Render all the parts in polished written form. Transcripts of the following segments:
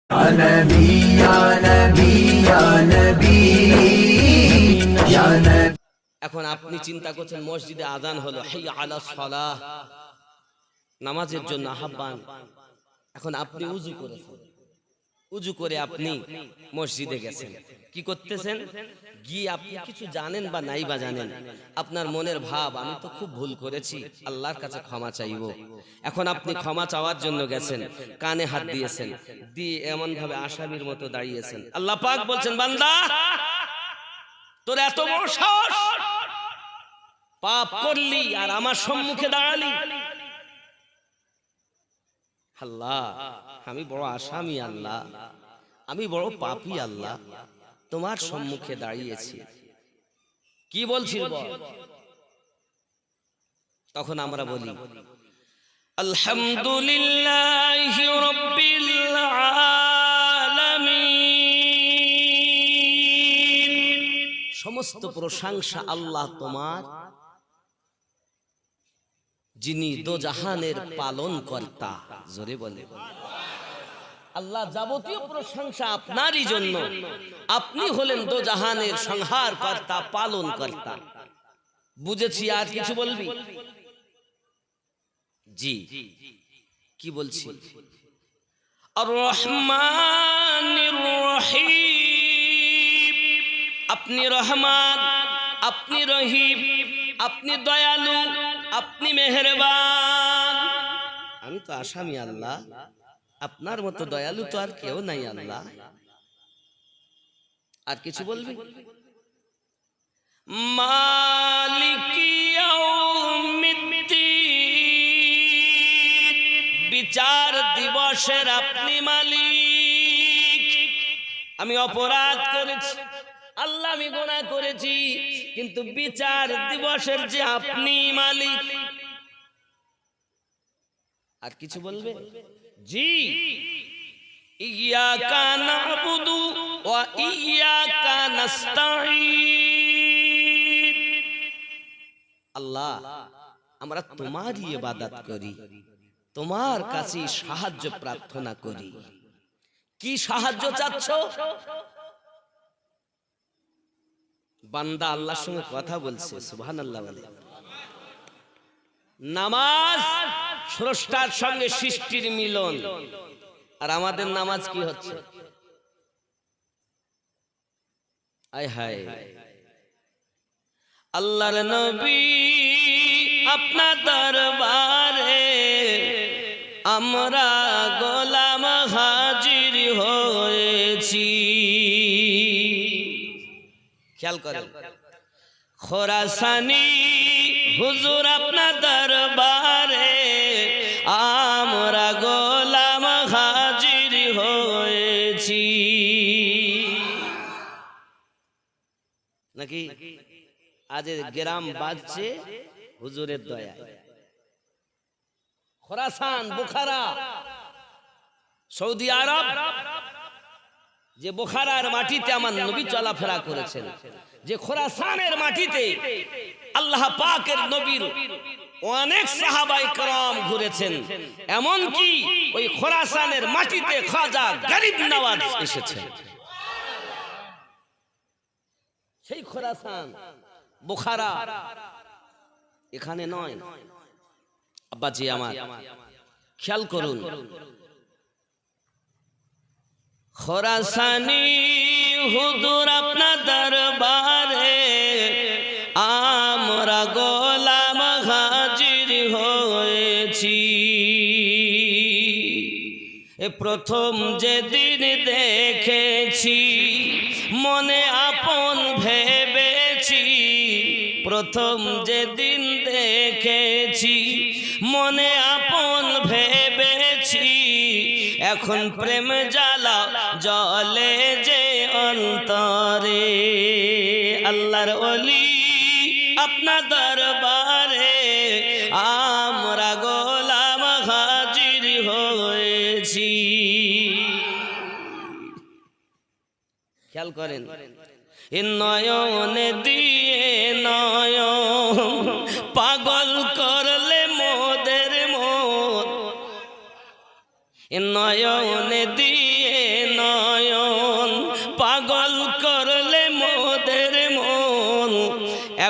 या नबी या नबी या नबी या नबी। এখন আপনি চিন্তা করছেন মসজিদে আযান হলো, হাইয়া আলাস সালাহ, নামাজের জন্য আহ্বান। এখন আপনি উযু করেছেন, উযু করে আপনি মসজিদে গেছেন, কি করতেছেন? গিয়ে আপনি কিছু জানেন বা নাই বা জানেন, আপনার মনের ভাব আমি তো খুব ভুল করেছি, আল্লাহর কাছে ক্ষমা চাইবো। এখন আপনি ক্ষমা চাওয়ার জন্য গেছেন, কানে হাত দিয়েছেন, দিয়ে এমন ভাবে আসামির মতো দাঁড়িয়েছেন। আল্লাহ পাক বলছেন, বান্দা তোর এত বড় সাহস, পাপ করলি আর আমার সম্মুখে দাঁড়ালি। আল্লাহ আমি বড় আসামি, আল্লাহ আমি বড় পাপী, আল্লাহ তোমার সম্মুখে দাঁড়িয়েছি, কি বলছিস বল? তখন আমরা বলি আলহামদুলিল্লাহি রাব্বিল আলামিন, সমস্ত প্রশংসা আল্লাহ তোমার, যিনি দোজাহানের পালন কর্তা। জোরে বলে আল্লাহ, যাবতীয় প্রশংসা আপনারই জন্য, আপনি হলেন দোজাহানের সংহার কর্তা, পালন কর্তা। বুঝেছি, আর কিছু বলবি? জি, কি বলছি? আর রহমানির রহিম, আপনি রহমান, আপনি রহিম, আপনি দয়ালু, আপনি মেহেরবান। আমি তো আসামি আল্লাহ, আপনার মতো দয়ালু তো আর কেউ নাই আল্লাহ। আর কিছু বলবি? মালিকি ইয়াউমিদ্দিন, বিচার দিবসের আপনি মালিক। আমি অপরাধ করেছি আল্লাহ, আমি গুনাহ করেছি, কিন্তু বিচার দিবসের যে আপনি মালিক। আর কিছু বলবে? জি, ইয়াকা না'বুদু ওয়া ইয়াকা নাস্তাঈন। আল্লাহ আমরা তোমারই ইবাদত করি, তোমার কাছে সাহায্য প্রার্থনা করি। কি সাহায্য চাচ্ছ? বান্দা আল্লাহর সঙ্গে কথা বলছে, সুবহানাল্লাহ বলে। নামাজ স্রষ্টার সঙ্গে সৃষ্টির মিলন, আর আমাদের নামাজ কি হচ্ছে? আয় হায়, আল্লাহর নবী আপনার দরবারে আমরা গোলাম হাজির হয়েছি। খেয়াল করেন, খোরাসানি হুজুর আপনার দরবারে আমরা গোলাম হাজির হয়েছি। নাকি আজ গ্রাম বাজছে হুজুরের দয়া। খোরাসান, বুখারা, সৌদি আরব, যে বুখারার মাটিতে আমার নবী চলাফেরা করেছেন, যে খোরাসানের মাটিতে আল্লাহ পাকের নবীর অনেক সাহাবায়ে কেরাম ঘুরেছেন, এমন কি ওই খোরাসানের মাটিতে খাজা গরিব নওয়াজ এসেছেন। সেই খোরাসান, বুখারা, এখানে নয়। আব্বাজি আমার খেয়াল করুন, খোরাসানি হুজুর আপনার দরবারে আমরা গোলাম হাজির হয়েছি। এ প্রথম যেদিন দেখেছি মনে আপন ভেবেছি, প্রথম যেদিন দেখেছি মনে আপন ভেবেছি, এখন প্রেম জ্বালা জ্বলে যে অন্তরে। আল্লাহর ওলি আপনার দরবারে আমরা গোলাম হাজির হয়েছি। খেয়াল করেন, এ নয়নে দিয়ে নয়ন পাগল করলে মোদের মন, নয়নে দিয়ে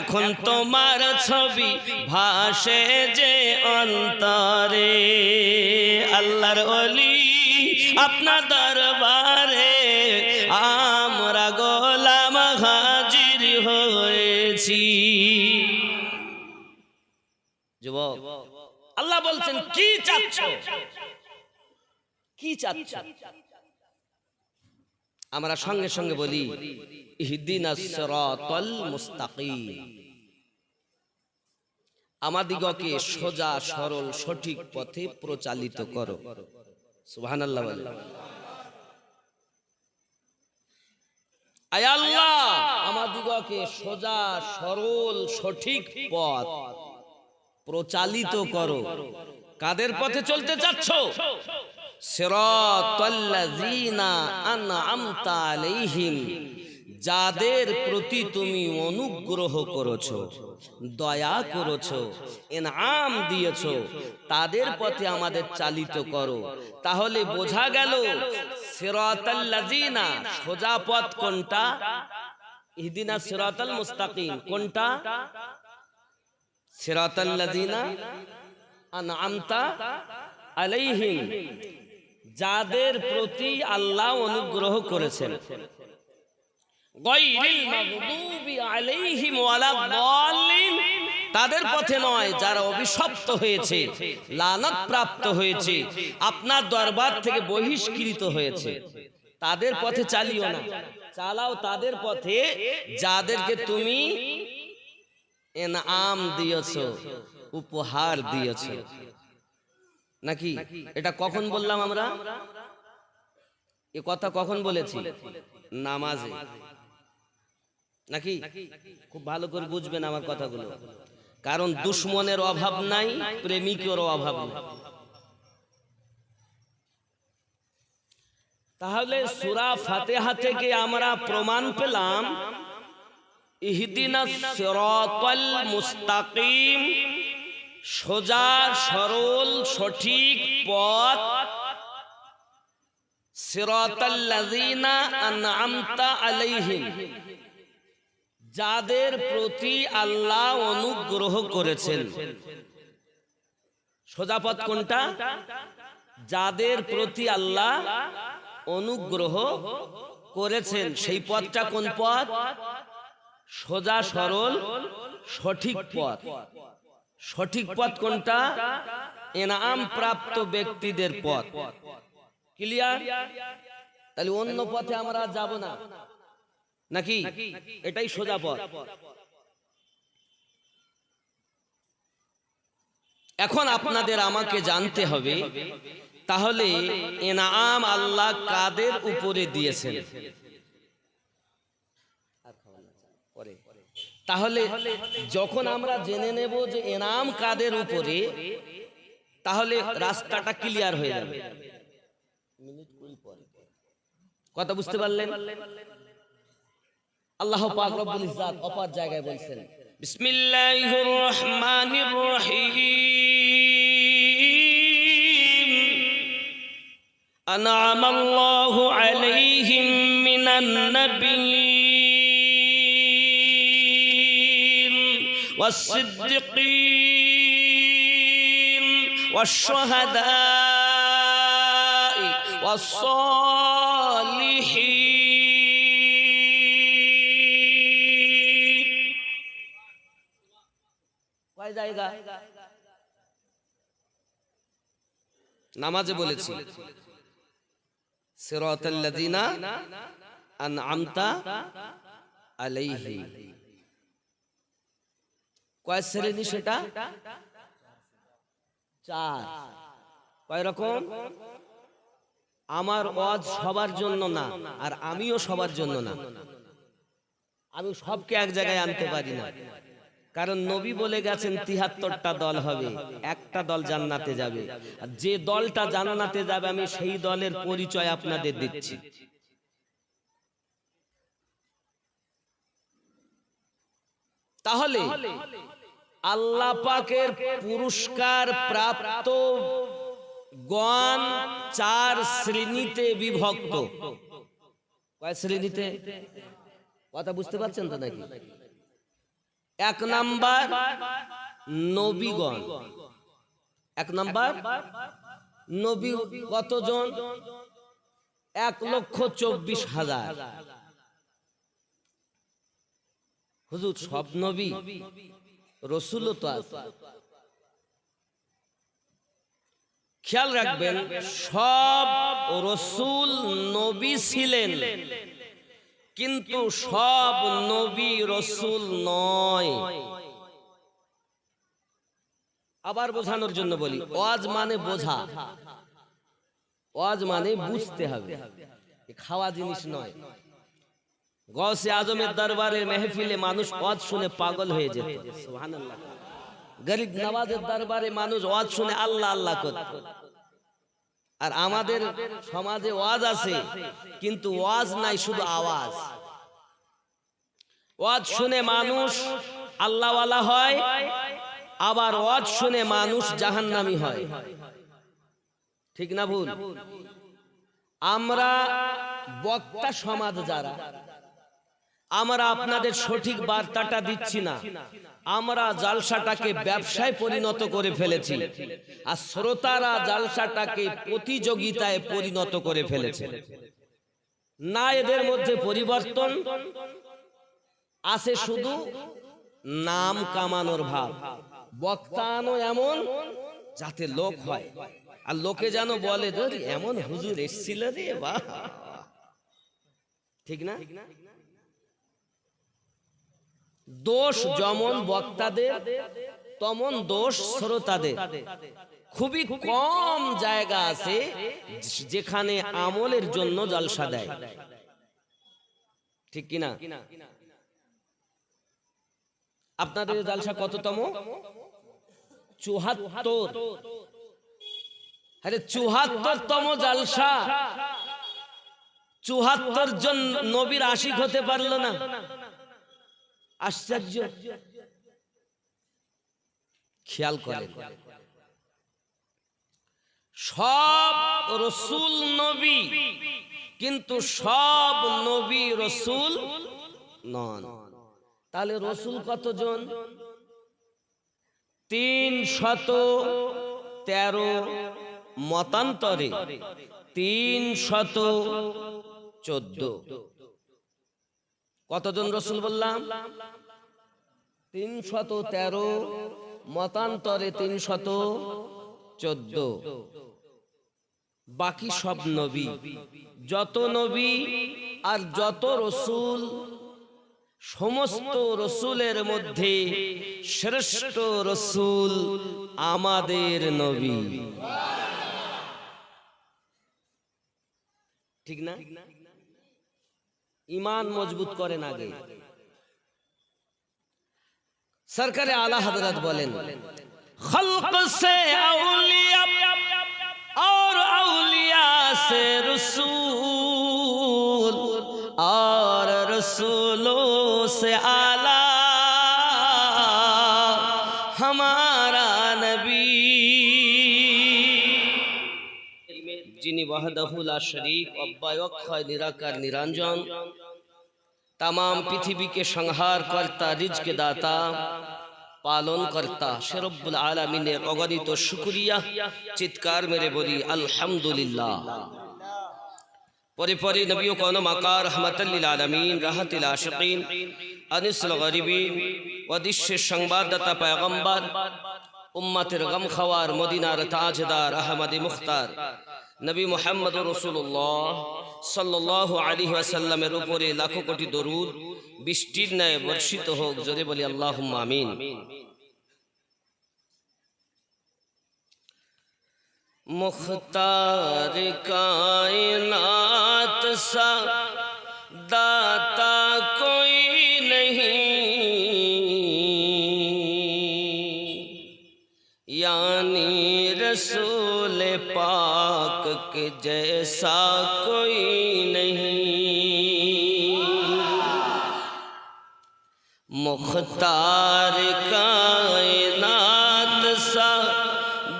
এখন তোমার ছবি ভাসে যে অন্তরে আল্লাহর ওলি আপনার দরবারে আমরা গোলাম হাজির হয়েছি যুবক আল্লাহ বলছেন কি চাচ্ছ কি চাচ্ছ আমরা সঙ্গে সঙ্গে বলি ইহদিনাস সিরাতাল মুস্তাকিম আমাদিগকে সোজা সরল সঠিক পথে প্রচালিত করো সুবহানাল্লাহ বলে আয় আল্লাহ আমাদিগকে সোজা সরল সঠিক পথ প্রচালিত করো কাদের পথে চলতে চাচ্ছ সিরাতাল্লাযীনা আনআমতা আলাইহিম যাদের প্রতি তুমি অনুগ্রহ করেছো দয়া করেছো ইনআম দিয়েছো তাদের পথে আমাদের চালিত করো তাহলে বোঝা গেল সিরাতাল্লাযীনা সোজা পথ কোনটা ইহদিনাস সিরাতাল মুস্তাকিম কোনটা সিরাতাল্লাযীনা আনআমতা আলাইহিম যাদের প্রতি আল্লাহ অনুগ্রহ করেছেন গায়রিল মাগদুবি আলাইহিম ওয়ালাদ-দাল্লিন তাদের পথে নয় যারা অভিশপ্ত হয়েছে লানত প্রাপ্ত হয়েছে আপনার দরবার থেকে বহিষ্কৃত হয়েছে তাদের পথে চালিও না চালাও তাদের পথে যাদেরকে তুমি ইনআম দিয়েছো উপহার দিয়েছো নাকি এটা কখন বললাম আমরা এই কথা কখন বলেছি নামাজে নাকি খুব ভালো করে বুঝবেন আমার কথাগুলো কারণ দুশমনের অভাব নাই প্রেমিকেরও অভাব নাই তাহলে সূরা ফাতিহা থেকে আমরা প্রমাণ পেলাম ইহদিনাস সিরাতাল মুস্তাকিম সোজা সরল সঠিক পথ সিরাতাল্লাযীনা আনআমতা আলাইহিম যাদের প্রতি আল্লাহ অনুগ্রহ করেছেন সোজা পথ কোনটা যাদের প্রতি আল্লাহ অনুগ্রহ করেছেন সেই পথটা কোন পথ সোজা সরল সঠিক পথ সঠিক পথ কোনটা ইনআম প্রাপ্ত ব্যক্তিদের পথ ক্লিয়ার তাহলে অন্য পথে আমরা যাব না নাকি এটাই সোজা পথ এখন আপনাদের আমাকে জানতে হবে তাহলে ইনআম আল্লাহ কাদের উপরে দিয়েছেন তাহলে যখন আমরা জেনে নেব যে ইনআম কাদের উপরে তাহলে রাস্তাটা ক্লিয়ার হয়ে যাবে কথা বুঝতে পারলেন আল্লাহ পাক রব্বুল ইজ্জাত অপার জায়গায় বলেন বিসমিল্লাহির রহমানির রহিম আনআমাল্লাহু আলাইহিম মিনান নাবিয়্যিন ওয়াস-সিদ্দিকিন ওয়াশ-শুহাদা'i ওয়াস-সালিহিন কয় জায়গা নামাজে বলেছি সিরাতাল্লাযীনা আনআমতা আলাইহিম কয় শ্রেণী সেটা চার কয় রকম আমার ওয়াজ সবার জন্য না আর আমিও সবার জন্য না আমি সবকে এক জায়গায় আনতে পারি না কারণ নবী বলে গেছেন ৭৩টা দল হবে একটা দল জান্নাতে যাবে আর যে দলটা জান্নাতে যাবে আমি সেই দলের পরিচয় আপনাদের দিচ্ছি তাহলে আল্লাহ পাকের পুরস্কার প্রাপ্ত গণ চার শ্রেণীতে বিভক্ত কয় শ্রেণীতে কথা বুঝতে পারছেন তো নাকি এক নাম্বার নবীগণ, এক নাম্বার নবী কতজন? 1,24,000। হুজুর সব নবী রসুলও তো আছে। খেয়াল রাখবেন, সব রসুল নবী ছিলেন, কিন্তু সব নবী রসুল নয়। আবার বোঝানোর জন্য বলি, ওয়াজ মানে বোঝা, ওয়াজ মানে বুঝতে হবে, খাওয়া জিনিস নয়। গৌসে আজমের দরবারের মেহফিলে মানুষ ওয়াজ শুনে পাগল হয়ে যেত, সুবহানাল্লাহ। গরিব নওয়াজের দরবারে মানুষ ওয়াজ শুনে আল্লাহ আল্লাহ করত। আর আমাদের সমাজে ওয়াজ আছে, কিন্তু ওয়াজ নাই, শুধু আওয়াজ। ওয়াজ শুনে মানুষ আল্লাহওয়ালা হয়, আবার ওয়াজ শুনে মানুষ জাহান্নামী হয়। ঠিক না ভুল? আমরা বক্তা সমাজ যারা, আমরা আপনাদের সঠিক বার্তাটা দিচ্ছি না, আমরা জালসাটাকে ব্যবসায় পরিণত করে ফেলেছি, আর শ্রোতারা জালসাটাকে প্রতিযোগিতায় পরিণত করে ফেলেছে। না এদের মধ্যে পরিবর্তন আছে, শুধু নাম কামানোর ভাব। বক্তানো এমন যাতে লোক হয়, আর লোকে যেন বলে এমন হুজুর এসেছিল রে, বাহ। ঠিক না? দোষ যেমন বক্তাদের, তেমন দোষ শ্রোতাদের। খুবই কম জায়গা আছে যেখানে আমলের জন্য জলসা দেয়, ঠিক কিনা? আপনাদের জলসা কততম? 74। আরে 74তম জলসা। 74 জন নবীর আশিক হতে পারলো না, আশ্চর্য। খেয়াল করেন, সব রসুল নবী, কিন্তু সব নবী রসুল নন। তাহলে রসুল কতজন? 313 মতান্তরে 314। কতজন রসুল বললাম? 313, মতান্তরে 314। বাকি সব নবী। যত নবী আর যত রসুল, সমস্ত রসুলের মধ্যে শ্রেষ্ঠ রসুল আমাদের নবী। ঠিক না? ইমান মজবুত করেন আগে। সরকারে আলা হযরত বলেন, খলক সে আউলিয়া और औलिया से रसूल और रसूलों से आला हमारा नबी। যিনি ওয়াহদাহু লা শরীক, অব্যয় অক্ষয়, নিরাকার নিরঞ্জন, तमाम পৃথিবীকে সংহার কর্তা, রিজক দাতা, পালন কর্তা, সে রব্বুল আলামিনের অগণিত শুকরিয়া। চিৎকার মেরে বলি আলহামদুলিল্লাহ। পরে পরে নবী ও কোন মাকার রহমাতুল লিল আলামিন, রাহাতুল আশিকিন, আনিসুল গরিবিন, ওয়াদিশের সংবাদদাতা পয়গম্বর, উম্মতের গম খাওয়ার, মদিনার তাজদার, আহমদী মুখতার নবী মুহাম্মদ রাসূলুল্লাহ সাল্লাল্লাহু আলাইহি ওয়াসাল্লামের উপরে লাখো কোটি দরুদ বৃষ্টির ন্যায় বর্ষিত হোক। জোরে বলি আল্লাহুম্মা আমিন। মুখতার কায়নাত সা দাতা কোই नहीं, यानी रसूल पाक के जैसा कोई नहीं। मुख्तार कायनात सा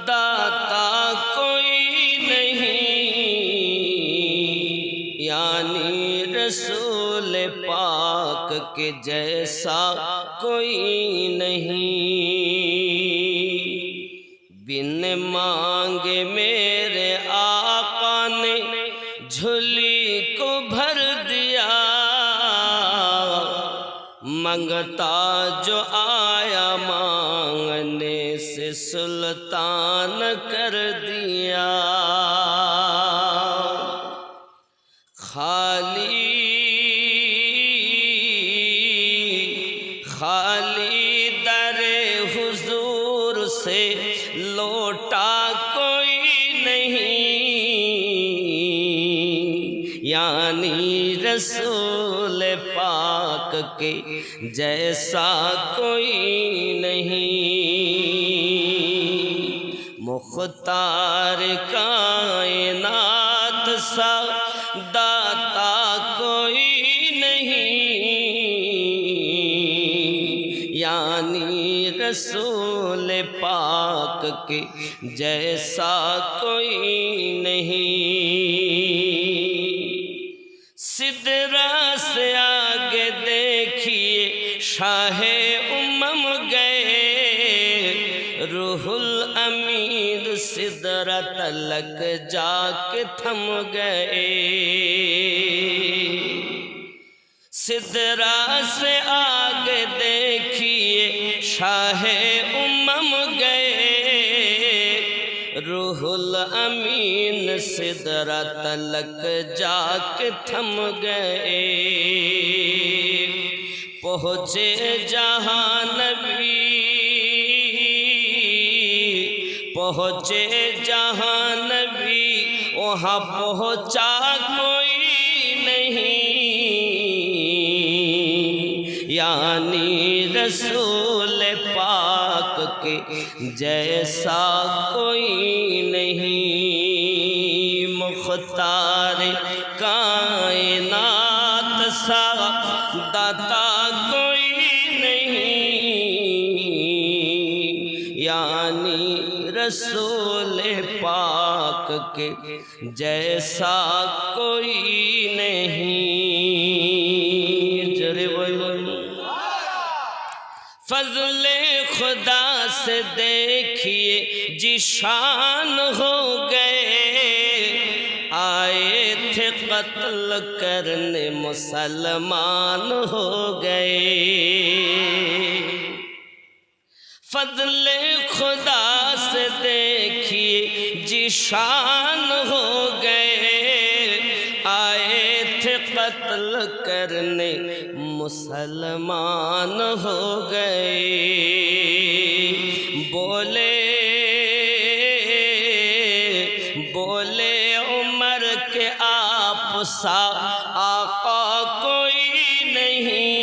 दाता कोई नहीं, या यानी रसूल पाक के जैसा कोई नहीं। बिन मांगे मेरे आका ने झोली को भर दिया, मंगता जो आया मांगने से सुल्तान कर दिया। खाली खाली दरे हुजूर से लौटा कोई नहीं, यानी रसूल पाक के जैसा कोई नहीं। मुख्तार कायनात सा दाता कोई नहीं, यानी रसूल पाक के जैसा कोई नहीं। सिदरा से आगे देखिए शाहे उम्मम गए, रूहुल अमीन सिदरा तलक जाके थम गए। सिदरा से आगे देखिए शाहे उम्मम गए, रूहुल अमीन सिदरा तलक जाके थम गए। पहुँचे जहाँ नबी, पहुँचे जहाँ नबी, वहाँ पहुँचा कोई नहीं, यानी रसूल पाक के जैसा कोई नहीं। मुख्तार कायनात सा दाता कोई नहीं, यानी रसूल पाक के जैसा कोई नहीं। जरे फजले खुदा से देखिए जिशान हो गए, आए थे कत्ल करने मुसलमान हो गए। फजले खुदा से देखिए जिशान हो गए, आए थे कत्ल करने मुसलमान हो गए। बोले बोले उमर के आप सा आका कोई नहीं,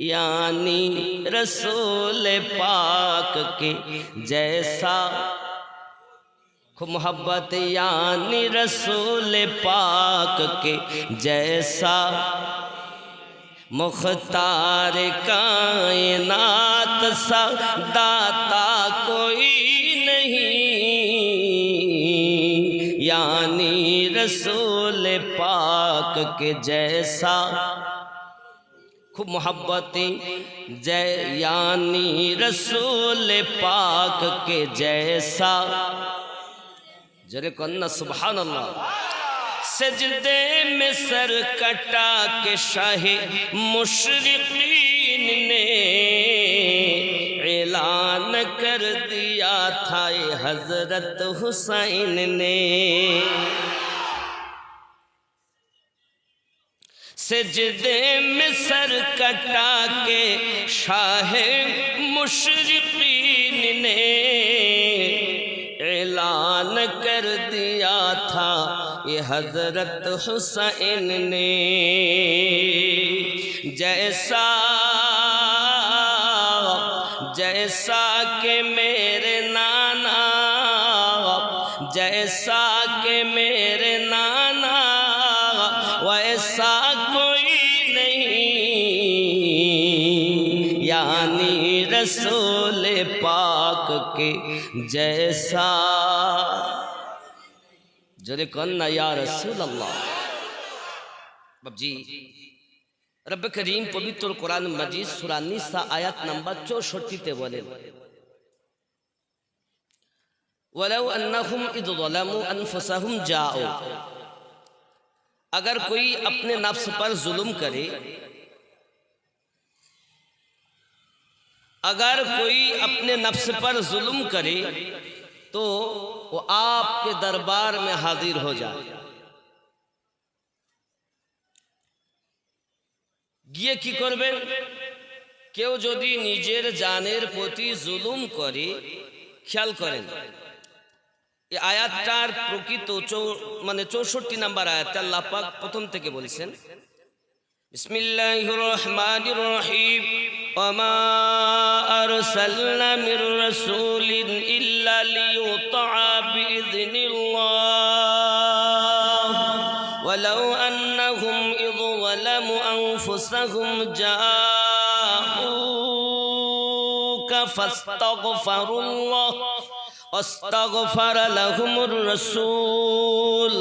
यानी रसूल पाक के जैसा खूब मोहब्बत, यानी रसूल पाक के जैसा मुख्तार कायनात सा दाता कोई नहीं, यानी रसूल पाक के जैसा खूब मोहब्बत जय, यानी रसूल पाक के जैसा। जरे कन्ना सुभान अल्लाह। सजदे में सर कटा के शाहे मुशरिकीन ने ऐलान कर दिया था ये हजरत हुसैन ने। सजदे में सर कटा के शाहे मुशरिकीन ने ऐलान कर दिया था ये हजरत हुसैन ने। जैसा जैसा के मेरे नाना, जैसा के मेरे नाना, वैसा कोई नहीं, यानी रसूल पाक के जैसा। জোরে কন্না ইয়া রাসূলুল্লাহ। বাবজি, রব্ব করিম পবিত্র কোরআন মাজিদ সূরা নিসা আয়াত নাম্বার 64 তে বলেন, ওয়ালাউ अन्नहुम इद ज़लमू अनफुसहुम जाओ, अगर कोई अपने नफ्स पर जुल्म करे, अगर कोई अपने नफ्स पर जुल्म करे तो वो आपके दरबार में हाजिर हो जाए। গিয়ে কি করবেন? কেউ যদি নিজের জানের প্রতি জুলুম করে, খেয়াল করেন এই আয়াতটার প্রকৃত মানে 64 নাম্বার আয়াত আল্লাহ পাক প্রথম থেকে বলেছেন, বিসমিল্লাহির রহমানির রহিম, ওয়ামা আরসালনা মির রাসূলিন ইল্লা লিয়ুতআ বিইذনিল্লাহ ওয়ালাউ আন্নাহুম ইয যালামু আনফুসাহুম জাআউকা ফাস্তাগফিরুল্লাহ واستغفر لهم الرسول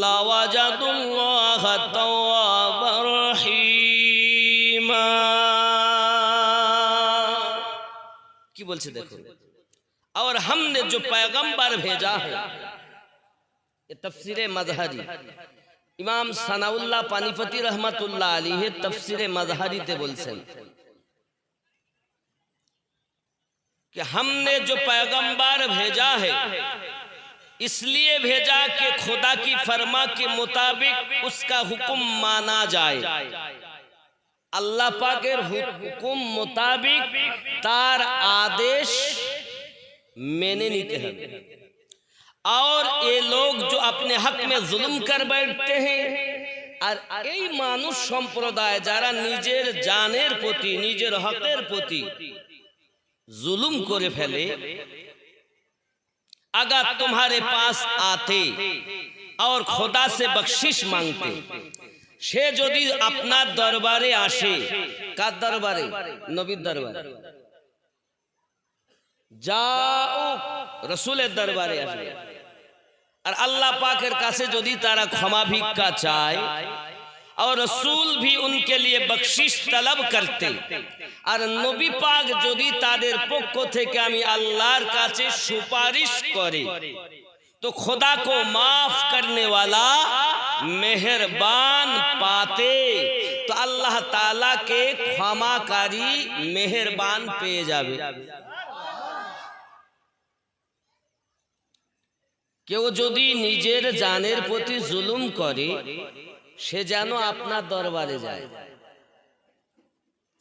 لوجدوا الله توابا رحيما। কি বলছে দেখো, और हमने जो पैगंबर भेजा है, ये तफसीरे मजहरी इमाम सनाउल्लाह पानीपति रहमतुल्लाह अलैहि तफसीरे मजहरीते बोलছেন कि हमने जो पैगंबर भेजा है इसलिए भेजा कि खुदा की फरमा के मुताबिक उसका हुक्म माना जाए, अल्लाह पाकेर हुक्म मुताबिक तार आदेश मेने नीते हैं। और ये लोग जो अपने हक में जुल्म कर बैठते हैं, और এই মানুষ সম্প্রদায় যারা নিজের জানের প্রতি নিজের হকের প্রতি जुल्म करे फैले, अगर तुम्हारे पास आते और खुदा से बख्शिश मांगते, से यदि अपना दरबारे आसे, का दरबारे? नबीर दरबारे, जाओ रसूलेर दरबारे आसे, और अल्लाह पाकेर काছে যদি তারা ক্ষমা ভিক্ষা চায় और रसूल भी उनके लिए बख्शिश तलब करते, और नबी पाक যদি তাদের পক্ষ থেকে আমি আল্লাহর কাছে সুপারিশ করে, तो खुदा को माफ करने वाला मेहरबान पाते, तो अल्लाह ताला के क्षमाकारी मेहरबान পেয়ে যাবে। কেউ যদি নিজের জানের প্রতি জুলুম করে, সে যেন আপনার দরবারে যায়,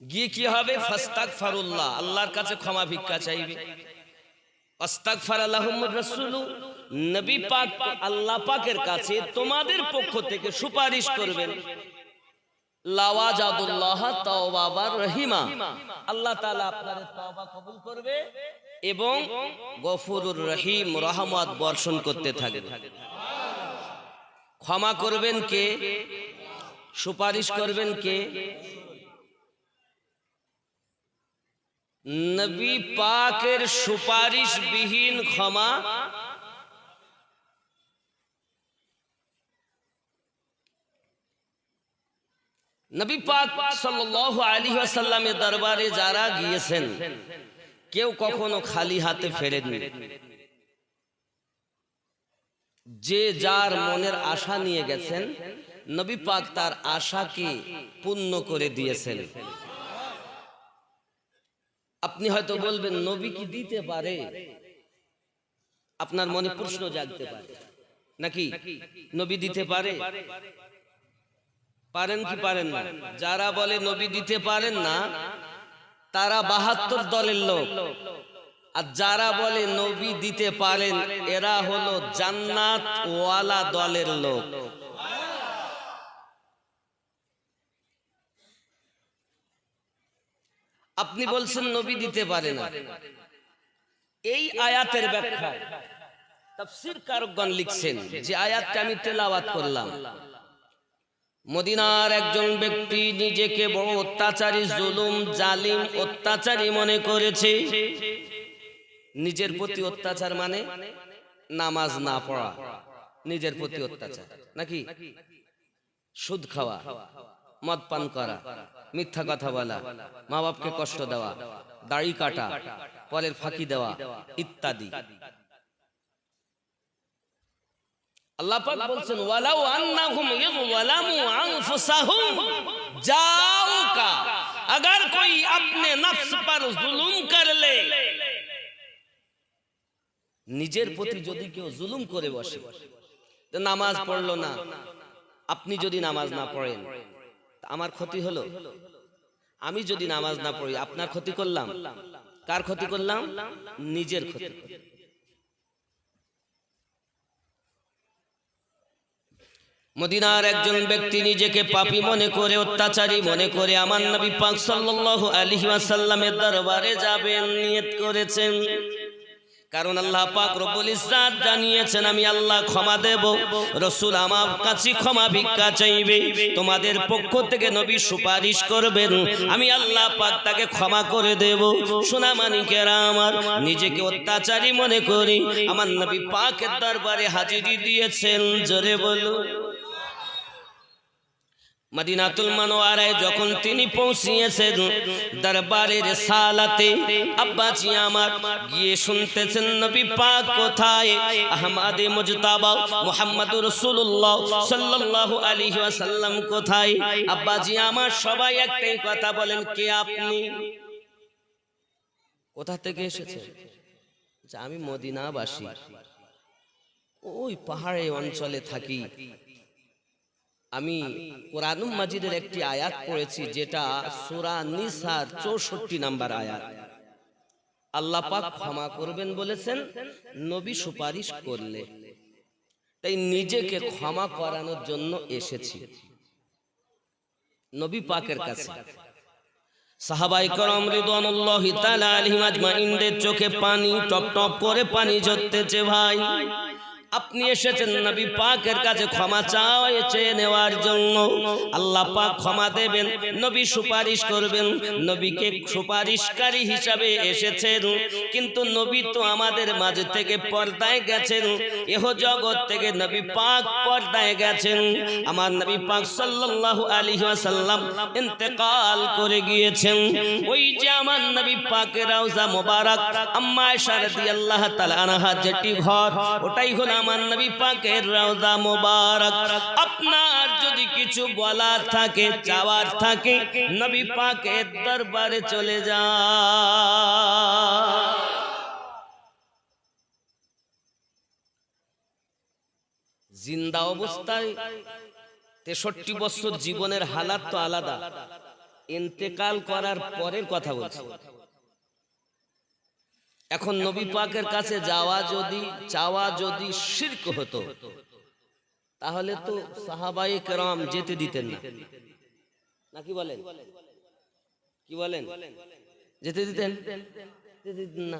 গিয়ে কি হবে? ফাস্তাগফিরুল্লাহ, আল্লাহর কাছে ক্ষমা ভিক্ষা চাইবে। আস্তাগফারা লাহুমুর রাসূল, নবী পাক আল্লাহ পাকের কাছে তোমাদের পক্ষ থেকে সুপারিশ করবেন। লাওয়াজাদুল্লাহ তাওবাবার রহিমা, আল্লাহ তাআলা আপনাদের তওবা কবুল করবে এবং গফুরুর রহিম, রহমত বর্ষণ করতে থাকবে। ক্ষমা করবেন কে? সুপারিশ করবেন কে? নবী পাকের সুপারিশ বিহীন ক্ষমা নবী পাক সাল্লাল্লাহু আলাইহি ওয়াসাল্লামের দরবারে যারা গিয়েছেন, কেউ কখনো খালি হাতে ফেরেননি। যে যার মনের আশা নিয়ে গেছেন, নবী পাক তার আশাকে পূর্ণ করে দিয়েছেন। আপনি হয়তো বলবেন, নবী কি দিতে পারে? আপনার মনে প্রশ্ন জাগতে পারে নাকি? নবী দিতে পারে? পারেন কি পারেন না? যারা বলে নবী দিতে পারেন না, তারা ৭২ দলের লোক, আর যারা বলে নবী দিতে পারেন, এরা হলো জান্নাত ওয়ালা দলের লোক। আপনি বলছেন নবী দিতে পারে না। এই আয়াতের ব্যাখ্যা তাফসীর কারকগণ লিখছেন, যে আয়াতটা আমি তেলাওয়াত করলাম, মদিনার একজন ব্যক্তি নিজেকে বড় অত্যাচারী, জুলুম, জালিম, অত্যাচারী মনে করেছে। নিজের প্রতি অত্যাচার মানে নামাজ না পড়া, নিজের প্রতি অত্যাচার নাকি? সুদ খাওয়া, মদ পান করা, মিথ্যা কথা বলা, মা বাপকে কষ্ট দেওয়া, দাড়ি কাটা, পরের ফাঁকি দেওয়া ইত্যাদি। আল্লাহ পাক বলছেন ওয়ালাউ আন্নাহুম ইয়াযলামু আনফুসাহুম জাউকা, अगर कोई अपने नफ्स पर जुल्म कर ले, নিজের প্রতি যদি কেউ জুলুম করে বসে, নামাজ পড়লো না, আপনি যদি নামাজ না পড়েন আমার ক্ষতি হলো, আমি যদি নামাজ না পড়ি আপনার ক্ষতি করলাম, কার ক্ষতি করলাম? নিজের ক্ষতি। মদিনার একজন ব্যক্তি নিজেকে পাপী মনে করে, অত্যাচারী মনে করে আমার নবী পাক সাল্লাল্লাহু আলাইহি ওয়াসাল্লামের দরবারে যাবেন নিয়ত করেছেন। কারণ আল্লাহ পাক রব্বুল ইজ্জাত জানিয়েছেন আমি আল্লাহ ক্ষমা দেব, রাসূল আমার কাছে ক্ষমা ভিক্ষা চাইবে, তোমাদের পক্ষ থেকে নবী সুপারিশ করবেন, আমি আল্লাহ পাক তাকে ক্ষমা করে দেব। সোনা মানিকেরা আমার, নিজেকে অত্যাচারী মনে করি আমার নবী পাকের দরবারে হাজিরি দিয়েছেন। জোরে বলো। মদিনাতুল মুনাওয়ারায় যখন তিনি পৌঁছিয়েছেন দরবারে রিসালাতে, আব্বাজি আমার গিয়ে শুনতেছেন নবী পাক কোথায়, আহমদে মুজতাবা মুহাম্মদুর রাসূলুল্লাহ সাল্লাল্লাহু আলাইহি ওয়াসাল্লাম কোথায়। আব্বাজি আমার সবাই একটাই কথা বলেন, কে আপনি, কোথা থেকে এসেছেন? যে আমি মদিনাবাসী, ওই পাহাড়ে অঞ্চলে থাকি। আমি কোরআনুল মাজিদের একটি আয়াত পড়েছি যেটা সূরা নিসার 64 নাম্বার আয়াত। আল্লাহ পাক ক্ষমা করবেন বলেছেন, নবী সুপারিশ করলে, তাই নিজেকে ক্ষমা করানোর জন্য এসেছি নবী পাকের কাছে। সাহাবায়ে কেরাম রিদওয়ানুল্লাহি তাআলা আলাইহিম আজমাইনদের চোখে পানি টপ টপ করে পানি ঝরতেছে। ভাই, আপনি এসেছেন নবী পাকের কাছে ক্ষমা চেয়ে নেওয়ার জন্য। আল্লাহ পাক ক্ষমা দেবেন, নবী সুপারিশ করবেন, নবীকে সুপারিশকারী হিসাবে এসেছেন। কিন্তু নবী তো আমাদের মাঝে থেকে পর্দায় গেছেন, এহ জগৎ থেকে নবী পাক পর্দায় গেছেন। আমার নবী পাক সাল্লাল্লাহু আলাইহি ওয়াসাল্লাম ইন্তেকাল করে গিয়েছেন। ওই যে আমার নবী পাকের রওজা মোবারক আম্মা আয়েশা রাদিয়াল্লাহু তাআলা আনহা যেটি ঘর, ওটাই হলো আমার নবী পাকের রওজা মোবারক। আপনার যদি কিছু বলার থাকে, চাওয়ার থাকে, নবী পাকের দরবারে চলে যান। জিন্দা অবস্থায় 63 বছর জীবনের হালাত তো আলাদা, ইন্তেকাল করার পরের কথা বলছি। এখন নবী পাকের কাছে চাওয়া যদি শিরক হতো, তাহলে তো সাহাবায়ে কেরাম যেতে দিতেন না, নাকি বলেন? কি বলেন? যেতে দিতেন না,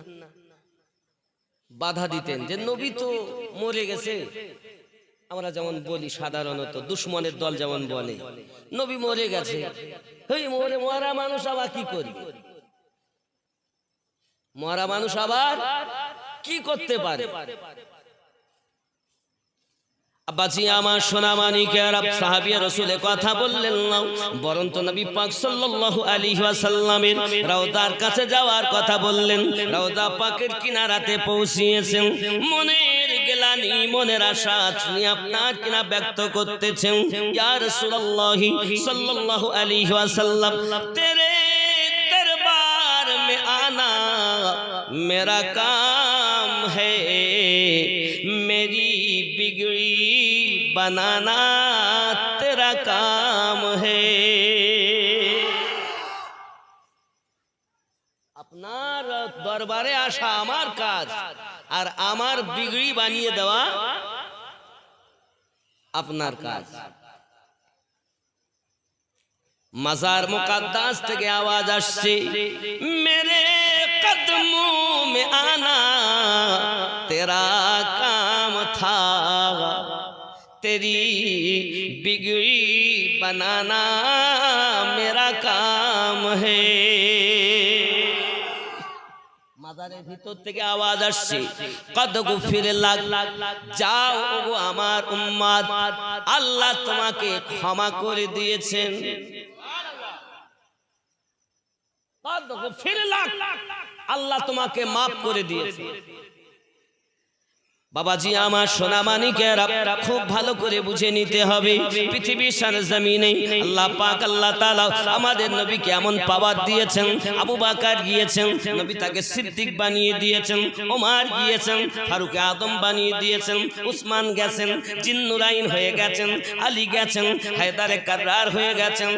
বাধা দিতেন যে নবী তো মরে গেছে। আমরা যেমন বলি সাধারণত, দুশ্মনের দল যেমন বলে নবী মরে গেছে, মরা মানুষ আবার কি করবে? মরা মানুষ আবার কি করতে পারে? আব্বাজি আমার সোনা মানিকেরা, সাহাবিয়া রাসূলের কথা বললেন না, বরং তো নবী পাক সাল্লাল্লাহু আলাইহি ওয়াসাল্লামের রওজার কাছে যাওয়ার কথা বললেন। রওজা পাকের কিনারাতে পৌঁছিয়েছেন। মনের গ্লানি, মনের আশা তিনি আপনার কিনা ব্যক্ত করতেছেন, ইয়া রাসূলুল্লাহি সাল্লাল্লাহু আলাইহি ওয়াসাল্লাম, তেরে দরবার মে আনা मेरा काम है, मेरी बिगड़ी बनाना तेरा काम है। আপনার দরবারে আসা আমার কাজ, আর আমার বিগড়ি বানিয়ে দেওয়া আপনার কাজ। মাজার মুকাদ্দাস থেকে আওয়াজ আসছে, মেরে कदमों में आना तेरा काम था, तेरी बिगड़ी बनाना मेरा काम है। মাজারে মাজারের ভিতর থেকে আওয়াজ আসছে, কদ গুফির লাক, যাও ওগো আমার উম্মত, আল্লাহ তোমাকে ক্ষমা করে দিয়েছেন। কদ গুফির লাক, আল্লাহ তোমাকে মাফ করে দিয়েছেন। বাবাজি আমার সোনা মানিকেরা, খুব ভালো করে বুঝে নিতে হবে, পৃথিবীর সরজমিনে আল্লাহ পাক আল্লাহ তাআলা আমাদের নবীকে এমন পাওয়ার দিয়েছেন। আবু বকর গিয়েছেন, নবী তাকে সিদ্দিক বানিয়ে দিয়েছেন। ওমর গিয়েছেন, ফারুক আদম বানিয়ে দিয়েছেন। উসমান গেছেন, জিন্নুরাইন হয়ে গেছেন। আলী গেছেন, হায়দারে কাররার হয়ে গেছেন।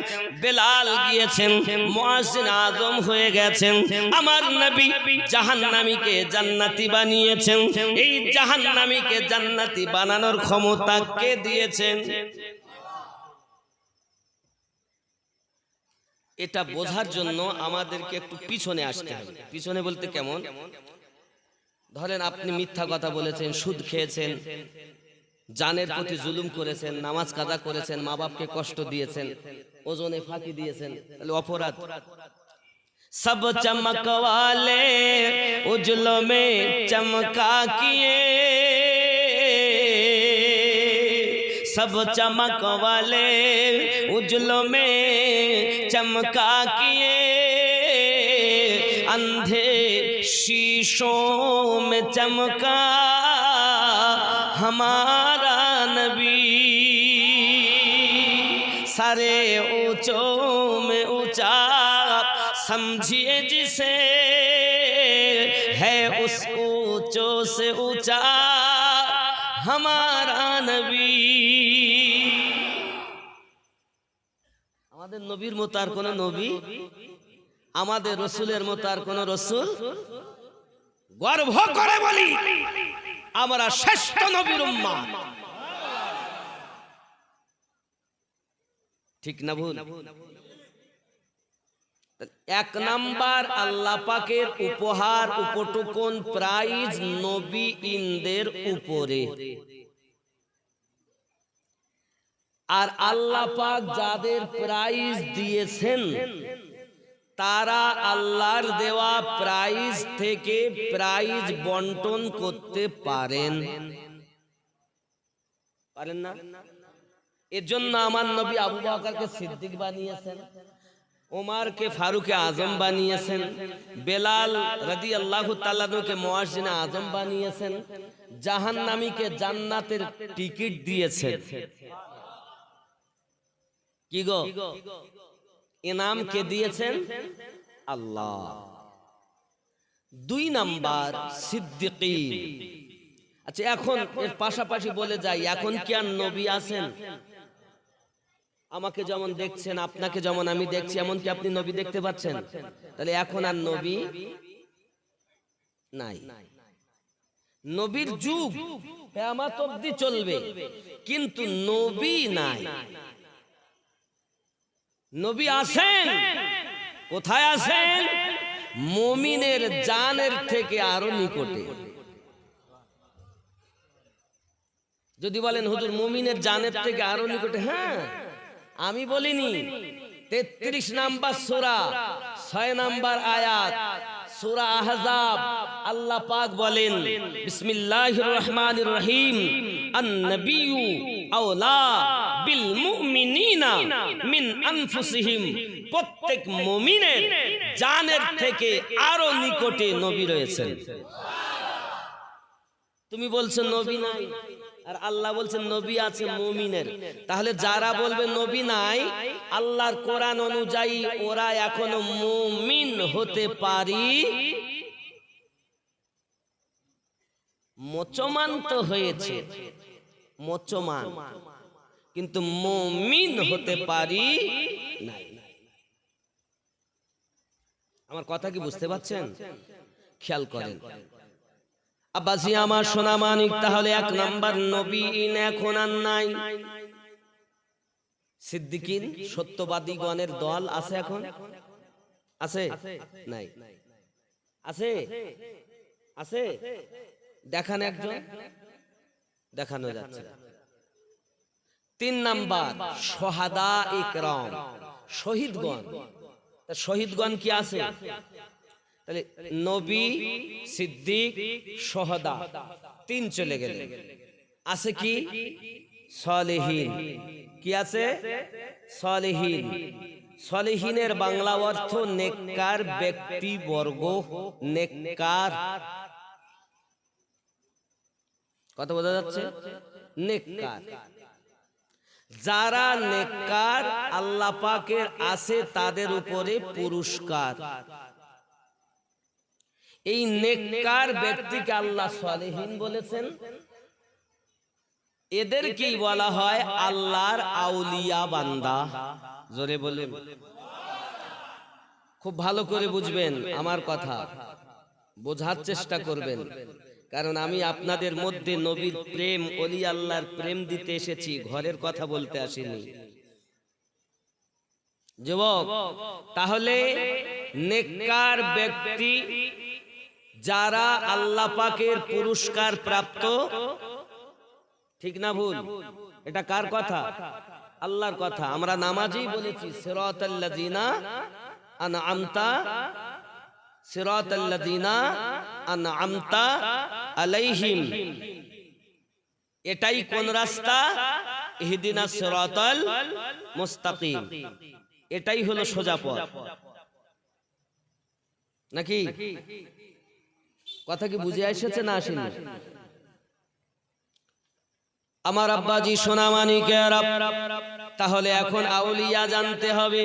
বেলাল গিয়েছেন, মুয়াজ্জিন আজম হয়ে গেছেন। আমার নবী জাহান্নামীকে জান্নাতি বানিয়েছেন। এই জাহান্নামীকে জান্নাতি বানানোর ক্ষমতা কে দিয়েছেন? এটা বোঝার জন্য আমাদেরকে একটু পিছনে আসতে হবে। পিছনে বলতে কেমন? ধরেন আপনি মিথ্যা কথা বলেছেন, সুদ খেয়েছেন, জানের প্রতি জুলুম করেছেন, নামাজ কাজা করেছেন, মা বাপকে কষ্ট দিয়েছেন, ওজনে ফাঁকি দিয়েছেন, তাহলে অপরাধ। सब चमक वाले उजलों में चमका किए, सब चमक वाले उजलों में चमका किए, अंधे शीशों में चमका हमारा नबी, सारे ऊंचों में ऊंचा समझिए जिसे, है उस ऊंचों से ऊंचा हमारा नबी। আমাদের নবীর মতো আর কোন নবী, আমাদের রসুলের মতো আর কোন রসুল। গর্ব করে বলি আমরা শ্রেষ্ঠ নবীর উম্মত। ঠিক না ভুল? এক নাম্বার আল্লাহ পাকের উপহার, উপটুকুন, প্রাইজ নবী ইনদের উপরে। আর আল্লাহ পাক যাদের প্রাইজ দিয়েছেন তারা আল্লাহর দেওয়া প্রাইজ থেকে প্রাইজ বন্টন করতে পারেন না? এর জন্য আমার নবী আবু বকরকে সিদ্দিক বানিয়েছেন, ওমরকে ফারুক আজম বানিয়েছেন, বেলাল রাদিয়াল্লাহু তাআলা কে মুয়াজ্জিন আজম বানিয়েছেন, জাহান্নামীকে জান্নাতের টিকিট দিয়েছেন। কি গো, ইনাম কে দিয়েছেন? আল্লাহ। দুই নাম্বার সিদ্দিকীন। আচ্ছা, এখন এর পাশাপাশি বলে যাই, এখন কি আর নবী আছেন? আমাকে যেমন দেখছেন, আপনাকে যেমন আমি দেখছি, এমন কি আপনি নবী দেখতে পাচ্ছেন? তাহলে এখন আর নবী নাই। নবীর যুগ কিয়ামত অবধি চলবে, কিন্তু নবী নাই। নবী আছেন, কোথায় আছেন? মুমিনের জানের থেকে আরো নিকটে। যদি বলেন হুজুর মুমিনের জানের থেকে আরো নিকটে, হ্যাঁ, আমি বলিনি। 33 নাম্বার সূরা 6 নাম্বার আয়াত সূরা আহজাব, আল্লাহ পাক বলেন বিসমিল্লাহির রহমানির রহিম, আন-নাবিয়্যু আওলা বিল মুমিনিনা মিন আনফুসিহিম। প্রত্যেক মুমিনের জানের থেকে আরো নিকটে নবী রয়েছেন। তুমি বলছো নবী নাই, আর আল্লাহ বলছেন নবী আছে মুমিনের। তাহলে যারা বলবে নবী নাই, আল্লাহর কোরআন অনুযায়ী ওরা এখনো মুমিন হতে পারি, মুসলমান তো হয়েছে, মুসলমান, কিন্তু মুমিন হতে পারি নাই। আমার কথা কি বুঝতে পারছেন? খেয়াল করেন আব্বাসি আমার সোনা মানিক। তাহলে এক নাম্বার নবী এখন আর নাই। সিদ্দিকিন সত্যবাদীগণের দল আছে এখন? আছে? নাই? আছে? আছে? দেখান একজন, দেখানো যাচ্ছে। 3 নাম্বার শুহাদা ইকরাম, শহীদগণ। শহীদগণ কি আছে? তাহলে নবী, সিদ্দিক, শুহাদা, 3 চলে গেল। আছে কি? সালেহীন। কি আছে? সালেহীন। সালেহীনের বাংলা অর্থ নেককার ব্যক্তি বর্গ, নেককার। কথা বোঝা যাচ্ছে? নেককার। যারা নেককার আল্লাহ পাকের আছে তাদের উপরে পুরস্কার। এই নেককার ব্যক্তিকে আল্লাহ সালেহীন বলেছেন। এদেরকেই বলা হয় আল্লাহর আউলিয়া বান্দা। জোরে বলেন। খুব ভালো করে বুঝবেন আমার কথা, বোঝার চেষ্টা করবেন, কারণ আমি আপনাদের মধ্যে নবীর প্রেম, ওলি আল্লাহর প্রেম দিতে এসেছি, ঘরের কথা বলতে আসিনি। যুবক, তাহলে নেককার ব্যক্তি যারা আল্লাহ পাকের পুরস্কার প্রাপ্ত, ঠিক না ভুল? এটা কার কথা? আল্লাহর কথা। আমরা নামাজী বলেছি সিরাতাল্লাযিনা আনআমতা, সিরাতাল্লাযিনা আনআমতা আলাইহিম। এটাই কোন রাস্তা? ইহদিনাস সিরাতাল মুস্তাকিম। এটাই হলো সোজা পথ, নাকি? কথা কি বুঝে এসেছে না আসেনি? আমার আব্বাজি সোনামানিকেরা, তাহলে এখন আউলিয়া জানতে হবে।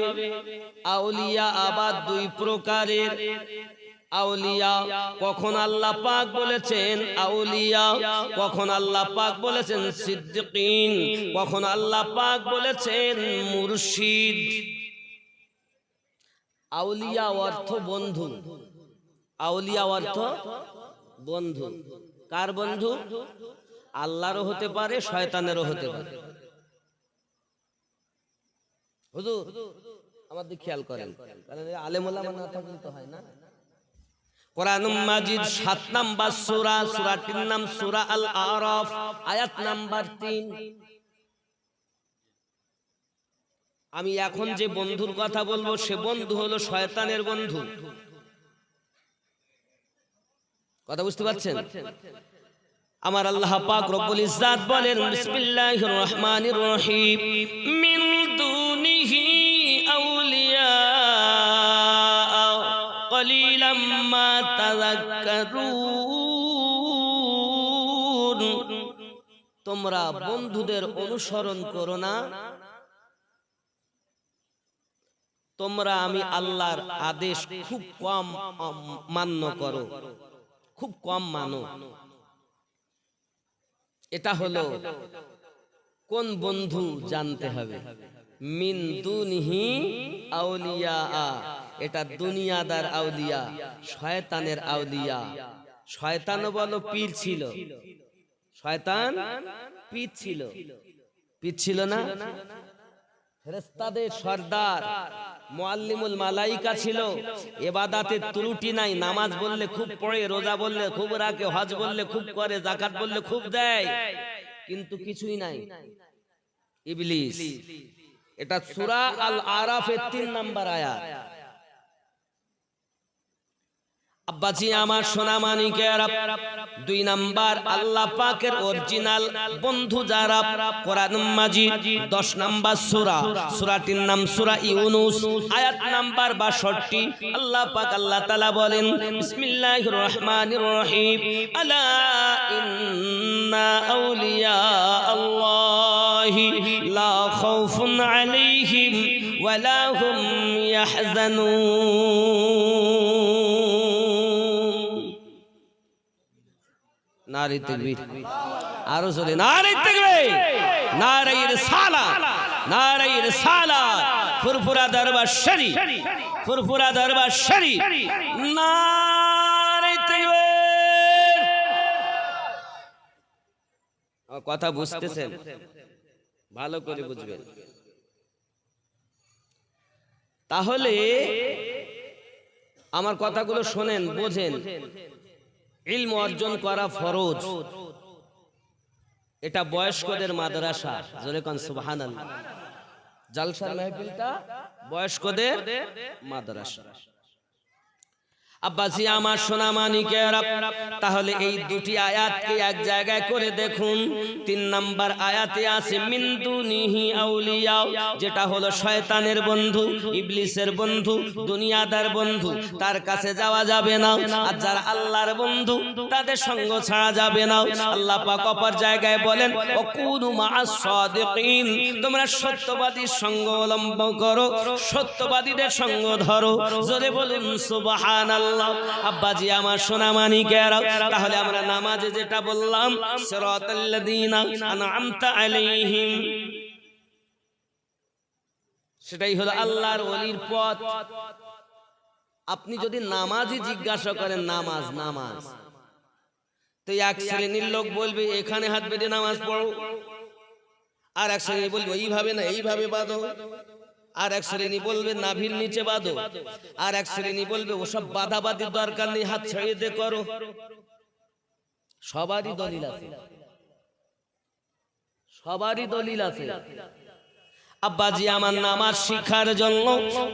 আউলিয়া আবার 2 প্রকারের। আউলিয়া কখন আল্লাহ পাক বলেছেন আউলিয়া, কখন আল্লাহ পাক বলেছেন সিদ্দিকিন, কখন আল্লাহ পাক বলেছেন মুর্শিদ। আউলিয়া অর্থ বন্ধু। আউলিয়া অর্থ বন্ধু। কার বন্ধু? আল্লাহরও হতে পারে, শয়তানেরও হতে পারে। হুজুর আমার দিকে খেয়াল করেন, কারণ আলেম ওলামা না থাকলে তো হয় না। কোরআনুল মাজিদ 7 নাম্বার সূরা, সূরাটির নাম সূরা আল আরাফ, আয়াত নাম্বার 3। আমি এখন যে বন্ধুর কথা বলবো সে বন্ধু হলো শয়তানের বন্ধু। কথা বুঝতে পারছেন? আমার আল্লাহ পাক রব্বুল ইজ্জাত বলেন বিসমিল্লাহির রহমানির রহিম, মিন দুনিহি আউলিয়া কলিলাম মা তাযাক্কারুন। তোমরা বন্ধুদের অনুসরণ করো না, তোমরা আমি আল্লাহর আদেশ খুব কম মান্য করো, খুব কম মানো। এটা হলো কোন বন্ধু জানতে হবে। মিন দুনিহি আউলিয়া, এটা দুনিয়াদার আউলিয়া, শয়তানের আউলিয়া। শয়তানও বলো পীর ছিল। শয়তান পীর ছিল। পীর ছিল না? ফেরেশতাদের সর্দার, মুআল্লিমুল মালাইকা ছিল। ইবাদতে ত্রুটি নাই। নামাজ বললে খুব পড়ে, রোজা বললে খুব রাখে, হজ বললে খুব করে, যাকাত বললে খুব দেয়, কিন্তু কিছুই নাই। ইবলিস। এটা সূরা আল আরাফের 3 নাম্বার আয়াত। আব্বাজি আমার সোনামানিকেরা, 2 নাম্বার আল্লাহ পাকের অরিজিনাল বন্ধু যারা, কোরআন মাজিদ 10 নাম্বার সূরা, সূরাটির নাম সূরা ইউনূস, আয়াত নাম্বার 62। আল্লাহ পাক আল্লাহ তাআলা বলেন বিসমিল্লাহির রহমানির রহিম, আলা ইন্না আউলিয়া আল্লাহি লা খাউফুন আলাইহিম ওয়া লা হুম ইয়াহজানুন। নারে তাকবীর। আরো জোরে নারে তাকবীর, নারে রিসালাত, নারে রিসালাত। ফুরফুরা দরবার শরীফ, ফুরফুরা দরবার শরীফ, নারে তাকবীর। কথা বুঝতেছেন? ভালো করে বুঝবেন। তাহলে আমার কথাগুলো শোনেন, বোঝেন। ইলম অর্জন করা ফরজ। এটা বয়স্কদের মাদ্রাসা। জোরে কোন সুবহানাল্লাহ। জালসার মাহফিলটা বয়স্কদের মাদ্রাসা। আব্বাসি আমার সোনা মানিকেরা, তাহলে এই দুটি আয়াতকে এক জায়গায় করে দেখুন। 3 নাম্বার আয়াতে আছে মিন দুনিহি আউলিয়া, যেটা হলো শয়তানের বন্ধু, ইবলিসের বন্ধু, দুনিয়াদার বন্ধু, তার কাছে যাওয়া যাবে না। আর যারা আল্লাহর বন্ধু তাদের সঙ্গ ছাড়া যাবে না। আল্লাহ পাক অপর জায়গায় বলেন ওয়াকুনু মা'আস সাদিকিন, তোমরা সত্যবাদীর সঙ্গ অবলম্বন করো, সত্যবাদীদের সঙ্গ ধরো। জোরে বলুন সুবহানাল্লাহ। আব্বাজি আমার সোনা মানিকেরা, তাহলে আমরা নামাজে যেটা বললাম সিরাতাল্লাযীনা আন'আমতা আলাইহিম, সেটাই হলো আল্লাহর ওলির পথ। আপনি যদি নামাজই জিজ্ঞাসা করেন নামাজ নামাজ, তো এক শ্রেণীর লোক বলবে এখানে হাত বেঁধে নামাজ পড়ো, আর এক শ্রেণী বলবে এইভাবে না এইভাবে বাঁধো, আর এক শ্রেণী বলবে নাভির নিচে বাঁধো, আর এক শ্রেণী বলবে ওসব বাঁধাবাঁধির দরকার নেই, হাত ছেড়ে দে করো। সবারই দলিল আছে, সবারই দলিল আছে। আব্বাজি আমার নামাজ শিক্ষার জন্য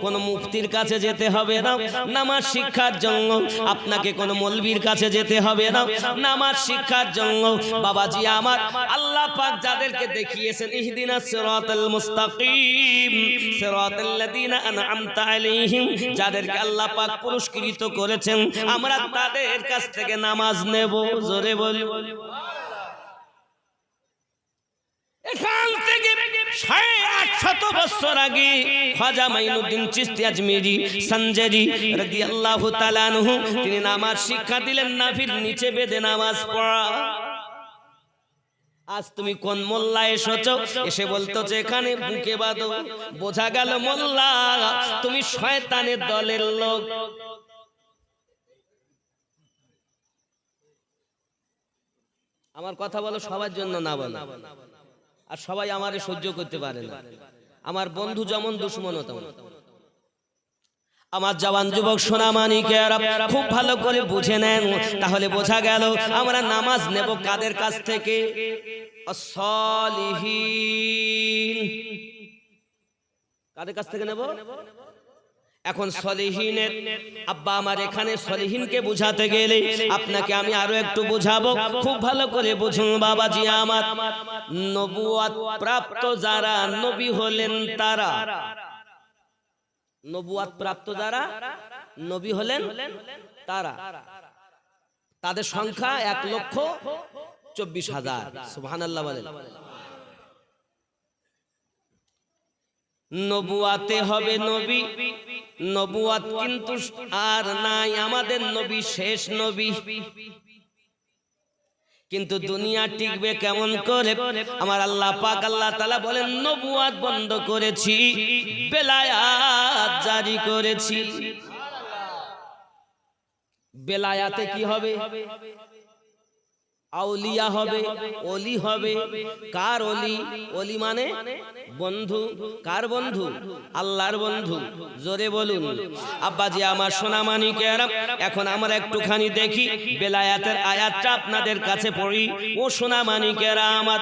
কোন মুফতির কাছে যেতে হবে না, নামাজ শিক্ষার জন্য আপনাকে কোন মৌলবীর কাছে যেতে হবে না, নামাজ শিক্ষার জন্য বাবাজি আমার আল্লাহ পাক যাদেরকে দেখিয়েছেন ইহদিনাস সিরাতাল মুস্তাকিম সিরাতাল্লাযীনা আন'আমতা আলাইহিম, যাদেরকে আল্লাহ পাক পুরস্কৃত করেছেন, আমরা তাদের কাছ থেকে নামাজ নেব। জোরে বলি। এখান থেকে 850 বছর আগে খাজা মাইনুদ্দিন চিশতি আজমিরি সঞ্জরি রাদিয়াল্লাহু তাআলা আনহু তিনি নামাজ শিক্ষা দিলেন, নাভির নিচে বেঁধে নামাজ পড়া। আজ তুমি কোন মোল্লা এসেছো, এসে বলতো যে এখানে বুকে বাঁধো, বোঝা গেল মোল্লা তুমি শয়তানের দলের লোক। আমার কথা বলো সবার জন্য না বলো, আর সবাই আমারে সহ্য করতে পারে না। আমার বন্ধু যেমন দুশ্মনও তেমন। আমার জওয়ান যুবক সোনা মানিকেরা খুব ভালো করে বুঝে নেন, তাহলে বোঝা গেল আমরা নামাজ নেব কাদের কাছ থেকে? as-salihin। কাদের কাছ থেকে নেব? এখন সলিহিনের আব্বা আমার এখানে সলিহিনকে বুঝাতে গেলে আপনাকে আমি আরো একটু বুঝাবো, খুব ভালো করে বুঝুন বাবাজি আমার। নবুয়ত প্রাপ্ত যারা নবী হলেন তারা, নবুয়ত প্রাপ্ত যারা নবী হলেন তারা, তাদের সংখ্যা 1,24,000। সুবহানাল্লাহ বলেন। নবুয়াতে হবে নবী, নবুয়াত কিন্তু আর নাই, আমাদের নবী শেষ নবী। কিন্তু দুনিয়া টিকবে কেমন করে? আমার আল্লাহ পাক আল্লাহ তাআলা বলেন নবুয়াত বন্ধ করেছি, বেলায়াত জারি করেছি। বেলায়াতে কি হবে? আউলিয়া হবে, ওলি হবে। কার ওলি? ওলি মানে বন্ধু। কার বন্ধু? আল্লাহর বন্ধু। জোরে বলুন। আব্বাজি আমার সোনা মানিকেরা, এখন আমরা একটুখানি দেখি বেলায়াতের আয়াতটা আপনাদের কাছে পড়ি। ও সোনা মানিকেরা আমার,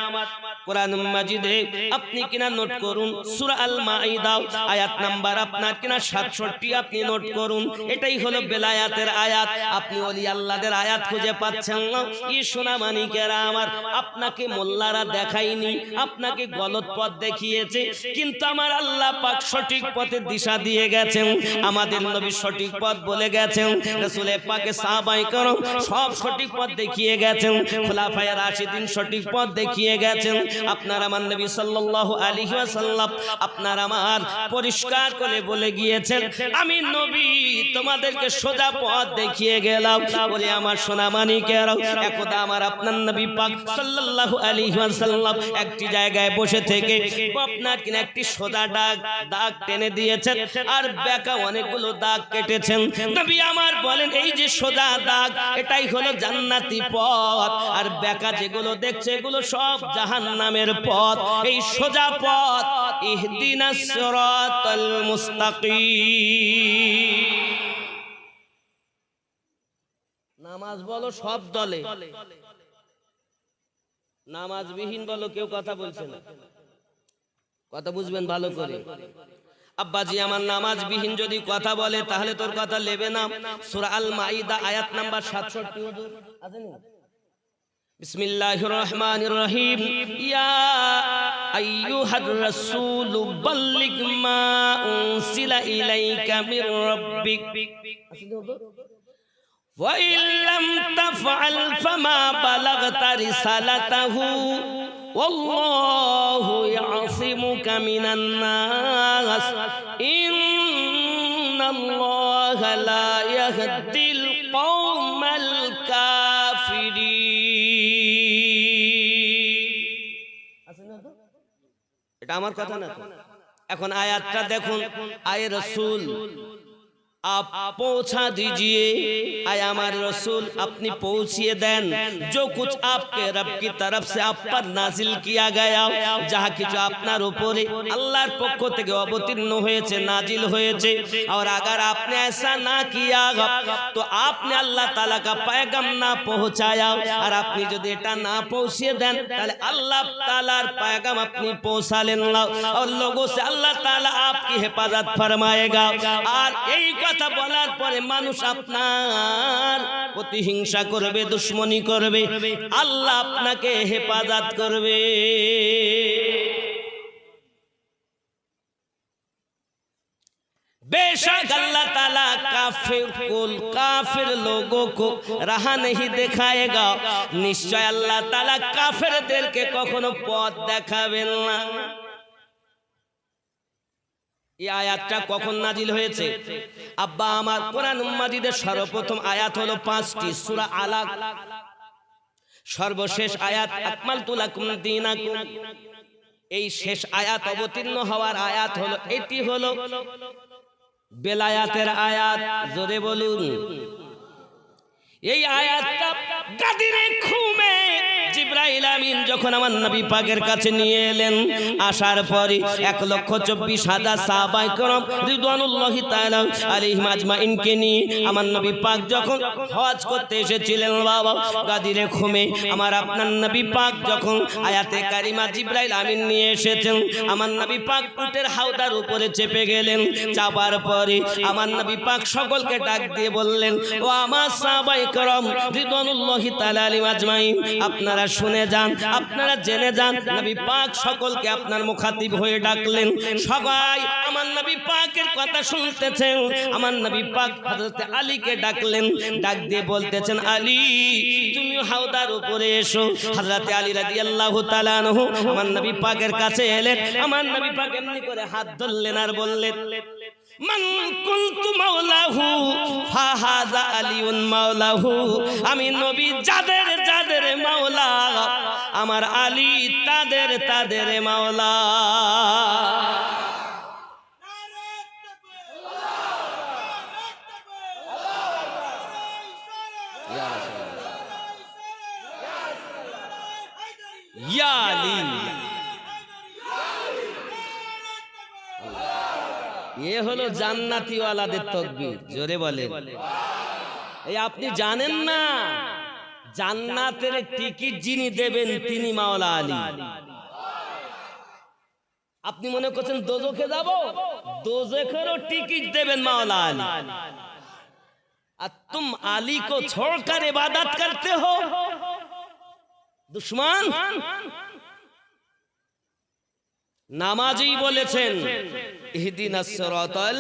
কোরআন মাজিদে আপনি কিনা নোট করুন, সূরা আল মাইদা আয়াত নাম্বার আপনার কিনা 67 আপনি নোট করুন। এটাই হলো বেলায়াতের আয়াত। আপনি ওলি আল্লাহদের আয়াত খুঁজে পাচ্ছেন না। ই সোনা মানিকেরা আমার, আপনাকে মোল্লারা দেখায়নি, আপনাকে গলত পথ দেখিয়েছে, কিন্তু আমার আল্লাহ পাক সঠিক পথে দিশা দিয়ে গেছেন। আমাদের নবী সঠিক পথ বলে গেছেন, রাসূল পাকে সাহাবায়ে کرام সব সঠিক পথ দেখিয়ে গেছেন, খোলাফায়ে রাশিদিন সঠিক পথ দেখিয়ে গেছেন। আপনার আমার নবী সাল্লাল্লাহু আলাইহি ওয়াসাল্লাম আপনার আমার পরিষ্কার করে বলে গিয়েছেন, আমি নবী তোমাদেরকে সোজা পথ দেখিয়ে গেলাম। বলে আমার সোনা মানিকেরা, একদা আমার আপনার নবী পাক সাল্লাল্লাহু আলাইহি ওয়াসাল্লাম একটি জায়গায় বসে থেকে আপনার কিনা একটি সোজা দাগ টেনে দিয়েছেন, আর বেঁকা অনেকগুলো দাগ কেটেছেন। নবী আমার বলেন এই যে সোজা দাগ, এটাই হলো জান্নাতি পথ, আর বেঁকা যেগুলো দেখছে এগুলো সব জাহান্নামের পথ। এই সোজা পথ ইহদিনাস সিরাতাল মুস্তাকিম। নামাজ বলো সব দলে, নামাজবিহীন বলো কেউ কথা বলছে না। কথা বুঝবেন ভালো করে। আব্বাজি আমার নামাজ বিহীন যদি কথা বলে তাহলে তোর কথা নেবে না। সূরা আল মাইদা আয়াত নাম্বার 67 হুজুর আছে না? বিসমিল্লাহির রহমানির রহিম। ইয়া আইয়ুহার রাসূলু বাল্লিগ মা উনসিলা ইলাইকা মির রাব্বিক। ওয়া ইল্লাম তাফআল ফামা বালাগতা রিসালাতাহু ওয়াল্লাহু ইয়াসিমুকা মিনান নাস ইন্নাল্লাহা লা ইয়াহদিল কওমাল কাফিরিন। এটা আমার কথা না। এখন আয়াতটা দেখুন। আয়ে রাসূল आप पहुंचा दीजिए, आए हमारे रसूल अपनी पहुंचिए देन जो कुछ आपके रब की तरफ से आप पर नाजिल किया गया, जहाँ কিছু আপনার উপরে আল্লাহর পক্ষ থেকে অবতীর্ণ হয়েছে, নাজিল হয়েছে। और अगर आपने ऐसा ना किया तो आपने अल्लाह ताला का पैगाम ना पहुंचाया, और আপনি যদি এটা না পৌঁছিয়ে দেন তাহলে আল্লাহ তাআলার पैगाम আপনি পৌঁছালেন না, और लोगों से अल्लाह ताला आपकी हिफाजत फरमाएगा। और এই কথা বলার পরে মানুষ আপনার প্রতিহিংসা করবে, দুশমনি করবে, আল্লাহ আপনাকে হেফাজত করবে। बेशक अल्लाह ताला काफिर लोगों को राह नहीं दिखाएगा, निश्चय अल्लाह ताला काफिरদেরকে কখনো পথ দেখাবেন না। এই আয়াতটা কখন নাজিল হয়েছে? আব্বা আমার কোরআন মাজিদের সর্বপ্রথম আয়াত হলো 5টি, সূরা আলাক সর্বশেষ আয়াত আকমালতু লাকুম দীনাকুম। এই শেষ আয়াত অবতীর্ণ হওয়ার আয়াত হলো, এটি হলো বেলায়াতের আয়াত। জোরে বলুন। এই আয়াতটা গাদিরে খুমে জিবরাইল আমিন যখন আমার নবী পাকের কাছে নিয়ে এলেন, আসার পরে 1,24,000 সাহাবায়ে কেরাম রিদওয়ানুল্লাহি তাআলা আলাইহিম আজমাইনকে নিয়ে আমার নবী পাক যখন হজ করতে এসেছিলেন, বাবা গাদিরে খুমে আমার আপনার নবী পাক যখন আয়াতে কারিমা জিবরাইল আমিন নিয়ে এসেছেন, আমার নবী পাক উটের হাওদার উপরে চেপে গেলেন। চাপার পরে আমার নবী পাক সকলকে ডাক দিয়ে বললেন, ও আমার সাহাবায়ে কেরাম রিদওয়ানুল্লাহি তাআলা আলাইহিম আজমাইন, আপনারা শুনে যান, আপনারা জেনে যান। নবী পাক সকলকে আপনার মুখাতিব হয়ে ডাকলেন। সবাই আমার নবী পাকের কথা শুনতেছেন। আমার নবী পাক হযরত আলীকে ডাকলেন, ডাক দিয়ে বলতেছেন, আলী তুমি হাওদার উপরে এসো। হযরত আলী রাদিয়াল্লাহু তাআলা আনহু আমার নবী পাকের কাছে এলেন। আমার নবী পাক এমনি করে হাত ধরলেন আর বললেন, মান কুনতু মাওলাহু ফাহাযা আলিউন মাওলাহু। আমি নবী যাদের যাদের মাওলা, আমার আলী তাদের তাদের মাওলা। ইয়া আলী, এ হলো জান্নাতি ওয়ালাদের তাকবীর। জোরে বলেন। এই আপনি জানেন না, জান্নাতের টিকিট যিনি দেবেন তিনি মাওলা আলী। আপনি মনে করছেন দোজখে যাব, দোজখেরও টিকিট দেবেন মাওলা আলী। আর तुम আলী को छोड़कर इबादत करते हो दुश्मन। নামাজী বলেছেন, ইহদিনাস সিরাতাল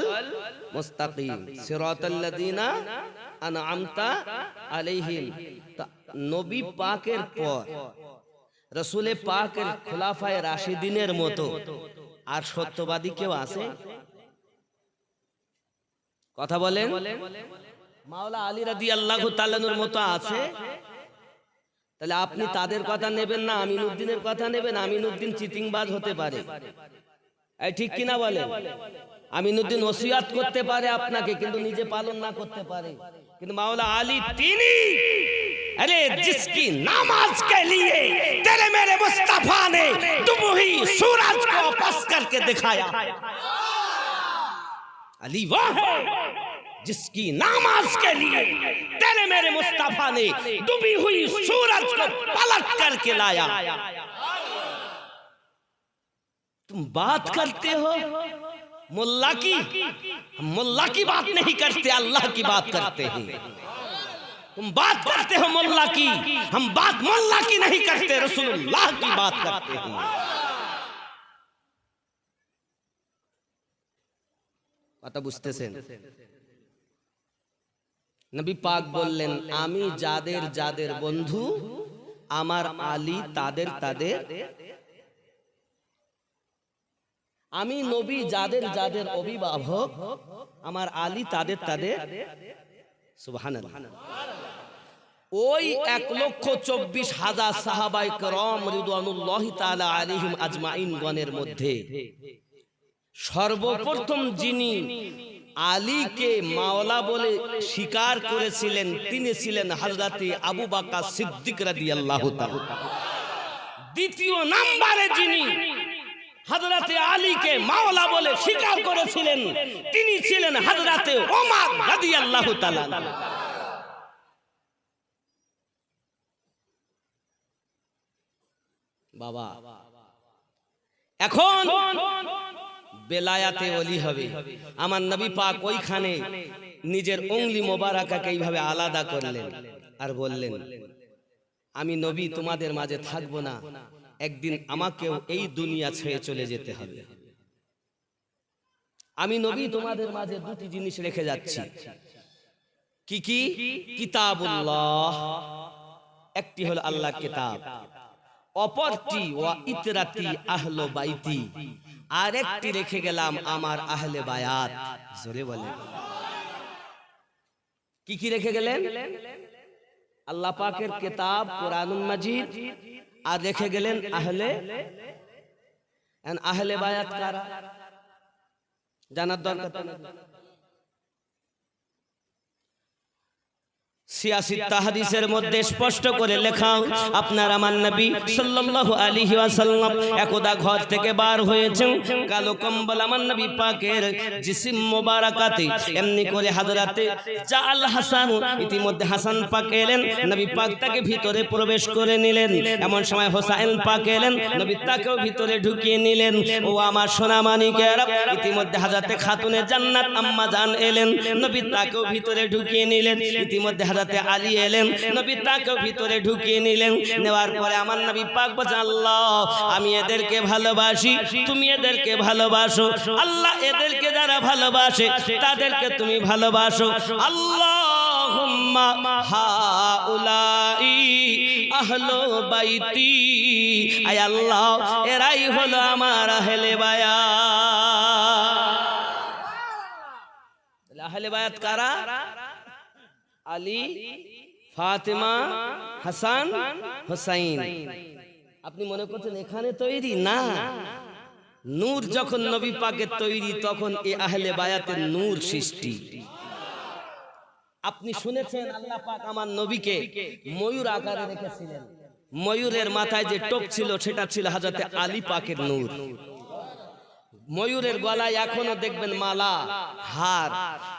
মুস্তাকিম সিরাতাল্লাযিনা আনআমতা আলাইহিম। নবী পাকের পর রাসূলে পাকের খোলাফায়ে রাশিদিনের মতো আর সত্যবাদী কেউ আছে? কথা বলেন। মাওলা আলী রাদিয়াল্লাহু তাআলার মতো আছে? তাহলে আপনি তাদের কথা নেবেন না, আমিনউদ্দিনের কথা নেবেন? আমিনউদ্দিন চিটিংবাজ হতে পারে, এই ঠিক কিনা বলেন? আমিনউদ্দিন ওসিয়াত করতে পারে আপনাকে, কিন্তু নিজে পালন না করতে পারে। কিন্তু মাওলা আলী তিনি, अरे जिसकी नमाज के लिए तेरे मेरे मुस्तफा ने दुबही सूरज को वापस करके दिखाया, अली वो है जिसकी नमाज के लिए तेरे मेरे मुस्तफा ने डूबी हुई सूरज को पलट करके लाया। तुम बात करते हो मुल्ला की, हम मुल्ला की बात नहीं करते, अल्लाह की बात करते हैं। तुम बात करते हो मुल्ला की, हम बात मुल्ला की नहीं करते, रसूलुल्लाह की बात करते हैं। কথা বুঝতেছেন? নবী পাক বললেন, আমি যাদের যাদের বন্ধু, আমার আলী তাদের তাদের, আমি নবী যাদের যাদের অভিভাবক, আমার আলী তাদের তাদের। সুবহানাল্লাহ। ওই 1,24,000 সাহাবায়ে কেরাম রিদওয়ানুল্লাহি তাআলা আলাইহিম আজমাইন গণের মধ্যে সর্বপ্রথম যিনি আলীকে মাওলা বলে স্বীকার করেছিলেন তিনি ছিলেন হযরতে আবু বকর সিদ্দিক রাদিয়াল্লাহু তাআলা। দ্বিতীয় নম্বরে যিনি হযরতে আলীকে মাওলা বলে স্বীকার করেছিলেন তিনি ছিলেন হযরতে ওমর রাদিয়াল্লাহু তাআলা। বাবা এখন বেলায়াতে ওলি হবে। আমার নবী পাক ওইখানে নিজের উংলি মোবারকাকে এইভাবে আলাদা করলেন আর বললেন, আমি নবী তোমাদের মাঝে থাকবো না, একদিন আমাকেও এই দুনিয়া ছেড়ে চলে যেতে হবে। আমি নবী তোমাদের মাঝে দুটি জিনিস রেখে যাচ্ছি। কি কি? কিতাবুল্লাহ, একটি হলো আল্লাহ কিতাব, অপরটি ওয়া ইতরাতি আহলে বাইতি, আর একটি রেখে গেলাম আমার আহলে বায়াত। জোরে বলেন কি কি রেখে গেলেন? আল্লাহ পাকের কিতাব কোরআনুল মাজিদ, আর রেখে গেলেন আহলে বায়াত কারা জানার দরকার। সিয়াসি তাহাদিসের মধ্যে স্পষ্ট করে লেখা, আপনার আমার নবী সাল্লাল্লাহু আলাইহি ওয়াসাল্লাম একদা ঘর থেকে বার হয়েছেন, কালো কম্বল আমার নবী পাকের জিসিম মোবারকাতে এমনি করে হযরতে জাল হাসান, ইতিমধ্যে হাসান পাক এলেন, নবী পাক তাকে ভিতরে প্রবেশ করে নিলেন। এমন সময় হোসাইন পাক এলেন, নবী তাকেও ভিতরে ঢুকিয়ে নিলেন। ও আমার সোনা মানিকেরা, ইতিমধ্যে হযরতে খাতুনে জান্নাত আম্মা জান এলেন, নবী তাকেও ভিতরে ঢুকিয়ে নিলেন। ইতিমধ্যে হযরতে আলী এলেন, নবী তাকেও ভিতরে ঢুকিয়ে নিলেন। নেওয়ার পরে আমার নবী পাক বলেন, আল্লাহ আমি এদেরকে ভালোবাসি, তুমি এদেরকে ভালোবাসো। আল্লাহ এদেরকে যারা ভালোবাসে তাদেরকে তুমি ভালোবাসো। আল্লাহুম্মা হাউলাই আহলু বাইতি, আয় আল্লাহ এরাই হলো আমার আহলে বায়াত। আহলে বায়াত কারা? আলী, ফাতেমা, হাসান, হোসাইন। আপনি মনে করছেন এখানে তৈরি? না, নূর যখন নবী পাকের তৈরি তখন এই আহলে বায়াতের নূর সৃষ্টি। আপনি শুনেছেন আল্লাহ পাক আমার নবীকে ময়ূর আকারে রেখেছিলেন, ময়ূরের মাথায় যে টোপ ছিল সেটা ছিল হযরতে আলী পাকের নূর। ময়ূরের গলায় এখনো দেখবেন মালা, হার,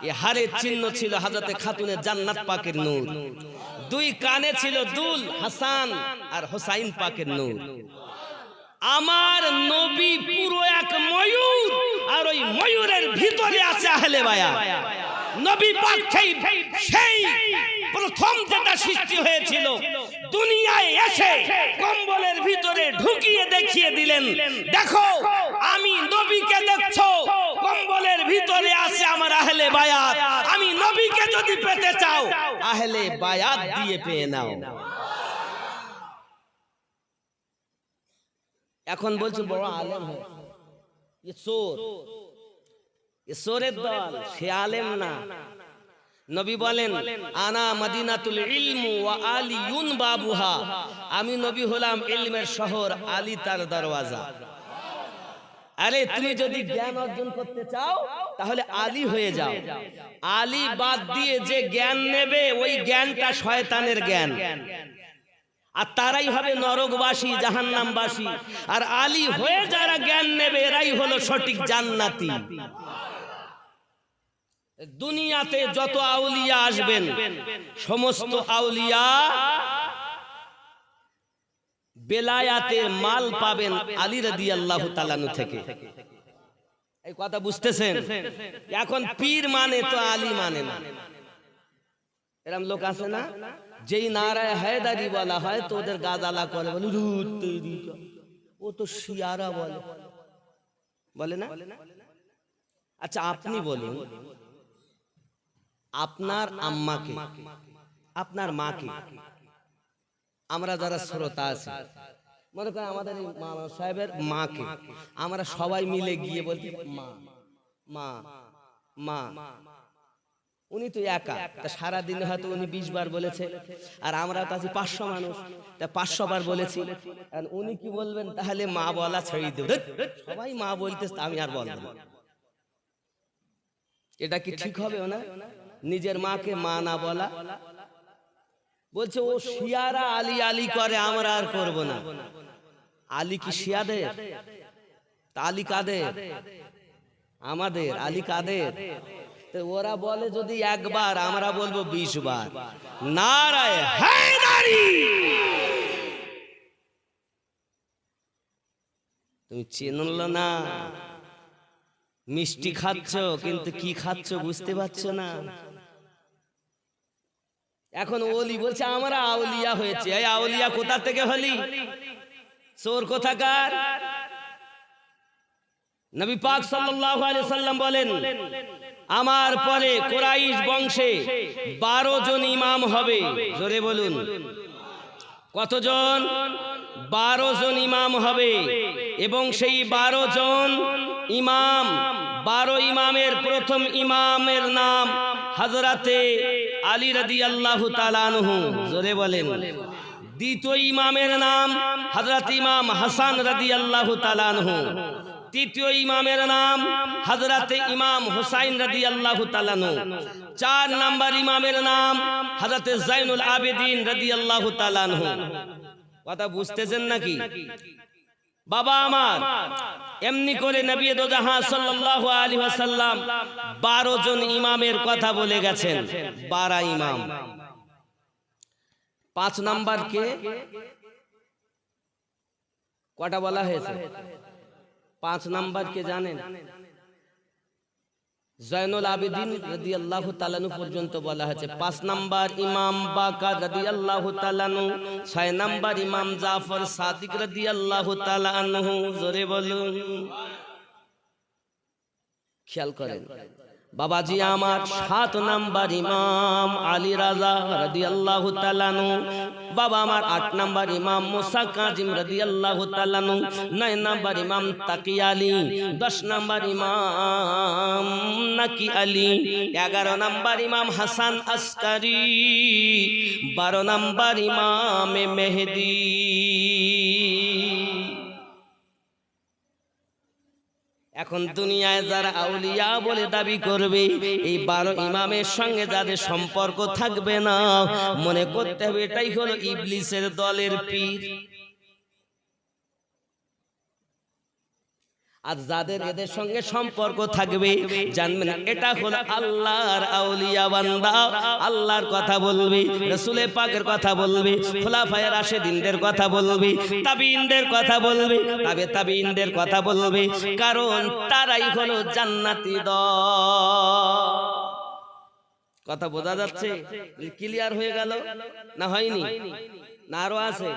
এই হারের চিহ্ন ছিল হযরতে খাতুনে জান্নাত পাকের নূর। দুই কানে ছিল দুল, হাসান আর হোসাইন পাকের নূর। আমার নবী পুরো এক ময়ূর, আর ওই ময়ূরের ভিতরে আছে আহলে বায়াত। নবী পাক সেই প্রথম যেটা সৃষ্টি হয়েছিল দুনিয়ায় এসে কম্বলের ভিতরে ঢুকিয়ে দেখিয়ে দিলেন, দেখো আমি নবীকে দেখছো, কম্বলের ভিতরে আছে আমার আহলে বায়াত। আমি নবীকে যদি পেতে চাও আহলে বায়াত দিয়ে পেয়ে নাও। এখন বলছে বড় আলেম হয়েছে, এ চোর, এ চোরের দল, সে আলেম না। নবী বলেন, আনা মদিনাতুল ইলম ওয়া আলিয়ুন বাবুহা, আমি নবী হলাম ইলমের শহর, আলী তার দরওয়াজা। আরে তুমি যদি জ্ঞান অর্জন করতে চাও তাহলে আলী হয়ে যাও। আলী বাদ দিয়ে যে জ্ঞান নেবে ওই জ্ঞানটা শয়তানের জ্ঞান, আর তারাই হবে নরকবাসী, জাহান্নামবাসী। আর আলী হয়ে যারা জ্ঞান নেবে এরাই হলো সঠিক জান্নাতি। দুনিয়াতে যত আউলিয়া আসবেন সমস্ত আউলিয়া বেলায়াতের মাল পাবেন আলী রাদিয়াল্লাহু তাআলা থেকে। এই কথা বুঝতেছেন? এখন পীর মানে তো আলী মানে না। এরকম লোক আছে না, যেই নারায় হায়দারি বলা হয় তো ওদের গাজালা করে, বলে ও তো শিয়ারা বলে, বলে না? আচ্ছা আপনি বলুন, আপনার আম্মাকে, আপনার মাকে, আমরা যারা শ্রোতা আছি, মনে করেন আমাদের এই মামা সাহেবের মাকে আমরা সবাই মিলে গিয়ে বলছি মা মা মা, উনি তো একা, তা সারাদিন হয়তো উনি 20 বার বলেছে, আর আমরা তো আছি 500 মানুষ, তা 500 বার বলেছি। আর উনি কি বলবেন, তাহলে মা বলা ছেড়ে দেব, সবাই মা বলতে আমি আর বলবো না। এটা কি ঠিক হবে না? নিজের মাকে মা না বলা। বলছে ও শিয়ারা আলী আলী করে, আমরা আর করব না। আলী কি শিয়াদের? আলী কাদের? আমাদের। আলী কাদের? ওরা বলে যদি একবার, আমরা বলবো 20 বার নারায়ে হায়দারি। তুমি চিনল না, মিষ্টি খাচ্ছ কিন্তু কি খাচ্ছ বুঝতে পারছো না। এখন ওলি বলছে আমরা আউলিয়া হয়েছে। এই আউলিয়া কোথা থেকে হলি? চোর কোথাকার? নবী পাক সাল্লাল্লাহু আলাইহি সাল্লাম বলেন, আমার পরে কুরাইশ বংশে 12 জন ইমাম হবে। জোরে বলুন কতজন? 12 জন ইমাম হবে। এবং সেই 12 জন ইমাম, 12 ইমামের প্রথম ইমামের নাম হযরতে আলী রাদিয়াল্লাহু তাআলা আনহু। জোরে বলেন। দ্বিতীয় ইমামের নাম হযরত ইমাম হাসান রাদিয়াল্লাহু তাআলা আনহু। তৃতীয় ইমামের নাম হযরতে ইমাম হুসাইন রাদিয়াল্লাহু তাআলা আনহু। 4 নাম্বার ইমামের নাম হযরতে জাইনুল আবেদিন রাদিয়াল্লাহু তাআলা আনহু। কথা বুঝতেছেন নাকি বাবা আমার? এমনি করে নবী দো জাহান সাল্লাল্লাহু আলাইহি ওয়াসাল্লাম 12 জন ইমামের কথা বলে গেছেন। 12 ইমাম। 5 নাম্বার কে কটা বলা হয়েছে? 5 নাম্বার কে জানেন? জাইনুল আবেদিন রাদিয়াল্লাহু তাআলা আনহু পর্যন্ত বলা হয়েছে। 5 নাম্বার ইমাম বাকার রাদিয়াল্লাহু তাআলা আনহু। 6 নাম্বার ইমাম জাফর সাদিক রাদিয়াল্লাহু তাআলা আনহু। জোরে বলুন। খেয়াল করেন বাবাজি আমার। 7 নাম্বার ইমাম আলী রাজা রাদিয়াল্লাহু তাআলা আনহু। বাবা আমার 8 নাম্বার ইমাম মুসা কাজিম রাদিয়াল্লাহু তাআলা আনহু। 9 নাম্বার ইমাম তাকি আলী। 10 নাম্বার ইমাম নাকি আলী। 11 নাম্বার ইমাম হাসান আসকারি। 12 নাম্বার ইমাম মেহেদি। এখন দুনিয়ায় যারা আউলিয়া বলে দাবি করবে, এই 12 ইমামের সঙ্গে যাদের সম্পর্ক থাকবে না, মনে করতে হবে এটাই হলো ইবলিসের দলের পীর। আর যাদের এদের সঙ্গে সম্পর্ক থাকবে, জানবেন এটা হলো আল্লাহর আউলিয়া বান্দা। আল্লাহর কথা বলবে, রাসূল পাকের কথা বলবে, খোলাফায়ে রাশিদিনদের কথা বলবে, তাবিঈনদের কথা বলবে, তাবিঈনদের কথা বলবে, কারণ তারাই হলো জান্নাতি দল। কথা বোঝা যাচ্ছে? ক্লিয়ার হয়ে গেল না হয়নি? না আরো আছে?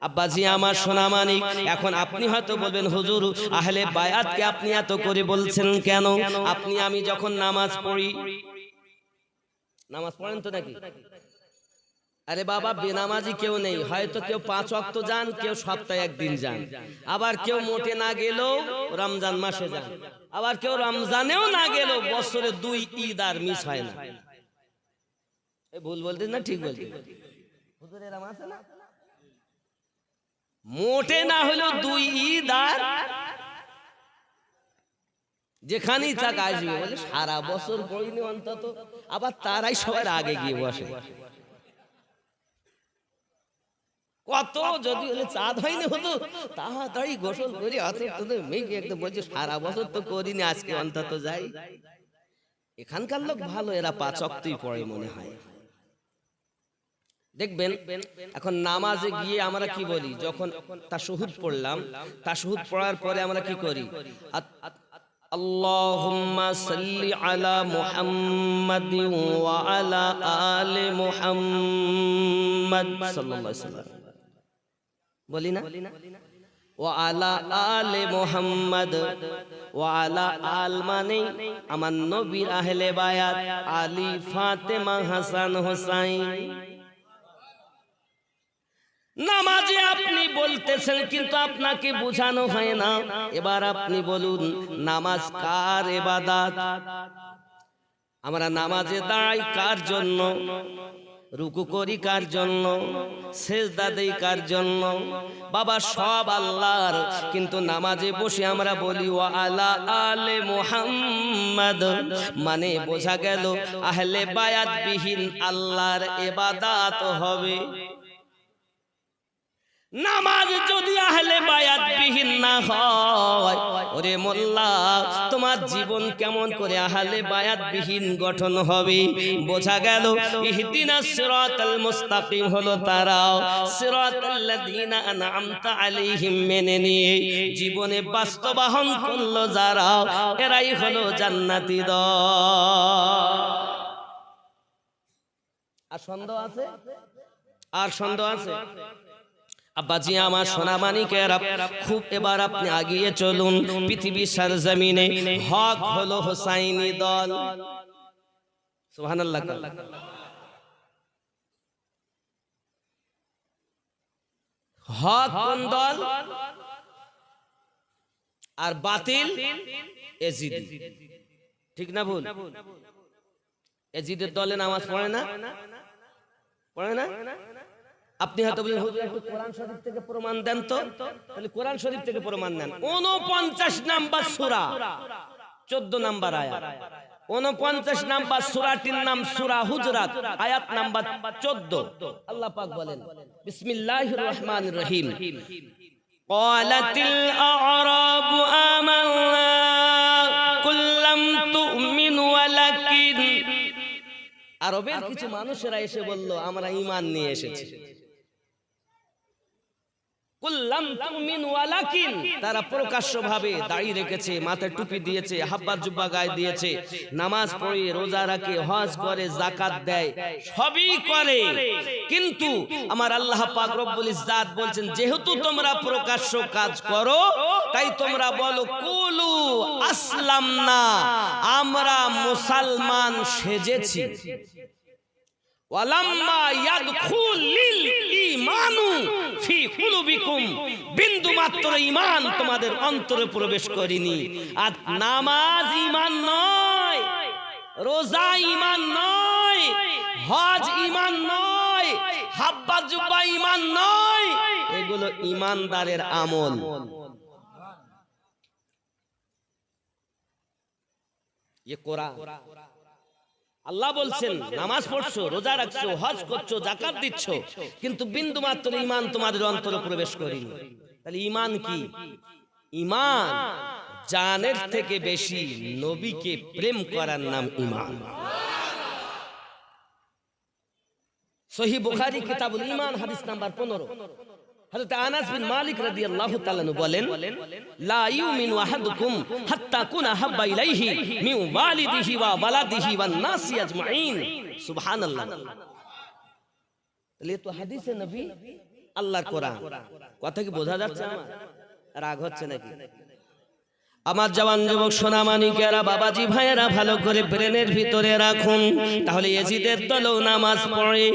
আব্বাজি আমার সোনা মানিক, এখন আপনি হয়তো বলবেন হুজুর আহলে বায়াতকে আপনি এত করে বলছেন কেন? আপনি আমি যখন নামাজ পড়ি, নামাজ পড়েন তো নাকি? আরে বাবা বেনামাজি কেউ নেই, হয়তো কেউ 5 ওয়াক্ত যান, কেউ সপ্তাহে 1 দিন যান, আবার কেউ মোটে না গেলেও রমজান মাসে যান, আবার কেউ রমজানেও না গেলেও বছরে 2 ঈদ আর মিস হয় না। এই ভুল বলতেন না ঠিক বলতেন? হুজুর এরকম আছে না? মোটে না হলেও 2 ঈদ আর যেখানেই থাক আসবে, বলে সারা বছর পড়িনি অন্তত, আবার তারাই সবার আগে গিয়ে বসে। কত যদি হলে চাঁদ হয়নি হতো তাড়াতাড়ি গোসল করে মেঘে একদম বলছে সারা বছর তো করিনি, আজকে অন্তত যাই। এখানকার লোক ভালো, এরা 5 ওয়াক্তই পড়ে মনে হয়। দেখবেন এখন নামাজে গিয়ে আমরা কি বলি, যখন তাশাহুদ পড়লাম, তাশাহুদ পড়ার পরে আমরা কি করি? আল্লাহুম্মা সাল্লি আলা মুহাম্মাদিন ওয়া আলা আলি মুহাম্মাদ সাল্লাল্লাহু আলাইহি ওয়াসাল্লাম। বলি না, ওয়া আলা আলি মুহাম্মাদ, ওয়া আলা আল মানে আমার নবীর আহলে বায়াত, আলী, ফাতেমা, হাসান, হোসাইন। নামাজে আপনি বলতেছেন কিন্তু আপনাকে বোঝানো হয় না। এবার আপনি বলুন নামাজ কার ইবাদত? আমরা নামাজে দাঁড়াই কার জন্য? রুকু করি কার জন্য? সেজদা দেই কার জন্য? বাবা সব আল্লাহর, কিন্তু নামাজে বসে আমরা বলি ওয়া আলা আলে মুহাম্মাদ, মানে বোঝা গেল আহলে বায়াত বিহীন আল্লাহর ইবাদত হবে। নামাজ যদি আহলে বায়াত বিহীন না হয়, ওরে মোল্লা তোমার জীবন কেমন করে আহলে বায়াত বিহীন গঠন হবে? বোঝা গেল ইহদিনাস সিরাতাল মুস্তাকিম হলো তারাও, সিরাতাল্লাযীনা আনআমতা আলাইহিম মেনে নিয়ে জীবনে বাস্তবায়ন করলো যারা, এরাই হলো জান্নাতি দল। আর সন্দেহ আছে? আর সন্দেহ আছে? আব্বাজি আমার সোনা মানিকেরা, খুব এবার আপনি আগিয়ে চলুন। পৃথিবীর সরজমিনে হক হলো হোসাইনি দল। সুবহানাল্লাহ। হক কোন দল? আর বাতিল এজিদি। ঠিক না ভুল? এজিদের দলে নামাজ পড়ে না? পড়ে না? আপনি হয়তো বলেন হুজুর একটু কোরআন শরীফ থেকে প্রমাণ দেন তো। তাহলে কোরআন শরীফ থেকে প্রমাণ দেন। 49 নাম্বার সূরা, 14 নাম্বার আয়াত। 49 নাম্বার সূরাটির নাম সূরা হুজরাত, আয়াত নাম্বার 14। আল্লাহ পাক বলেন বিসমিল্লাহির রহমানির রহিম, ক্বালাতিল আ'রাবু আমান্না কুল লাম তু'মিনু ওয়ালাকিন, আরবের কিছু মানুষেরা এসে বলল আমরা ঈমান নিয়ে এসেছি। কুল্লাম তুমিন ওয়ালাকিন, তারা প্রকাশ্যভাবে দাড়ি রেখেছে, মাথায় টুপি দিয়েছে, হাব্বা জুব্বা গায়ে দিয়েছে, নামাজ পড়ে, রোজা রাখে, হজ করে, যাকাত দেয়, সবই করে। কিন্তু আমার আল্লাহ পাক রব্বুল ইজ্জাত বলছেন যেহেতু তোমরা প্রকাশ্য কাজ করো, তাই তোমরা বলো কুলু আসলামনা, আমরা মুসলমান সেজেছি। ওয়ালাম্মা ইয়াদখুলিল ঈমানু ফি কুলুবিকুম, বিন্দু মাত্র ঈমান তোমাদের অন্তরে প্রবেশ করেনি। আর নামাজ ঈমান নয়, রোজা ঈমান নয়, হজ ঈমান নয়, হাব্বা জুব্বা ঈমান নয়, এগুলো ঈমানদারের আমল। ये कुरान আল্লাহ বলছেন নামাজ পড়ছো, রোজা রাখছো, হজ করছো, যাকাত দিচ্ছ, কিন্তু বিন্দু মাত্র ঈমান তোমাদের অন্তরে প্রবেশ করেনি। তাহলে ঈমান কি? ঈমান জানের থেকে বেশি নবীকে প্রেম করার নাম ঈমান। সহিহ বুখারী কিতাবুল ঈমান হাদিস নাম্বার 15, হযরত আনাস বিন মালিক রাদিয়াল্লাহু তাআলা বলেন লা ইউমিনু আহাদুকুম হাত্তা কুনা হাব্বা ইলাইহি মিন ওয়ালিদিহি ওয়া ওয়ালাদিহি ওয়ান নাসি আজমাইন। সুবহানাল্লাহ। তাহলে তো হাদিসে নবী, আল্লাহর কোরআন। কথা কি বোঝা যাচ্ছে? আমার রাগ হচ্ছে নাকি? আমার জওয়ান যুবক সোনামানিকেরা, বাবাজি ভাইয়েরা, ভালো করে ব্রেনের ভিতরে রাখুন। তাহলে এজিদের দলও নামাজ পড়ে,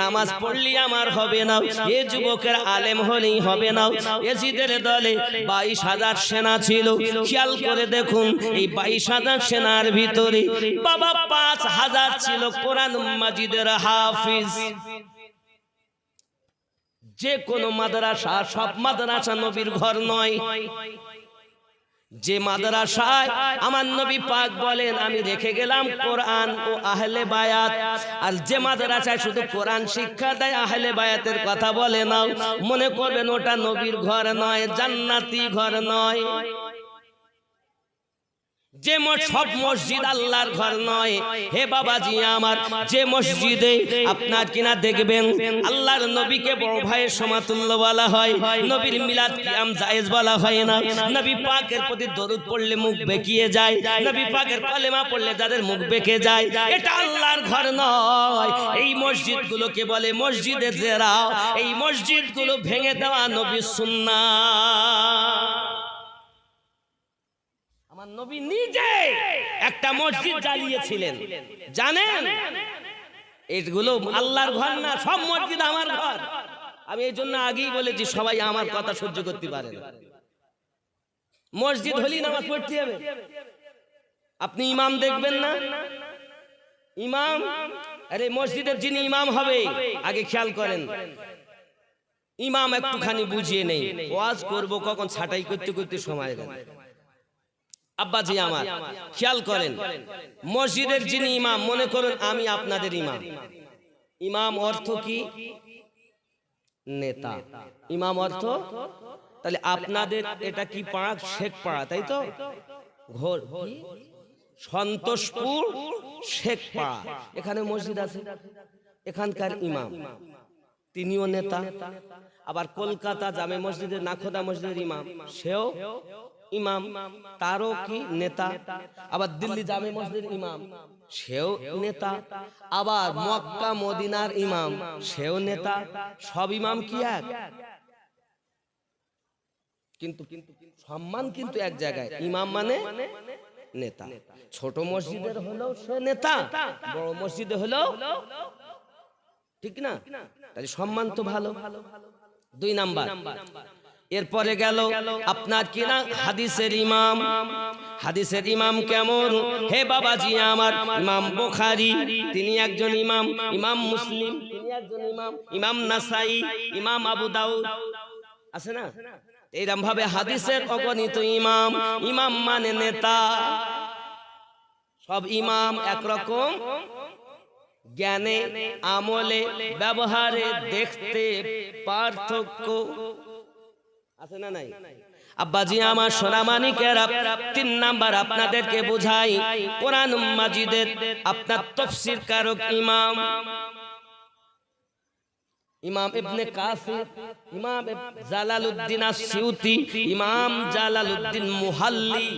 নামাজ পড়লি আমার হবে না, এ যুবকের আলেম হলেই হবে না। এজিদের দলে 22,000 সেনা ছিল। খেয়াল করে দেখুন এই 22,000 সেনার ভিতরে বাবা 5,000 ছিল কোরআন মাজিদের হাফিজ। যে কোন মাদ্রাসা, সব মাদ্রাসা নবীর ঘর নয়। যে মাদ্রাসায় আমার নবী পাক বলেন আমি রেখে গেলাম কোরআন ও আহলে বায়াত, আর যে মাদ্রাসায় শুধু কোরআন শিক্ষা দেয়, আহলে বায়াতের কথা বলে না, মনে করবেন ওটা নবীর ঘর নয়, জান্নাতি ঘর নয়। যে সব মসজিদ আল্লাহর ঘর নয়। হে বাবাজি আমার, যে মসজিদে আপনার কিনা দেখবেন আল্লাহর নবীকে বড় ভাইয়ের সমাতুল্য বলা হয়, নবীর মিলাদ কিয়াম জায়েজ বলা হয় না, নবী পাকের প্রতি দরুদ পড়লে মুখ বেঁকিয়ে যায়, নবী পাকের কালেমা পড়লে যাদের মুখ বেঁকে যায়, এটা আল্লাহর ঘর নয়। এই মসজিদগুলোকে বলে মসজিদে জেরা। এই মসজিদগুলো ভেঙে দেওয়া নবীর সুন্নাহ। আমার নবী নিজে একটা মসজিদ জ্বালিয়েছিলেন, জানেন? এগুলো আল্লাহর ঘর না, সব মসজিদ আমার ঘর। আমি এই জন্য আগেই বলেছি সবাই আমার কথা সহ্য করতে পারে না। মসজিদ হলেই নামাজ পড়তে হবে। আপনি ইমাম দেখবেন না, ইমাম, আরে মসজিদের যিনি ইমাম হবে আগে খেয়াল করেন, ইমাম একটুখানি বুঝিয়ে নেই, ওয়াজ করব কখন ছাটাই করতে করতে সময় গেল। আব্বাজি আমার খেয়াল করেন, মসজিদের যিনি ইমাম, মনে করুন আমি আপনাদের ইমাম। ইমাম অর্থ কি? নেতা। ইমাম অর্থ, তাহলে আপনাদের এটা কি পাড়া? শেখ পাড়া, তাই তো? ঘোর সন্তোষপুর শেখ পাড়া, এখানে মসজিদ আছে। এখানকার ইমাম তিনিও নেতা। আবার কলকাতা জামে মসজিদের, নাখোদা মসজিদের ইমাম, সেও ইমাম, তারও কি নেতা। আবার দিল্লি জামে মসজিদের ইমাম, সেও নেতা। আবার মক্কা মদিনার ইমাম, সেও নেতা। সব ইমাম কি এক? কিন্তু সম্মান কিন্তু এক জায়গায়। ইমাম মানে নেতা। ছোট মসজিদের হলেও সে নেতা, বড় মসজিদে হলেও, ঠিক না? তাহলে সম্মান তো ভালো। 2 নাম্বার, এরপরে গেল আপনার কিনা হাদিসের ইমাম। হাদিসের ইমাম কেমন? হে বাবাজি আমার, ইমাম বুখারী তিনি একজন ইমাম, ইমাম মুসলিম তিনি একজন ইমাম, ইমাম নাসাই, ইমাম আবু দাউদ আছে না? এইরকম ভাবে হাদিসের অগণিত ইমাম। ইমাম মানে নেতা। সব ইমাম একরকম জ্ঞানে, আমলে, ব্যবহারে, দেখতে পার্থক্য আছে না নাই? আব্বাজি আমার সোনামানিকেরা, 3 নাম্বার আপনাদেরকে বোঝাই, কোরআন মাজিদের আপনার তাফসীর কারক ইমাম, ইমাম ইবনে কাসির, ইমাম জালালউদ্দিন আসসিউতি, ইমাম জালালউদ্দিন মুহাল্লি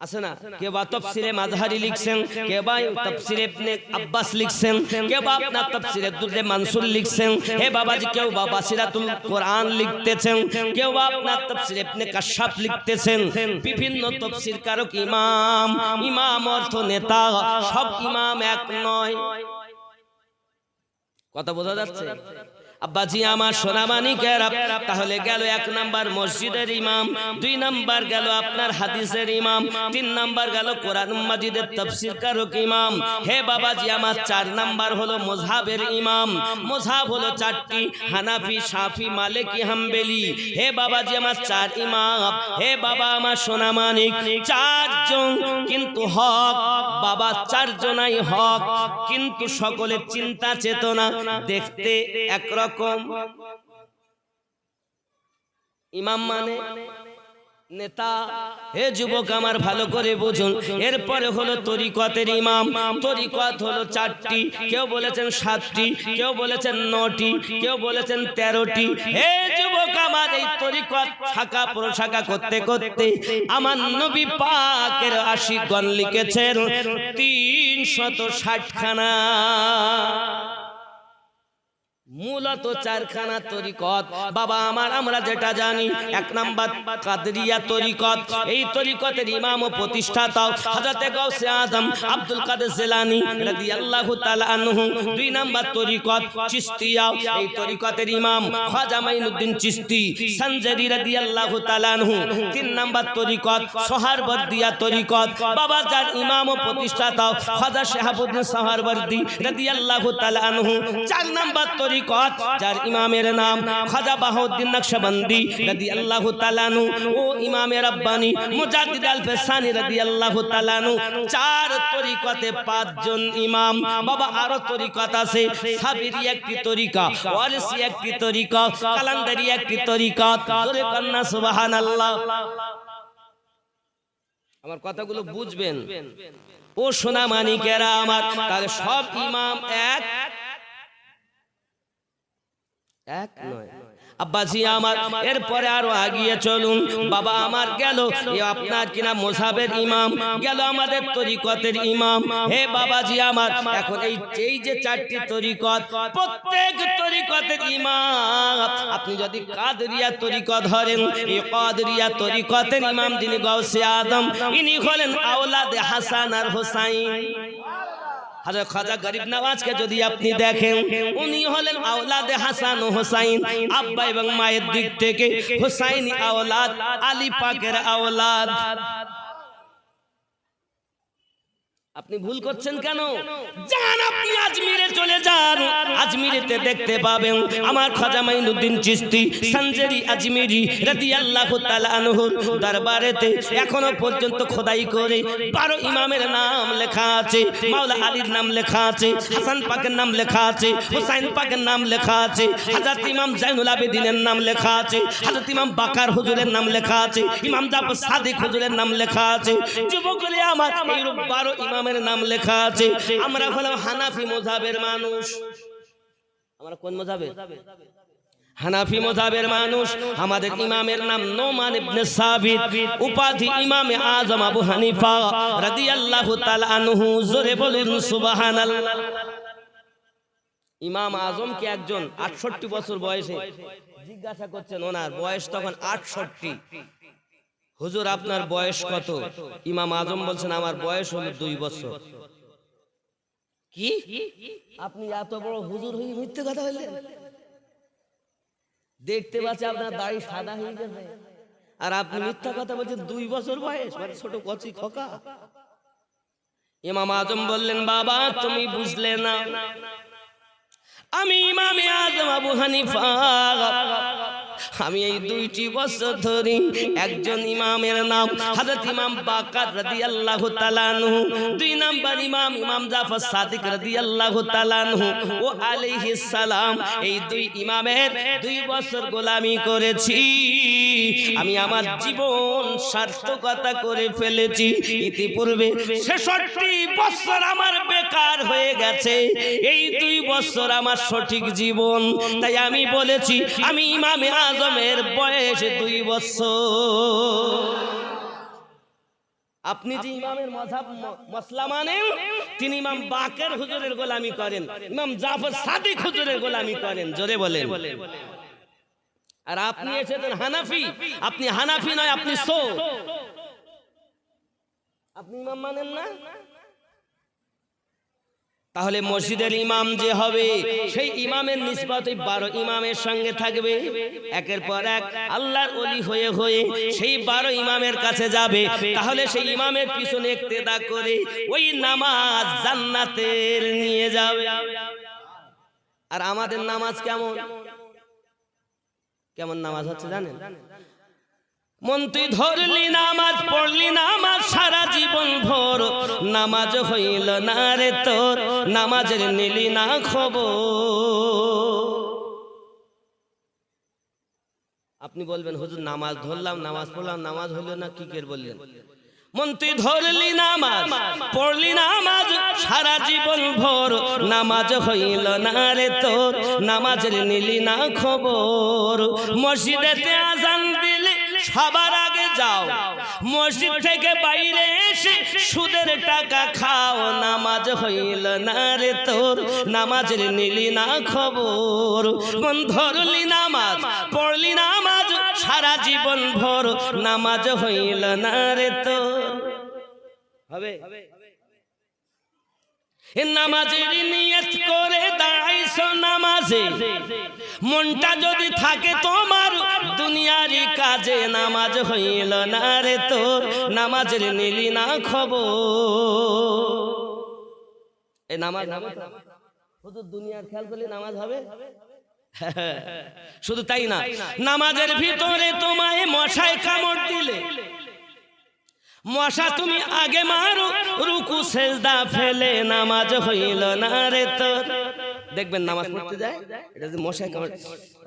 আছে না? কেউ বা তাফসীরে মাযহারি লিখছেন, কেউ বা তাফসীরে ইবনে আব্বাস লিখছেন, কেউ বা আপনার তাফসীরে দুররে মানসুর লিখছেন। হে বাবাজি, কেউ বা বাসিরাতুল কোরআন লিখতেছেন, কেউ বা আপনার তাফসীরে ইবনে কাশশাফ লিখতেছেন। বিভিন্ন তাফসীর কারক ইমাম। ইমাম অর্থ নেতা। সব ইমাম এক নয়। কথা বোঝা যাচ্ছে? আব্বাজি আমার সোনামানিকেরা, তাহলে গেল 1 নাম্বার মসজিদের ইমাম, 2 নাম্বার গেল আপনার হাদিসের ইমাম, 3 নাম্বার গেল কোরআন মাজিদের তাফসীর কারক ইমাম। হে বাবাজি আমার 4 নাম্বার হলো মুযহাবের ইমাম। মুযহাব হলো 4টি, হানাফি, শাফি, মালিকি, হাম্বলি। হে বাবাজি আমার 4 ইমাম। হে বাবা আমার সোনামানিক, 4 জন কিন্তু হক। বাবা 4 জনাই হক, কিন্তু সকলের চিন্তা চেতনা দেখতে একরকম। ইমাম মানে নেতা। হে যুবক আমার ভালো করে বুঝুন। এরপরে হলো তরিকতের ইমাম। তরিকত হলো 4টি, কেউ বলেছেন 7টি, কেউ বলেছেন 9টি, কেউ বলেছেন 13টি। হে যুবক আমার, এই তরিকত শাখা প্রশাখা করতে করতে আমার নবী পাকের আশিকগণ লিখেছেন 360 খানা। মূলত 4 খানা তরিকত। বাবা আমার, আমরা যেটা জানি, 1 নাম্বার কাদরিয়া তরিকত। এই তরিকতের ইমাম ও প্রতিষ্ঠাতা হযরতে গাউসে আজম আব্দুল কাদের জিলানী রাদিয়াল্লাহু তাআলা আনহু। 2 নাম্বার তরিকত চিশতিয়া। এই তরিকতের ইমাম খাজা মাইনুদ্দিন চিশতি সঞ্জরি রাদিয়াল্লাহু তাআলা আনহু। 3 নাম্বার তরিকত সোহরাওয়ার্দিয়া তরিকত। বাবা যার ইমাম ও প্রতিষ্ঠাতা খাজা শাহাবুদ্দিন সোহরাওয়ার্দী রাদিয়াল্লাহু তাআলা আনহু। 4 নাম্বার তরিকত যার ইমামের নাম খাজা বাহাউদ্দিন নকশবন্দি রাদিয়াল্লাহু তাআলা আনহু ও ইমামে রাব্বানি মুজাদ্দিদ আল-ফিসানি রাদিয়াল্লাহু তাআলা আনহু। 4 তরিকতে 5 জন ইমাম। বাবা আরো তরিকত আছে। সাবিরি একটি তরিকা, ওয়ারিসি একটি তরিকা, কালান্দারি একটি তরিকত। জোরে কন্না সুবহানাল্লাহ। আমার কথাগুলো বুঝবেন ও সোনা মানিকেরা আমার। তাহলে সব ইমাম এক এক নয় আব্বাজি আমার। এরপরে আরো আগিয়ে চলুন। বাবা আমার গেল আপনার কিনা মোসাবের ইমাম, গেল আমাদের তরিকতের ইমাম। হে বাবাজি আমার, এখন এই যে চারটি তরিকত, প্রত্যেক তরিকতের ইমাম আপনি যদি কাদরিয়া তরিকত ধরেন, এই কাদরিয়া তরিকতের ইমাম যিনি গাউসে আদম, ইনি হলেন আওলাদে হাসান আর হোসাইন। হযরত খাজা গরিব নওয়াজকে যদি আপনি দেখেন, উনি হলেন আওলাদে হাসান ও হোসাইন। আব্বা এবং মায়ের দিক থেকে হোসাইনি আওলাদ, আলী পাকের আওলাদ। আপনি ভুল করছেন কেন? যান আপনি আজমিরে চলে যান, আজমিরেতে দেখতে পাবেন আমার খাজা মাইনুদ্দিন চিশতি সঞ্জরি আজমিরি রাদিয়াল্লাহু তাআলা আনহু দরবারেতে এখনো পর্যন্ত খোদাই করে 12 ইমামের নাম লেখা আছে, মাওলা আলীর নাম লেখা আছে, হাসান পাকের নাম লেখা আছে, হুসাইন পাকের নাম লেখা আছে, হযরত ইমাম জাইনুল আবেদিনের নাম লেখা আছে, হযরত ইমাম বাকার হুজুরের নাম লেখা আছে, ইমাম জাফর সাদিক হুজুরের নাম লেখা আছে। যুবকরে আমার এই 12 ইমাম নাম লেখা আছে। আমরা হলাম হানাফি মাযহাবের মানুষ। আমরা কোন মাযহাবের? হানাফি মাযহাবের মানুষ। আমাদের ইমামের নাম নোমান ইবনে সাবিত, উপাধি ইমামে আজম আবু হানিফা রাদিয়াল্লাহু তাআলা আনহু। জোরে বলেন সুবহানাল্লাহ। ইমাম আজম কি একজন 68 বছর বয়সে জিজ্ঞাসা করছেন, ওনার বয়স তখন 68। হুজুর আপনার বয়স কত? ইমাম আজম বলছেন আমার বয়স হলো 2 বছর। কি আপনি এত বড় হুজুর হয়ে মিথ্যে কথা বললেন? দেখতে পাচ্ছি আপনার দাড়ি সাদা হয়ে গেছে, আর আপনি মিথ্যা কথা বলছেন 2 বছর বয়স, মানে ছোট কচি খোকা। ইমাম আজম বললেন, বাবা তুমি বুঝলে না, আমি ইমামে আজম আবু হানিফা, আমি এই 2টি বছর ধরে একজন ইমামের নাম হযরত ইমাম বাকার রাদিয়াল্লাহু তাআলা আনহু, 2 নাম্বার ইমাম ইমাম জাফর সাদিক রাদিয়াল্লাহু তাআলা আনহু ও আলাইহিস সালাম, এই 2 ইমামের 2 বছর গোলামি করেছি। আমি আমার জীবন সার্থকতা করে ফেলেছি। ইতিপূর্বে 66 বছর আমার বেকার হয়ে গেছে, এই 2 বছর আমার সঠিক জীবন। তাই আমি বলেছি আমি ইমামে আজমের বয়স 2 বছর। আপনি যে ইমামের মাযহাব মাসলা মানেন, তিনি ইমাম বাকের হুজুরের গোলামি করেন, ইমাম জাফর সাদিক হুজুরের গোলামি করেন। জোরে বলেন। আর আপনি এসেছেন হানাফি। আপনি হানাফি নয়, আপনি সো। আপনি ইমাম মানেন না? তাহলে মসজিদের ইমাম যে হবে, সেই ইমামের নিসবত 12 ইমামের সঙ্গে থাকবে। একের পর এক আল্লাহর ওলি হয়ে হয়ে সেই 12 ইমামের কাছে যাবে। তাহলে সেই ইমামের পিছনে ইক্তেদা করে ওই নামাজ জান্নাতের নিয়ে যাবে। আর আমাদের নামাজ কেমন কেমন নামাজ হচ্ছে জানেন? মন তুই ধরলি নামাজ, পড়লি নামাজ সারা জীবন ভোর, নামাজ হইল না রে তোর, নামাজের নিলি না খবর। আপনি বলবেন হুজুর নামাজ ধরলাম, নামাজ পড়লাম, নামাজ হইল না, কি করে বললেন? মন তুই ধরলি নামাজ, পড়লি নামাজ সারা জীবন ভোর, নামাজ হইল না রে তোর, নামাজের নিলি না খবর। মসজিদেতে আজান দিলে সবার আগে যাও, মসজিদ থেকে বাইরে এসে সুদের টাকা খাও, নামাজ হইল না রে তোর, নামাজের নিলি না খবর। মন ধরলি নামাজ, পড়লি নামাজ সারা জীবন ভোর, নামাজ হইল না রে তোর। হবে নামাজের নিয়ত করে দাঁড়াইছো নামাজে, মনটা যদি থাকে তোমার দুনিয়ারি কাজে, নামাজ হইল না রে তোর, নামাজের নিলি না খবর। এই নামাজ শুধু দুনিয়ার খেয়াল করলে নামাজ হবে? শুধু তাই না, নামাজের ভিতরে তোমায় মশায় কামড় দিলে, মশা তুমি আগে মারো, রুকু সেজদা ফেলে, নামাজ হইল না রে তোর। দেখবেন নামাজ পড়তে যায়, এটা যে মশায় কামড়,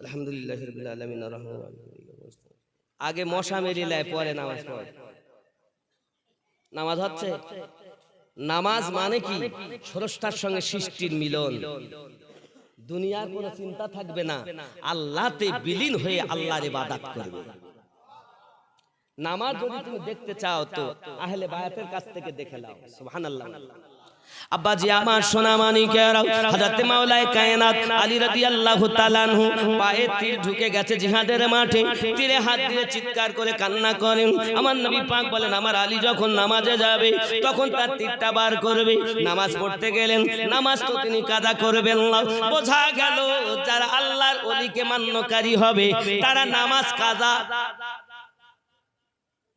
আলহামদুলিল্লাহি রাব্বিল আলামিন আর রাহমানির রাহিম, আগে মশা মেরে লাই পরে নামাজ পড়ে। নামাজ হচ্ছে? নামাজ মানে কি? স্রষ্টার সঙ্গে সৃষ্টির মিলন। দুনিয়ার কোনো চিন্তা থাকবে না, আল্লাহতে বিলীন হয়ে আল্লাহর ইবাদত করবে। নামাজ যদি তুমি দেখতে চাও তো আহলে বায়াতের কাছ থেকে দেখে নাও। সুবহানাল্লাহ। আব্বাজি আমার সোনা মানিকেরা, হযরত মাওলায়ে কায়নাত আলী রাদিয়াল্লাহু তাআলা আনহু পায়ে তীর ঢুকে গেছে জিহাদের মাঠে, তীরে হাত দিয়ে চিৎকার করে কান্না করেন। আমার নবী পাক বলেন, আমার আলী যখন নামাজে যাবে তখন তার তীরটা বার করবে। নামাজ পড়তে গেলেন, নামাজ তো তিনি কাজা করবেন না। বোঝা গেল যারা আল্লাহর ওলিকে মান্যকারী হবে তারা নামাজ কাজা,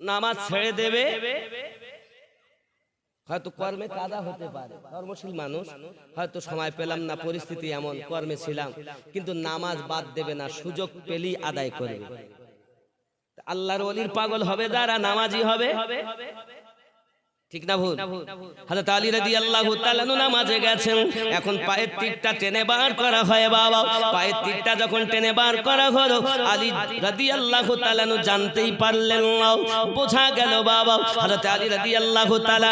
নামাজ ছেড়ে দেবে। হয়তো কর্মে কাজা হতে পারে, কর্মশীল মানুষ, হয়তো সময় পেলাম না, পরিস্থিতি এমন, কর্মে ছিলাম, কিন্তু নামাজ বাদ দেবে না, সুযোগ পেলেই আদায় করবে। আল্লাহর ওলির পাগল হবে যারা নামাজি হবে, ঠিক না ভুল? হযরত আলী রাদিয়াল্লাহু তাআলা নামাজে গেছেন, এখন পায়ের তীরটা টেনে বার করা হয়। বাবা, পায়ের তীরটা যখন টেনে বার করা হলো, আলী রাদিয়াল্লাহু তাআলা জানতেই পারলেন না। বোঝা গেল বাবা হযরত আলী রাদিয়াল্লাহু তাআলা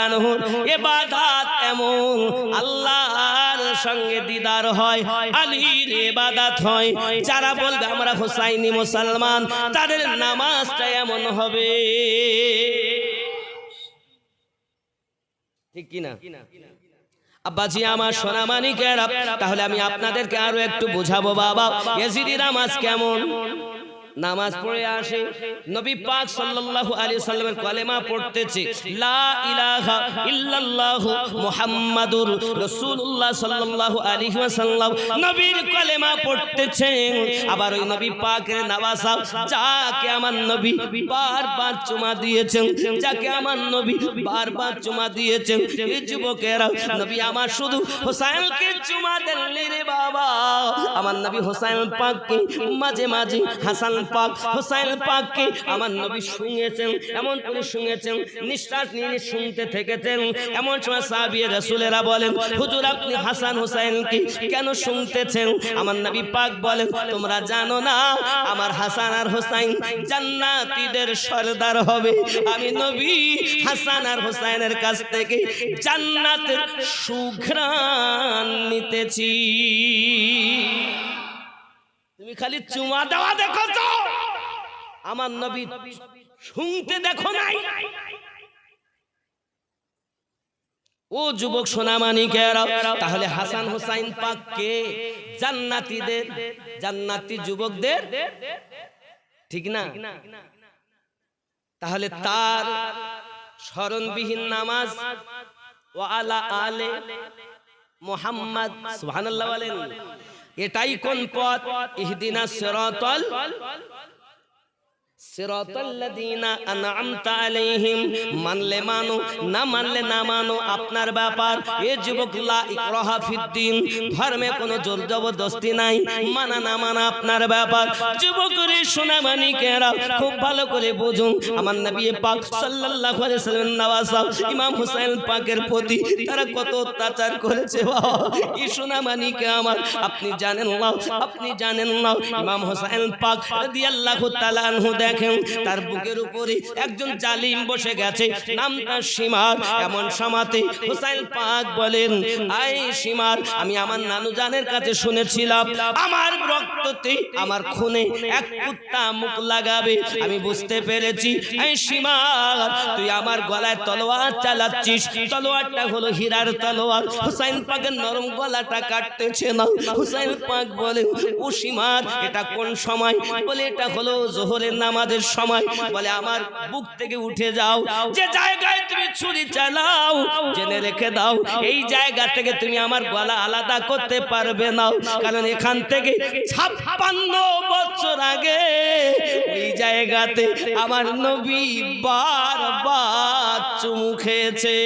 ইবাদত এমন, আল্লাহর সঙ্গে দিদার হয়, আলীর ইবাদত হয়। যারা বলবে আমরা হুসাইনি মুসলমান, তাদের নামাজটা এমন হবে, ঠিক কিনা? আব্বাজি আমার সোনা মানিকেরা, তাহলে আমি আপনাদেরকে আরো একটু বোঝাবো বাবা ইয়াজিদি নামাজ কেমন। নামাজ পড়ে আসে, নবী পাক সাল্লাল্লাহু আলাইহি সাল্লামের কলেমা পড়তেছে, লা ইলাহা ইল্লাল্লাহু মুহাম্মাদুর রাসূলুল্লাহ সাল্লাল্লাহু আলাইহি ওয়াসাল্লাম নবীর কলেমা পড়তেছেন। আবার ওই নবী পাকের নওয়াসা, যাকে আমার নবী বারবার চুমা দিয়েছেন, যাকে আমার নবী বারবার চুমা দিয়েছেন। এই যুবকেরা, নবী আমার শুধু হোসাইনকে চুমা দেননি রে বাবা, আমার নবী হোসাইন পাককে মাঝে মাঝে হাসান পাক, হোসাইন পাককে আমার নবী শুনেছেন, এমন করে শুনেছেন, নিঃশ্বাস নিয়ে শুনতে থেকেছেন। এমন সময় সাহাবী রাসূলেরা বলেন, হুজুর আপনি হাসান হোসাইনকে কেন শুনতেছেন? আমার নবী পাক বলেন, তোমরা জানো না আমার হাসান আর হোসাইন জান্নাতীদের সরদার হবে। আমি নবী হাসান আর হোসাইনের কাছ থেকে জান্নাতের সুঘ্রাণ নিতেছি। তুমি খালি চুমা দেওয়া দেখো তো, আমার নবী শুনতে দেখো নাই। ও যুবক সোনামানিকেরা, তাহলে হাসান হোসাইন পাককে জান্নাতীদের, জান্নাতি যুবকদের, ঠিক না? তাহলে তার স্মরণবিহীন নামাজ ওয়া আলা আলে মুহাম্মদ, সুবহানাল্লাহ বলেন, এটাই কোন পথ? ইহদিনাস সিরাতাল সিরাতাল্লাযীনা আনআমতা আলাইহিম। মানলে মানো, না মানলে না মানো, আপনার ব্যাপার। এ যুবক, লা ইকরাহা ফিদ্দিন, ধর্মে কোনো জোর জবরদস্তি নাই, মানা না মানা আপনার ব্যাপার। যুবকরে সোনামানিকেরা, খুব ভালো করে বুঝুন, আমার নবী পাক সাল্লাল্লাহু আলাইহি ওয়াসাল্লাম নওয়াসা ইমাম হোসেন পাকের প্রতি তারা কত অত্যাচার করেছে বাবা। এই সোনামানিকে আমার, আপনি জানেন না, আপনি জানেন না, ইমাম হোসেন পাক রাদিয়াল্লাহু তাআলা আনহু দেখেন, তার বুকের উপরে একজন জালিম বসে গেছে, নাম তার সীমার। এমন সমাতে হোসাইন পাক বলেন, আই সীমার, আমি আমার নানু জানের কাছে শুনেছিলাম আমার রক্ততে, আমার খুনে এক কুত্তা মুখ লাগাবে। আমি বুঝতে পেরেছি, এই সীমার, তুই আমার গলায় তলোয়ার চালাচ্ছিস। তলোয়ারটা হলো হীরার তলোয়ার। হোসাইন পাকের নরম গলাটা কাটতেছে না। হোসাইন পাক বলে, ও সীমার, এটা কোন সময়? বলে, এটা হলো যোহরের নামাজের সময়। বলে, আমার বুক থেকে উঠে যাও, যে জায়গায় তুমি ছুরি চালাও জেনে রেখে দাও, এই জায়গা থেকে তুমি আমার গলা আলাদা করতে পারবে না, কারণ এখান থেকে 56 বছর আগে এই জায়গাতে আমার নবী বারবার চুমু খেয়েছে।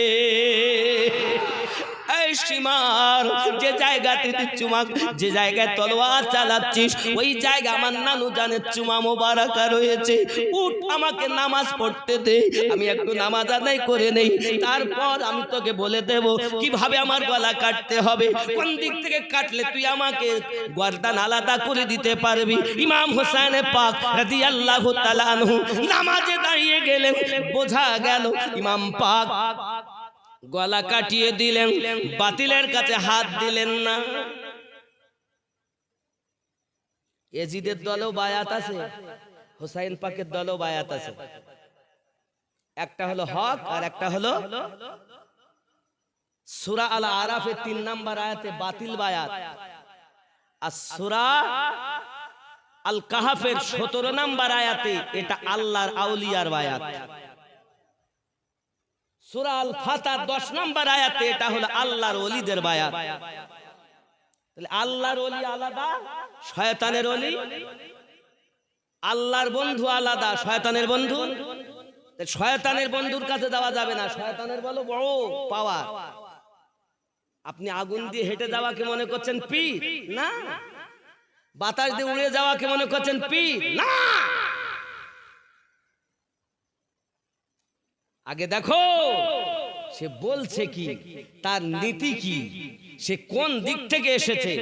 এই সীমার যে জায়গাতে তুই চুমা, যে জায়গায় তলোয়ার চালাচ্ছিস ওই জায়গা আমার নানু জানের চুমা মোবারকা রয়েছে। উঠ, আমাকে নামাজ পড়তে দে, আমি একটু নামাজ আদায় করে নেই, তারপর আমি তোকে বলে দেব কিভাবে আমার গলা কাটতে হবে, কোন দিক থেকে কাটলে তুই আমাকে গর্দান আলাদা করে দিতে পারবি। ইমাম হোসেন পাক রাদিয়াল্লাহু তাআলা আনহু নামাজে দাঁড়িয়ে গেলেন, বোঝা গেল ইমাম পাক গলা কাটিয়ে দিলেন, বাতিলের কাছে হাত দিলেন না। এজিদের দলেও বায়াত আছে, হোসাইন পাকের দলেও বায়াত আছে। একটা হলো হক আর একটা হলো সূরা আল আরাফের 3 নম্বর আয়াতে বাতিল বায়াত, আর সূরা আল কাহাফের 17 নম্বর আয়াতে এটা আল্লাহর আউলিয়ার বায়াত। সূরা আল ফাতহার 10 নম্বর আয়াতে এটা হলো আল্লাহর ওলিদের বায়াত। তাহলে আল্লাহর ওলি আলাদা, শয়তানের ওলি, আল্লাহর বন্ধু আলাদা, শয়তানের বন্ধু। শয়তানের বন্ধুর কাছে যাওয়া যাবে না, শয়তানের বলো বড় পাওয়ার। আপনি আগুন দিয়ে হেঁটে যাওয়াকে মনে করছেন পীর? না। বাতাস দিয়ে উড়ে যাওয়াকে মনে করছেন পীর? না। আগে দেখো সে বলছে কি, তার নীতি কি, সে কোন দিক থেকে এসেছে।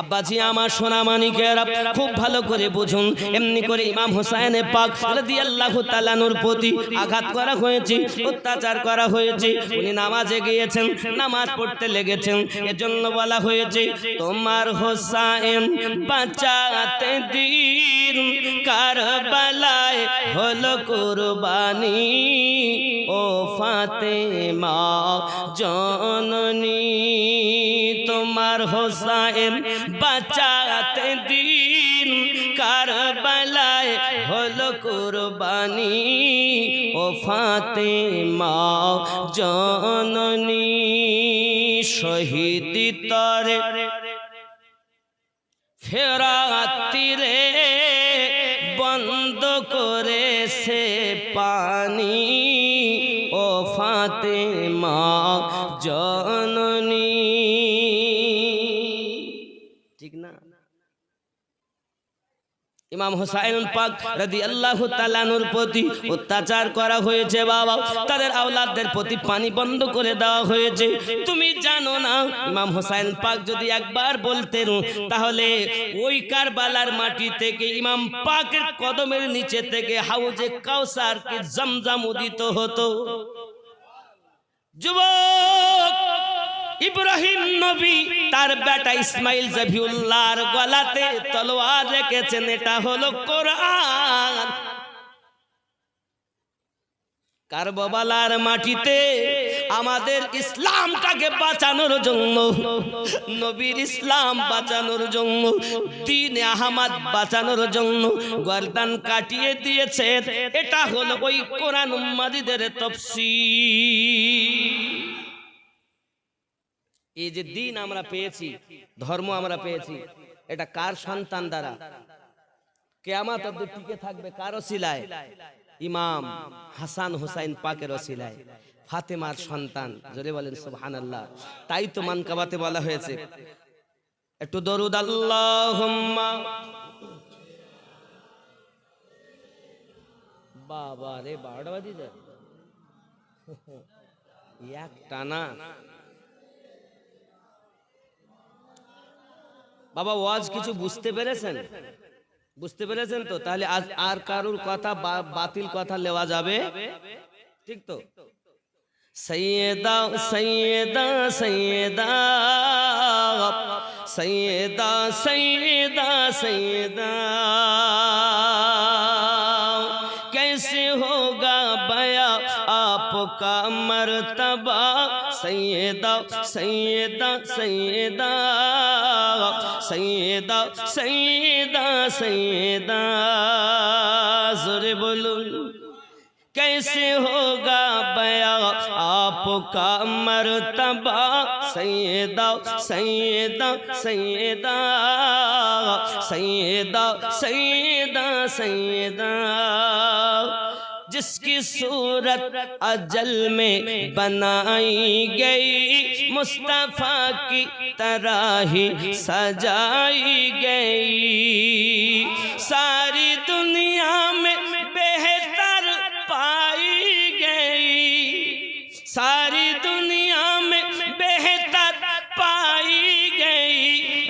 আব্বাজি আমার সোনা মানিকেরা খুব ভালো করে বুঝুন। এমনি করে ইমাম হোসেন পাক রাদিয়াল্লাহু তাআলা নূর প্রতি আঘাত করা হয়েছে, অত্যাচার করা হয়েছে। উনি নামাজে গিয়েছেন, নামাজ পড়তে লেগেছেন, এজন্য বলা হয়েছে তোমার হোসেন বাঁচাতে দিন কারবালায় হলো কুরবানি, ও ফাতেমা জননী তোমার হোসেন বাঁচাতে দিন কারবালায় হলো কুরবানি, ও ফাতেমা জননী শহীদ তরে ফেরাতিরে বন্ধ করেছে পানি, ও ফাতেমা জননী। ঠিক না? ইমাম হোসেন পাক রাদিয়াল্লাহু তাআলা নূর প্রতি অত্যাচার করা হয়েছে বাবা, তাদের আওলাদদের প্রতি পানি বন্ধ করে দেওয়া হয়েছে। তুমি জানো না ইমাম হোসেন পাক যদি একবার বলতেন তাহলে ওই কারবালার মাটি থেকে ইমাম পাকের কদমের নিচে থেকে হাউজে কাউসার কি জমজম উদিত হতো। যুবক ইব্রাহিম নবী তার বেটা ইসমাইল জবিউল্লাহর গলাতে তলোয়ার রেখেছেন, এটা হলো কোরআন। কারবালার মাটিতে আমাদের ইসলামটাকে বাঁচানোর জন্য, নবীর ইসলাম বাঁচানোর জন্য, দ্বীন আহমদ বাঁচানোর জন্য গর্দান কাটিয়ে দিয়েছে। এটা হলো ওই কোরআন মাজিদের তাফসীর। এই যে দিন আমরা পেয়েছি, ধর্ম আমরা পেয়েছি, এটা কার সন্তান দ্বারা? কিয়ামত অবধি টিকে থাকবে কার ওসিলায়? ইমাম হাসান হুসাইন পাকের ওসিলায়, ফাতেমার সন্তান। জোরে বলেন সুবহানাল্লাহ। তাই তো মানকাবাতে বলা হয়েছে একটু দরুদ আল্লাহুম্মা। বাবা রে 12টা বাজে যায় এক টানা। বাবা ওয়াজ কিছু বুঝতে পেরেছেন? বুঝতে পেরেছেন তো? তাহলে আজ আর কারুর কথা বাতিল কথা নেওয়া যাবে, ঠিক তো? সৈয়দা সৈয়দা সৈয়দা সৈয়দা সৈয়দা সৈয়দা कैसे होगा बया आपका मर्तबा, सैयदा सैयदा सैयदा सैयदा सैयदा सैयदा। जोरे बोलूं कैसे होगा बया आपका मर्तबा, सैयदा सैयदा सैयदा सैयदा सैयदा सैयदा। जिसकी सूरत अजल में बनाई गई, मुस्तफा की तरह ही सजाई गई। सारी दुनिया में बेहतर पाई गई, सारी दुनिया में बेहतर पाई गई।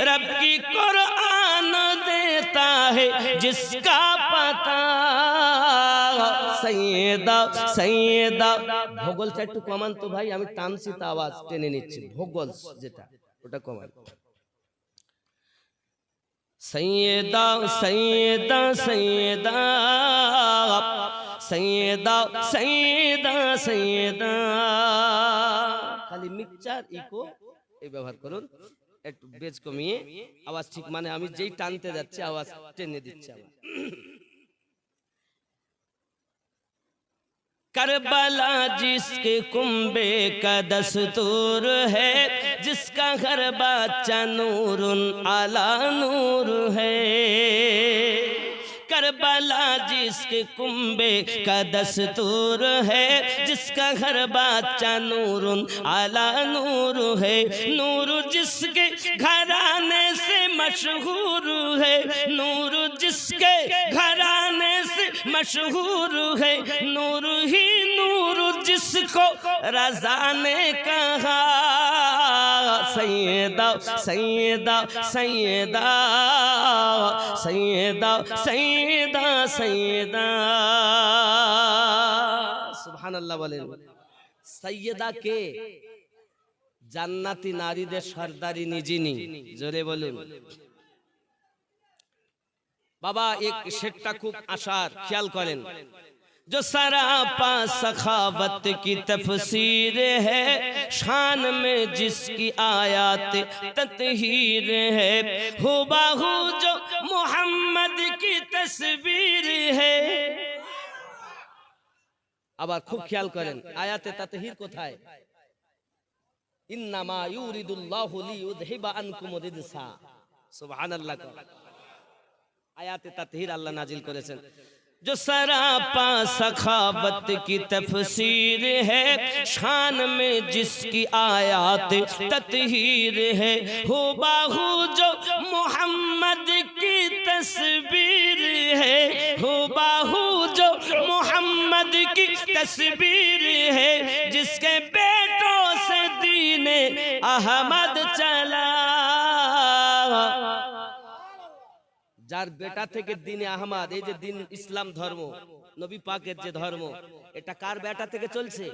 रब की कुरान देता है जिसका पता। सैयदा सैयदा ভোগলটা একটু কমান তো ভাই, আমি টানছি তো আওয়াজ টেনে নিচ্ছি। ভোগল যেটা ওটা কমান। सैयदा सैयदा सैयदा सैयदा सैयदा सैयदा। খালি মিক্সচার ইকো এই ব্যবহার করুন, একটু বেজ কমিয়ে আওয়াজ ঠিক, মানে আমি যেই টানতে যাচ্ছি আওয়াজ টেনে দিচ্ছি আবার। करबला जिसके कुंबे का दस्तूर है, जिसका घर बच्चा नूरुन आला नूर है। करबला जिसके कुंबे का दस्तूर है, जिसका घर बच्चा नूरुन आला नूर है। नूर जिसके घराने से मशहूर है, नूर जिसके घराने से मशहूर है। नूर ही नूर जिसको रज़ा ने कहा। सैयदा सैयदा सैयदा सैयदा सैयदा सैयदा। सुबहानाल्लाह बोलें। सैयदा के জান্নাতি নারীদের সর্দারিনী যিনি, জোরে বলুন। বাবা এক শেরটা খুব আশার, খেয়াল করেন। जो सरापा सखावत की तफसीर है, शान में जिसकी आयात तत्हीर है। हुबाहू जो मोहम्मद की तस्वीर है। আবার খুব খেয়াল করেন আয়াতে তাতহির কোথায়? ইন্নামা ইউরিদুল্লাহু লিইউযহিবা আনকুম রিজসা। সুবহানাল্লাহ। আয়াতে তাতহির আল্লাহ নাজিল করেছেন। जो सरापा सखावत की तफसीर है, शान में जिसकी आयात तत्हीर है। हुबाहू जो मोहम्मद की तस्वीर है, हुबाहू जो मोहम्मद की तस्वीर है। जिसके बेटों से दीने अहमद चला, যার বেটা থেকে দিনে আহমদ, এই যে দিন ইসলাম ধর্ম, নবী পাকের যে ধর্ম, এটা কার বেটা থেকে চলছে?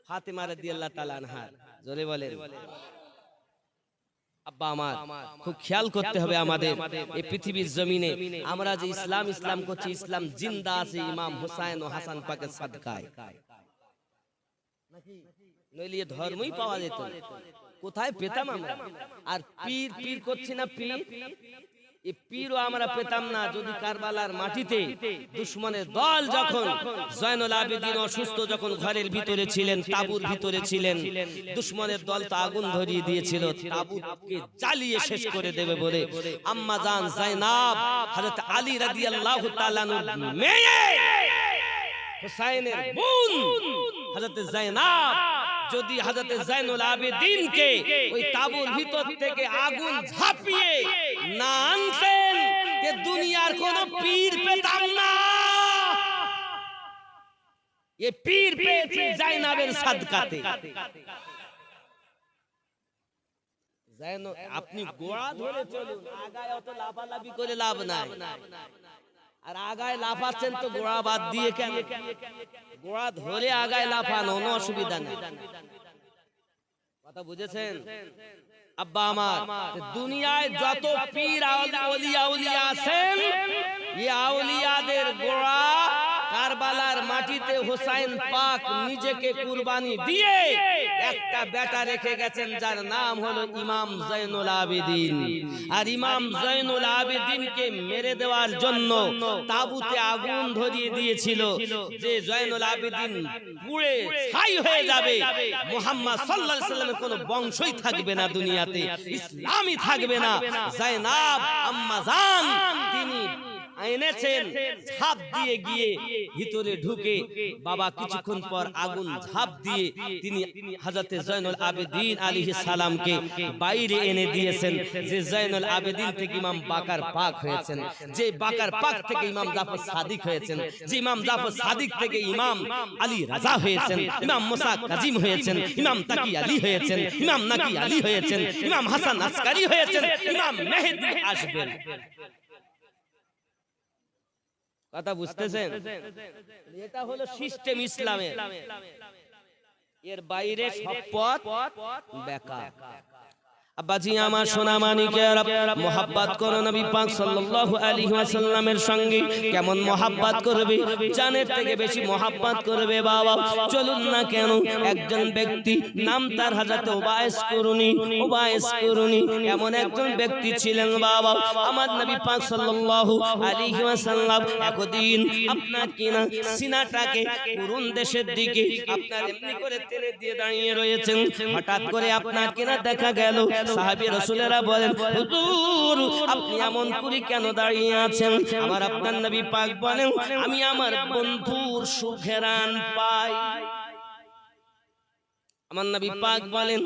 ফাতেমা রাদিয়াল্লাহু তাআলা আনহার। জোরে বলেন। আব্বা আমার খুব খেয়াল করতে হবে আমাদের এই পৃথিবীর জমিনে আমরা যে ইসলাম ইসলাম করছি, ইসলাম জিন্দা আছে ইমাম হুসাইন ও হাসান পাকের সাদকায়। নইলে ধর্মই পাওয়া যেত কোথায় পেতাম আমরা? আর পীর পীর করছি না, পীর এই পীরও আমরা পেতাম না যদি কারবালার মাটিতে দুশমনের দল যখন জয়নুল আবেদিন অসুস্থ যখন ঘরের ভিতরে ছিলেন, তাঁবুর ভিতরে ছিলেন, দুশমনের দল তো আগুন ধরিয়ে দিয়েছিল, তাঁবুকে জ্বালিয়ে শেষ করে দেবে বলে আম্মা জান যায়নাব হযরত আলী রাদিয়াল্লাহু তাআলা আনহুর মেয়ে হুসাইনের বোন হযরত যায়নাব যদি হযরত জয়নুল আবেদিনকে ওই তাঁবুর ভিতর থেকে আগুন ঝাঁপিয়ে না আনতেন, যে দুনিয়ার কোন পীর পেতাম না। এ পীর পেয়েছে যায়নাবের সাদকাতে। আপনি গোড়া ধরে চলুন, আগায় অত লাফালাফি করে লাভ নাই। আর আগায় লাফাচ্ছেন তো গোড়া বাদ দিয়ে কেন? গোড়া ধরে আগায় লাফানো, কোনো অসুবিধা নেই। কথা বুঝেছেন আব্বা আমার? দুনিয়ায় যত পীর আউলিয়া উলিয়া আছেন, এই আউলিয়াদের গোড়া কারবালার মাটিতে হুসাইন পাক নিজেকে কুরবানি দিয়ে একটা বেটা রেখে গেছেন যার নাম হলো ইমাম জয়নুল আবেদিন। আর ইমাম জয়নুল আবেদিনকে মেরে দেওয়ার জন্য তাঁবুতে আগুন ধরিয়ে দিয়েছিল, যে জয়নুল আবেদিন পুড়ে ছাই হয়ে যাবে, মুহাম্মদ সাল্লাল্লাহু আলাইহি ওয়াসাল্লামের কোনো বংশই থাকবে না দুনিয়াতে, ইসলামই থাকবে না। যায়নাব আম্মা জান তিনি এনেছেন, ঝাঁপ দিয়ে গিয়ে ভিতরে ঢুকে বাবা কিছুক্ষণ পর আগুন ঝাঁপ দিয়ে তিনি হযরত জয়নুল আবেদিন আলাইহিস সালামকে বাইরে এনে দিয়েছেন। যে জয়নুল আবেদিন থেকে ইমাম বাকার পাক হয়েছেন, যে বাকার পাক থেকে ইমাম জাফর সাদিক হয়েছেন, যে ইমাম জাফর সাদিক থেকে ইমাম আলী রাজা হয়েছেন, ইমাম মুসা কাজিম হয়েছেন, ইমাম তাকি আলী হয়েছেন, ইমাম নাকি আলী হয়েছেন, ইমাম হাসান আসকারি হয়েছেন, ইমাম মেহেদী আসবেন। কথা বুঝতেছেন? এটা হলো সিস্টেম ইসলামের। এর বাইরে সব পথ বেকার। আব্বাজি আমার সোনা মানিকেরা, মোহাব্বত করো নবী পাক সাল্লাল্লাহু আলাইহি ওয়াসাল্লামের সঙ্গে। কেমন মোহাব্বত করবে? জানের থেকে বেশি মোহাব্বত করবে বাবা। চলুন না কেন, একজন ব্যক্তি নাম তার হযরত উবাইস কুরুনি, এমন একজন ব্যক্তি ছিলেন বাবা। আমার নবী পাক সাল্লাল্লাহু আলাইহি ওয়াসাল্লাম একদিন আপনার কিনা সিনাটাকে কুরুন দেশের দিকে আপনার এমনি করে টেনে দিয়ে দাঁড়িয়ে রয়েছেন। হঠাৎ করে আপনার কিনা দেখা গেল সাহাবী রাসূলেরা বলেন, হুজুর আপনি এমন করে কেন দাঁড়িয়ে আছেন? আমার আপনার নবী পাক বলেন, আমি আমার বন্ধুর সুঘেরান পাই। আমার নবী পাক বলেন,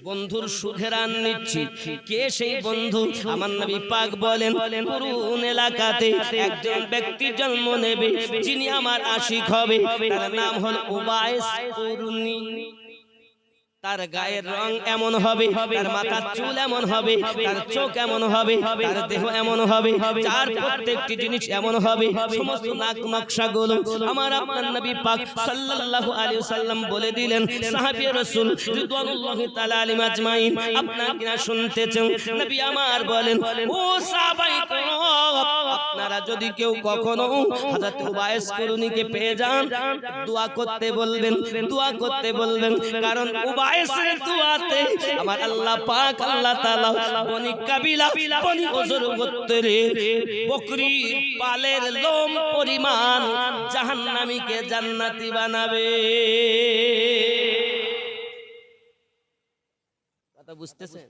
বন্ধুর সুঘেরান নিচ্ছি। কে সেই বন্ধু? আমার নবী পাক বলেন, কুরুন এলাকাতে একজন ব্যক্তি জন্ম নেবে, যিনি আমার আশিক হবে। তার নাম হল উবাইস কুরুনি। তার গায়ের রং এমন হবে, তার মাথার চুল এমন হবে, তার চোখ এমন হবে, তার দেহ এমন হবে, তার প্রত্যেকটি জিনিস এমন হবে, সমস্ত নাক নকশাগুলো আমার আপনার নবী পাক সাল্লাল্লাহু আলাইহি ওয়াসাল্লাম বলে দিলেন। সাহাবী রাসূল রিদওয়ানুল্লাহি তাআলা আলাইহিম আজমাইন আপনারা কিনা শুনতেছেন? নবী আমার বলেন, ও সাহাবায়ে কেরাম, আপনারা যদি কেউ কখনো হযরত উবাইস কুরুনিকে পেয়ে যান, দোয়া করতে বলবেন, দোয়া করতে বলবেন। কারণ উবাইসের দোয়াতে আমার আল্লাহ পাক আল্লাহ তাআলা বনি কাবিলা বনি ওজর গোত্রের বকরির পালের লোম পরিমাণ জাহান্নামীকে জান্নাতি বানাবে। কথা বুঝতেছেন?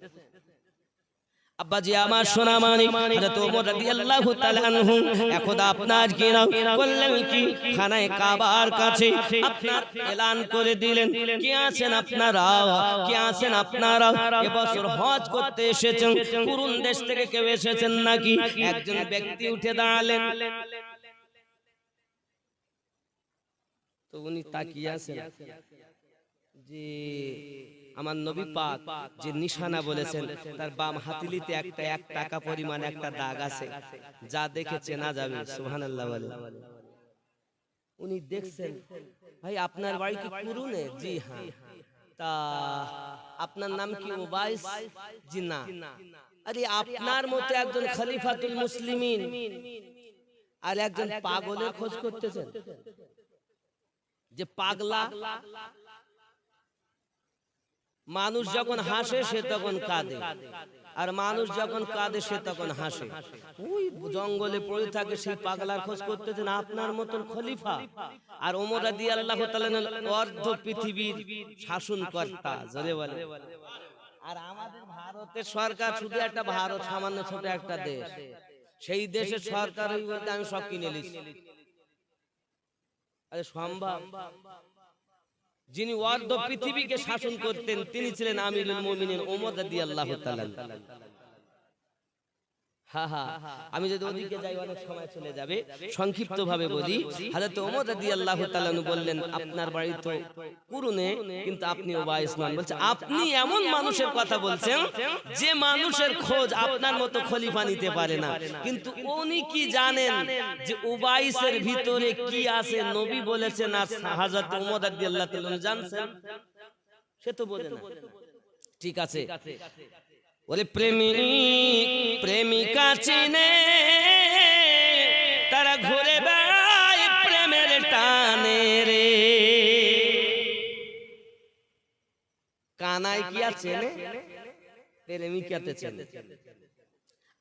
আব্বাজি আমার সোনা মানিক, হযরত ওমর রাদিয়াল্লাহু তাআলা আনহু একদা আপনার কিনা বললেন কি খানায়ে কাবার কাছে আপনার এলান করে দিলেন, কে আছেন আপনারা, কে আছেন আপনারা এবছর হজ করতে এসেছেন? কুরুন দেশ থেকে কেউ এসেছেন নাকি? একজন ব্যক্তি উঠে দাঁড়ালেন। তো উনি তাকিয়ে আছেন যে আমার নবী পাক যে নিশানা বলেছেন, তার বাম হাতিলিতে একটা 1 টাকা পরিমাণ একটা দাগ আছে, যা দেখে চেনা যাবে। সুবহানাল্লাহ বলে। উনি দেখছেন, ভাই আপনার বাড়ি কি কুরুনে? জি হ্যাঁ। তা আপনার নাম কি উবাইস? জি না। আরে আপনার মতো একজন খলিফাতুল মুসলিমিন আর একজন পাগলের খোঁজ করতেছেন, যে পাগলা মানুষ যখন হাসে সে তখন কাঁদে, আর মানুষ যখন কাঁদে সে তখন হাসে। ওই জঙ্গলে পড়ে থাকে সেই পাগলার খোঁজ করতেছেন আপনার মতন খলিফা। আর ওমর রাদিয়াল্লাহু তাআলা অর্ধ পৃথিবীর শাসনকর্তা, জোরে বলে। আর আমাদের ভারতের সরকার শুধু একটা ভারত, সামান্য ছোট একটা দেশ, সেই দেশের সরকার বলতে আমি সব কিনে নিয়েছি। আরে সম্ভব? যিনি অর্ধ পৃথিবীকে শাসন করতেন তিনি ছিলেন আমিরুল মুমিনিন ওমর রাদিয়াল্লাহু তাআলা। আমি যদি ওদিকে যাই অনেক সময় চলে যাবে, সংক্ষিপ্ত ভাবে বলি। হযরত ওমর রাদিয়াল্লাহু তাআলা বললেন, আপনার বাড়ি তো কুরুনে, কিন্তু আপনি উবাইস নন। বলছে আপনি এমন মানুষের কথা বলছেন যে মানুষের খোঁজ আপনার মতো খলিফা নিতে পারে না। কিন্তু উনি কি জানেন যে উবাইসের ভিতরে কি আছে? নবী বলেছেন আর হযরত ওমর রাদিয়াল্লাহু তাআলা জানছেন? সে তো বলে না। ঠিক আছে, বলে প্রেমিক প্রেমিকা চিনে তারা ঘুরে বেড়ায় প্রেমের টানে রে। কানাই কি আর চেনে? প্রেমিকাতে চেনে।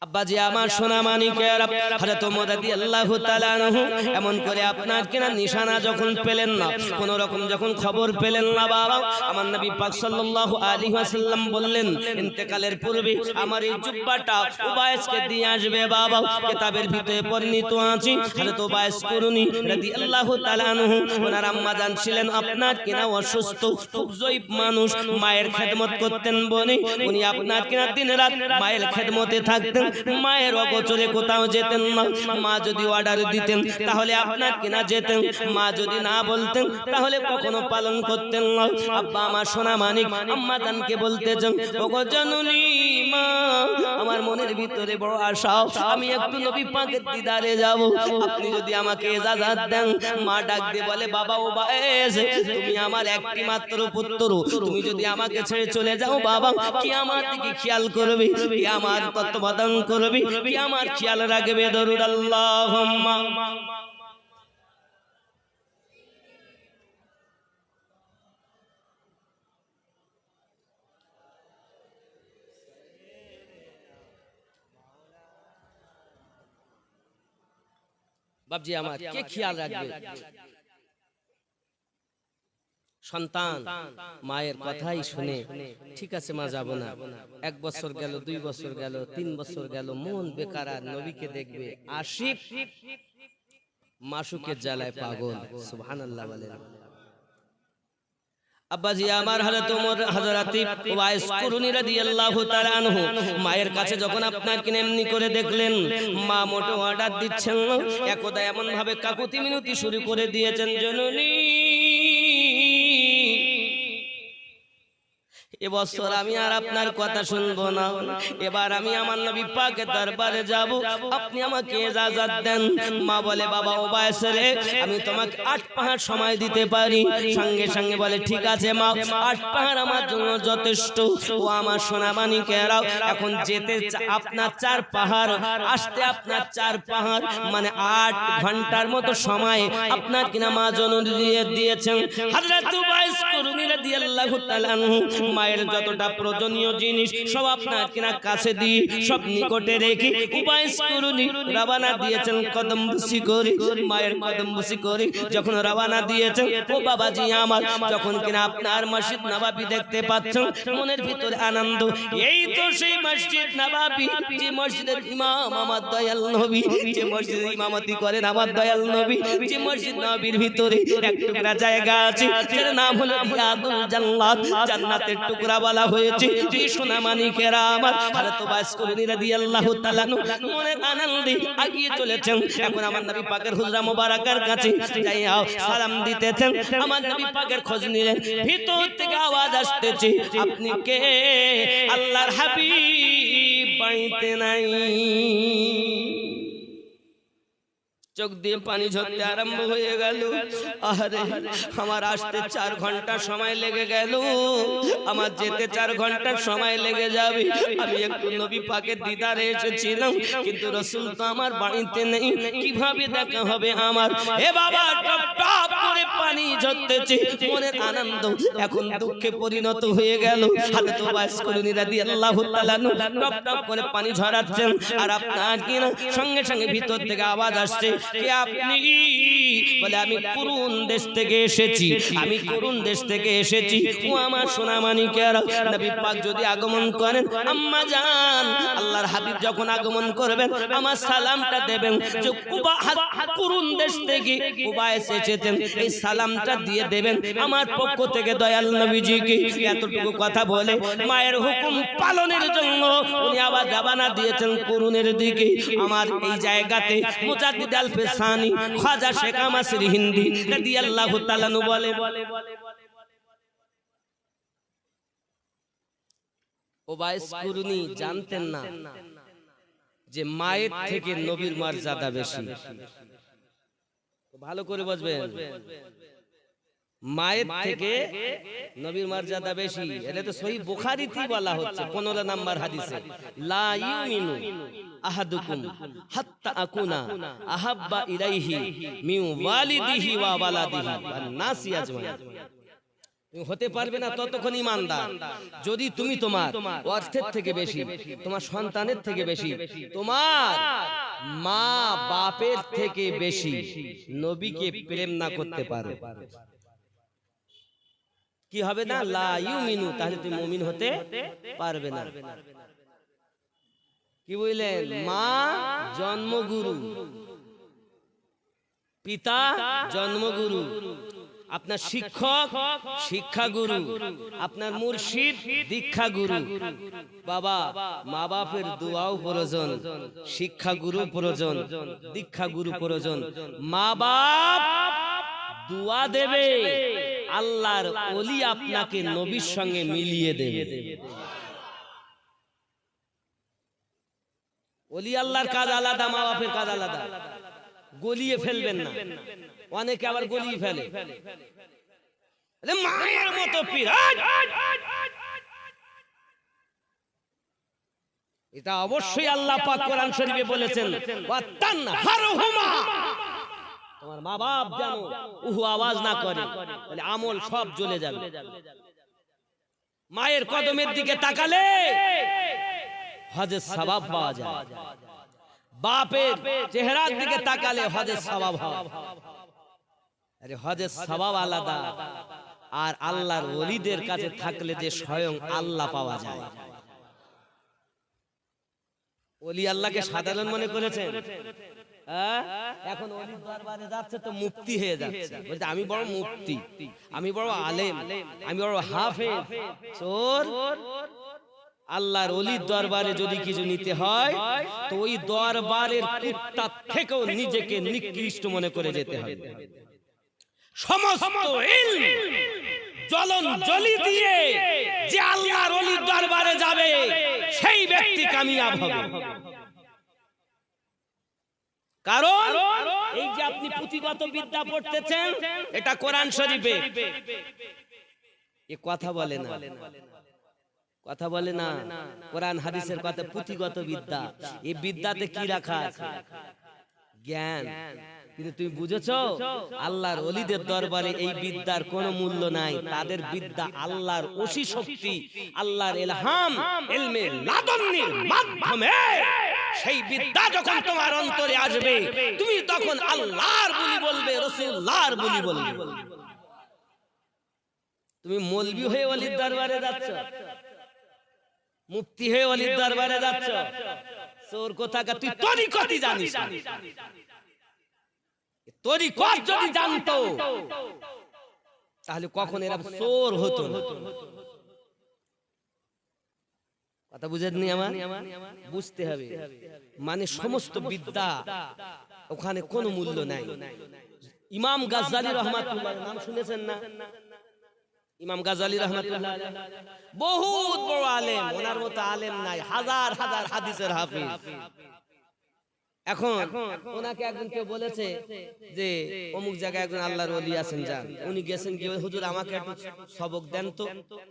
আব্বাজি আমার সোনা মানিকের হযরত ওমর রাদিয়াল্লাহু তাআলা আনহু এমন করে আপনার কিনা নিশানা যখন পেলেন না, কোন রকম যখন খবর পেলেন না বাবা, আমার নবী পাক সাল্লাল্লাহু আলাইহি ওয়াসাল্লাম বললেন ইন্তেকালের পূর্বে আমার এই জুব্বাটা উবাইসকে দিয়ে আসবে বাবা। কিতাবের ভিতরে বর্ণিত আছে হযরত উবাইস কুরুনি রাদিয়াল্লাহু তাআলা আনহু ওনার আম্মা জান ছিলেন আপনার কিনা অসুস্থ, খুব জয়ীফ মানুষ, মায়ের খেদমত করতেন বলে উনি আপনার কিনা দিন রাত মায়ের খেদমতে থাকতেন, মায়ের অগোচরে কোথাও যেতেন না। মা যদি অর্ডার দিতেন তাহলে আপনার কিনা যেতেন, মা যদি না বলতেন তাহলে কখনো পালন করতেন না। আব্বা আমার সোনা মানিক আম্মা জানকে বলতেছেন, ওগো জননী মা, আমার মনের ভিতরে বড় আশা, আমি একটু নবী পাকের দিদারে যাব, আপনি যদি আমাকে ইজাজত দেন। মা ডাক দিয়ে বলে, বাবা উবাইস, তুমি আমার একটি মাত্র পুত্র, তুমি যদি আমাকে ছেড়ে চলে যাও বাবা, কি আমার দিকে খেয়াল করবে, কি আমার তত্ত্বাবধান করবে, কি আমার খেয়াল রাখবে? দরুদ আল্লাহুম্মা। বাপজি আমার কে খেয়াল রাখবে? সন্তান মায়ের কথাই শুনে ঠিক আছে মা যাব না, 1 বছর গেল, 2 বছর গেল, 3 বছর গেল, মন বেকার, নবীকে দেখবে, আশিক মাসুকের জ্বালায় পাগল। সুবহানাল্লাহ বলেন। আব্বাজি আমার হযরত ওমর হযরত উবাইস কুরুনি রাদিয়াল্লাহু তাআলা আনহু মায়ের কাছে যখন আপনার কিনে এমনি করে দেখলেন মা মোটো অর্ডার দিচ্ছেন না, একদা এমন ভাবে কাকুতি মিনতি শুরু করে দিয়েছেন, জননী এবছর আমি আর আপনার কথা শুনবো না, এবার আমি আমার নবী পাকের দরবারে যাব, আপনি আমাকে ইজাজত দেন। মা বলে, বাবা উবাইস রে, আমি তোমাকে 8 পাহাড় সময় দিতে পারি। সঙ্গে সঙ্গে বলে, ঠিক আছে মা, 8 পাহাড় আমার জন্য যথেষ্ট। ও আমার সোনা মানিকেরাও, এখন যেতে আপনার 4 পাহাড়, আসতে আপনার 4 পাহাড়, মানে 8 ঘন্টার মতো সময় আপনার কিনা মা জননী দিয়েছেন। হযরত উবাইস কুরুনি রাদিয়াল্লাহু তাআলা আনহু মায়ের যতটা প্রয়োজনীয় জিনিস সব আপনার কিনা কাছে দিয়ে সব নিকটে রেখে উবাইস কুরুনি রওনা দিয়েছেন কদম বুসি করে, মায়ের কদম বুসি করে যখন রওনা দিয়েছেন। ও বাবাজি আমার, যখন কিনা আপনার মসজিদ নববী দেখতে পাচ্ছেন, মনের ভিতরে আনন্দ। এই তো সেই মসজিদ নববী, যে মসজিদের ইমাম আমার দয়াল নবী, যে মসজিদে ইমামতি করেন আমার দয়াল নবী, যে মসজিদ নবীর ভিতরে এক টুকরা জায়গা আছে যার নাম হলো রিয়াদুল জান্নাত, জান্নাতের টুকরা বলা হয়েছে। এই সোনা মানিকেরা আমার হযরত উবাইস কুরুনি রাদিয়াল্লাহু তাআলা মনের আনন্দে এগিয়ে চলেছেন। এখন আমার নবী পাকের হুজরা মোবারকের কাছে যাইয়া সালাম দিতেছেন, আমার নবী পাকের খোঁজ নিলেন। ভিতর থেকে আওয়াজ আসতেছে, আপনি কে? আল্লাহর হাবিব বাড়িতে নাই। চোখ দিয়ে পানি ঝরতে আরম্ভ হয়ে গেল। আরে আমার আসতে 4 ঘন্টা সময় লেগে গেল, আমার যেতে 4 ঘন্টা সময় লেগে যাবে। আমি একটু নবী পাকের দিদারে এসেছিলাম, কিন্তু রাসূল তো আমার বাড়িতে নেই, কিভাবে দেখা হবে আমার? এ বাবা, টপ টপ করে পানি ঝরতেছে, মনের আনন্দ এখন দুঃখে পরিণত হয়ে গেল। হযরত উবাইস কুরুনি রাদিয়াল্লাহু তাআলা টপ টপ করে পানি ঝরাচ্ছেন, আর আপনার কিনা সঙ্গে সঙ্গে ভিতর থেকে আওয়াজ আসছে, কে আপনি? বলে, আমি কুরুন দেশ থেকে এসেছি, আমি কুরুন দেশ থেকে এসেছি। ও আমার সোনা মানিকেরা, নবী পাক যদি আগমন করেন, আম্মা জান আল্লাহর হাবিব যখন আগমন করবেন, আমার সালামটা দেবেন যে কুরুন দেশ থেকে উবাইস এসেছেন, এই সালামটা দিয়ে দেবেন আমার পক্ষ থেকে দয়াল নবীজিকে। এতটুকু কথা বলে মায়ের হুকুম পালনের জন্য উনি আবার রওনা দিয়েছেন কুরুনের দিকে। আমার এই জায়গাতে মুজাদ্দিদ আল ফেসানি খাজা শেখ আমাসির হিন্দি রাদিয়াল্লাহু তাআলা বলে, উবাইস কুরুনি জানতেন না যে মায়ের থেকে নবীর মর্যাদা বেশি। ভালো করে বুঝবেন, মায়ের থেকে নবীর মর্যাদা বেশি। এটা তো সহিহ বুখারীতে বলা হচ্ছে 15 নম্বর হাদিসে, লা ইউমিনু আহাদুকুম হাত্তা আকুনা আহাব্বা ইলাইহি মিন ওয়ালিদিহি ওয়া ওয়ালাদিহি ওয়ান নাসি আজমাইন। তুমি হতে পারবে না ততক্ষণ ইমানদার যদি তুমি তোমার অর্থের থেকে বেশি, তোমার সন্তানের থেকে বেশি, তোমার মা বাপের থেকে বেশি নবীকে প্রেম না করতে পারো, কি হবে না? লা ইউমিনু, তাহলে তুমি মুমিন হতে পারবে না। কি বললেন? মা জন্মগুরু, পিতা জন্মগুরু, আপনার শিক্ষক শিক্ষাগুরু, আপনার মুর্শিদ দীক্ষাগুরু। বাবা, মা বাপের দোয়াও প্রয়োজন, শিক্ষাগুরু প্রয়োজন, দীক্ষাগুরু প্রয়োজন। মা বাপ দোয়া দেবে, আল্লাহর ওলি আপনাকে নবীর সঙ্গে মিলিয়ে দেবে। ওলি আল্লাহর কাজ আলাদা, মা বাপের কাজ আলাদা। গলিয়ে ফেলবেন না, অনেকে আবার গলিয়ে ফেলে, মায়ের মতো পীর। এটা অবশ্যই আল্লাহ পাক কোরআন শরীফে বলেছেন, ওয়াতানহারহুমা, তোমার মা বাপ যেন উহু আওয়াজ না করে, তাহলে আমল সব জ্বলে যাবে। মায়ের কদমের দিকে তাকালে হজের সওয়াব পাওয়া যায়, বাপের চেহারার দিকে তাকালে হজের সওয়াব হয়। আরে হজের সওয়াব আলাদা, আর আল্লাহর ওলিদের কাছে থাকলে যে স্বয়ং আল্লাহ পাওয়া যায়। ওলি আল্লাহকে সাধারণ মনে করেছেন? এখন ওলির দরবারে যাচ্ছে তো মুফতি হয়ে যাচ্ছে, বলছে আমি বড় মুফতি, আমি বড় আলেম, আমি বড় হাফেজ। চোর! আল্লাহর ওলির দরবারে যদি কিছু নিতে হয় তো ওই দরবারের কুত্তা থেকেও নিজেকে নিকৃষ্ট মনে করে যেতে হবে। সমস্ত ইলম জ্বলন জ্বলি দিয়ে যে আল্লাহর ওলির দরবারে যাবে সেই ব্যক্তি কামিয়াব হবে। কারণ এই যে আপনি পুঁথিগত বিদ্যা পড়তেছেন, এটা কোরআন শরীফে এ কথা বলে না, কথা বলে না, কোরআন হাদিসের কথা। পুঁথিগত বিদ্যা, এই বিদ্যাতে কি রাখা আছে? জ্ঞান। কিন্তু তুমি বুঝেছো, আল্লাহর ওলিদের দরবারে এই বিদ্যার কোনো মূল্য নাই। তাদের বিদ্যা আল্লাহর ওসি শক্তি, আল্লাহর ইলহাম, ইলমে লাদুন্নির মাধ্যমে সেই বিদ্যা যখন তোমার অন্তরে আসবে, তুমি তখন আল্লাহর বলি বলবে, রাসূলুল্লাহর বলি বলবে। তুমি মৌলবি হয়ে ওলির দরবারে যাচ্ছ, মুফতি হয়ে ওলির দরবারে যাচ্ছ, চোর কোথাকার! তুই তরিকতই জানিস না। তরিকত যদি জানতো তাহলে কখন এরা চোর হতো না। কথা বুঝেননি আমার? বুঝতে হবে, মানে সমস্ত বিদ্যা ওখানে কোনো মূল্য নাই। ইমাম গাজ্জালী রাহমাতুল্লাহ, নাম শুনেছেন না? ইমাম গাজ্জালী রাহমাতুল্লাহ বহুত বড় আলেম, ওনার মতো আলেম নাই, হাজার হাজার হাদিসের হাফেজ। এখন ওনাকে একজন কেউ বলেছে যে অমুক জায়গায় একজন আল্লাহর ওলি আছেন, যান। উনি গেছেন গিয়ে, হুজুর আমাকে একটু সবক দেন তো।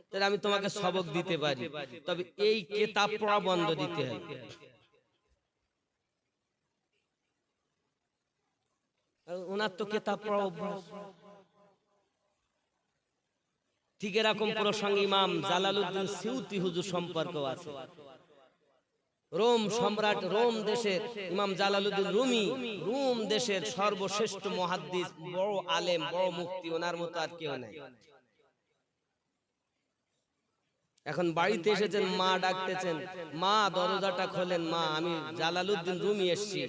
তাহলে আমি তোমাকে সবক দিতে পারি, তবে এই কিতাব পড়া বন্ধ দিতে হবে। ওনার তো কিতাব পড়া অভ্যাস। ঠিক এরকম প্রসঙ্গে ইমাম জালালউদ্দিন সিউতি হুজুর সম্পর্ক আছে। রোম সম্রাট, রোম দেশের ইমাম জালালউদ্দিন রুমি, রোম দেশের সর্বশ্রেষ্ঠ মুহাদ্দিস, বড় আলেম, বড় মুফতি, ওনার মতো আর কেউ নাই। এখন বাড়িতে এসেছেন, মা ডাকতেছেন, মা দরজাটা খোলেন, মা আমি জালালউদ্দিন রুমি এসেছি।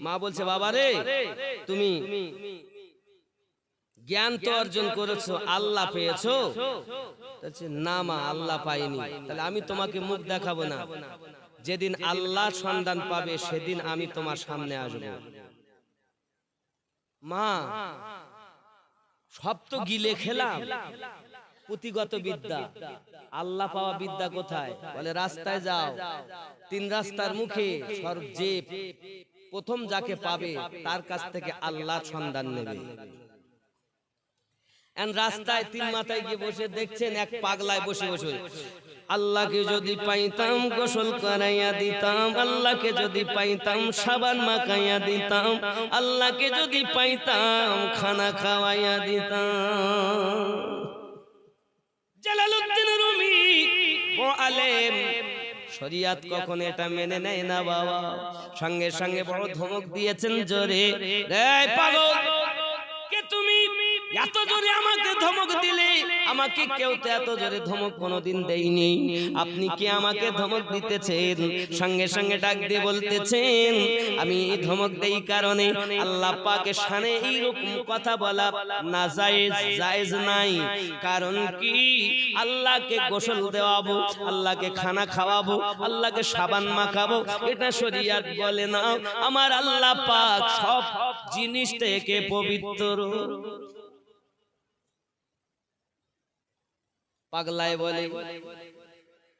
মা বলছে, বাবা রে, তুমি জ্ঞান তো অর্জন করেছো, আল্লাহ পেয়েছো? না মা, আল্লাহ পাইনি। তাহলে আমি তোমাকে মুখ দেখাবো না, যেদিন আল্লাহ সন্ধান পাবে সেদিন আমি তোমার সামনে আসব। মা, সব তো গিলে খেলাম, পুঁথিগত বিদ্যা, আল্লাহ পাওয়া বিদ্যা কোথায়? বলে রাস্তায় যাও, 3 রাস্তার মুখে যে প্রথম যাকে পাবে তার কাছ থেকে আল্লাহর সন্ধান নেবে। রাস্তায় 3 মাথায় গিয়ে বসে দেখছেন এক পাগলায় বসে বসে, আল্লাহকে যদি পাইতাম গোসল করাইয়া দিতাম, আল্লাহকে যদি পাইতাম সাবান মাখাইয়া দিতাম, আল্লাহকে যদি পাইতাম খানা খাওয়াইয়া দিতাম। শরিয়াত কখন এটা মেনে নেয় না বাবা। সঙ্গে সঙ্গে বড় ধমক দিয়েছেন জোরে, এই পাগল কে তুমি, এত জোরে আমাকে ধমক দিলে? আমাকে কেউ তো এত জোরে ধমক কোনোদিন দেয়নি, আপনি কি আমাকে ধমক দিতেছেন? সঙ্গে সঙ্গে ডাক দিয়ে বলতেছেন, আমি ধমক দেই কারণে আল্লাহ পাকের শানে এইরকম কথা বলা না জায়েজ, জায়েজ নাই। কারণ কি, আল্লাহকে গোসল দেওয়াবো, আল্লাহকে খানা খাওয়াবো, আল্লাহকে সাবান মাখাবো, এটা শরীয়ত বলে না। আমার আল্লাহ পাক সব জিনিস থেকে পবিত্র। পাগলায় বলে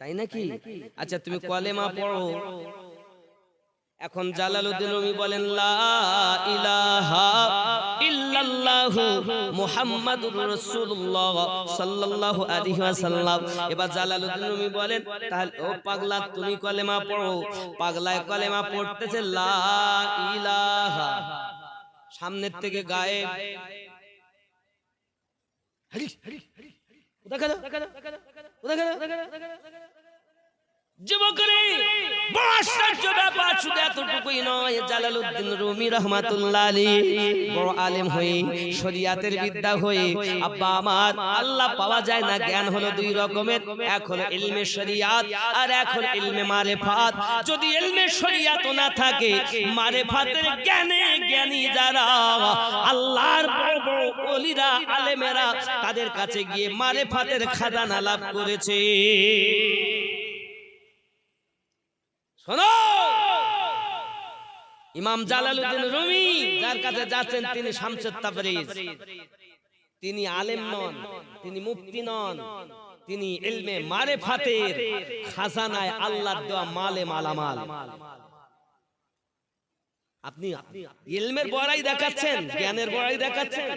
তাই নাকি? আচ্ছা তুমি কলেমা পড়ো। এখন জালালউদ্দিন রুমি বলেন লা ইলাহা ইল্লাল্লাহু মুহাম্মাদুর রাসূলুল্লাহ সাল্লাল্লাহু আলাইহি ওয়াসাল্লাম। এবার জালালউদ্দিন রুমি বলেন, তাহলে ও পাগলা তুমি কলেমা পড়ো। পাগলায় কলেমা পড়তেছে লা ইলাহা, সামনের থেকে গায়ে যুবকরে বড় আশ্চর্য ব্যাপার। শুধু এতটুকুই নয়, জালালউদ্দিন রুমি রাহমাতুল্লাহ আলাইহি বড় আলেম হয়ে, শরিয়াতের বিদ্যা হয়ে, আব্বা আমার আল্লাহ পাওয়া যায় না। জ্ঞান হলো দুই রকমের, এক হলো ইলমে শরিয়াত আর এক হলো ইলমে মারিফাত। যদি ইলমে শরিয়াত না থাকে, মারিফাতের জ্ঞানে জ্ঞানী যারা আল্লাহর বড় বড় ওলিরা আলেমেরা, তাদের কাছে গিয়ে মারিফাতের খাজানা লাভ করেছে। শোনো, ইমাম জালালউদ্দিন রুমি যার কাছে যাচ্ছেন তিনি শামসুত তাবরিজ। তিনি আলেম নন, তিনি মুফতি নন, তিনি ইলমে মারিফাতের খাজানায় আল্লাহর দেওয়া মালে মালামাল। আপনি ইলমের বড়াই দেখাচ্ছেন, জ্ঞানের বড়াই দেখাচ্ছেন।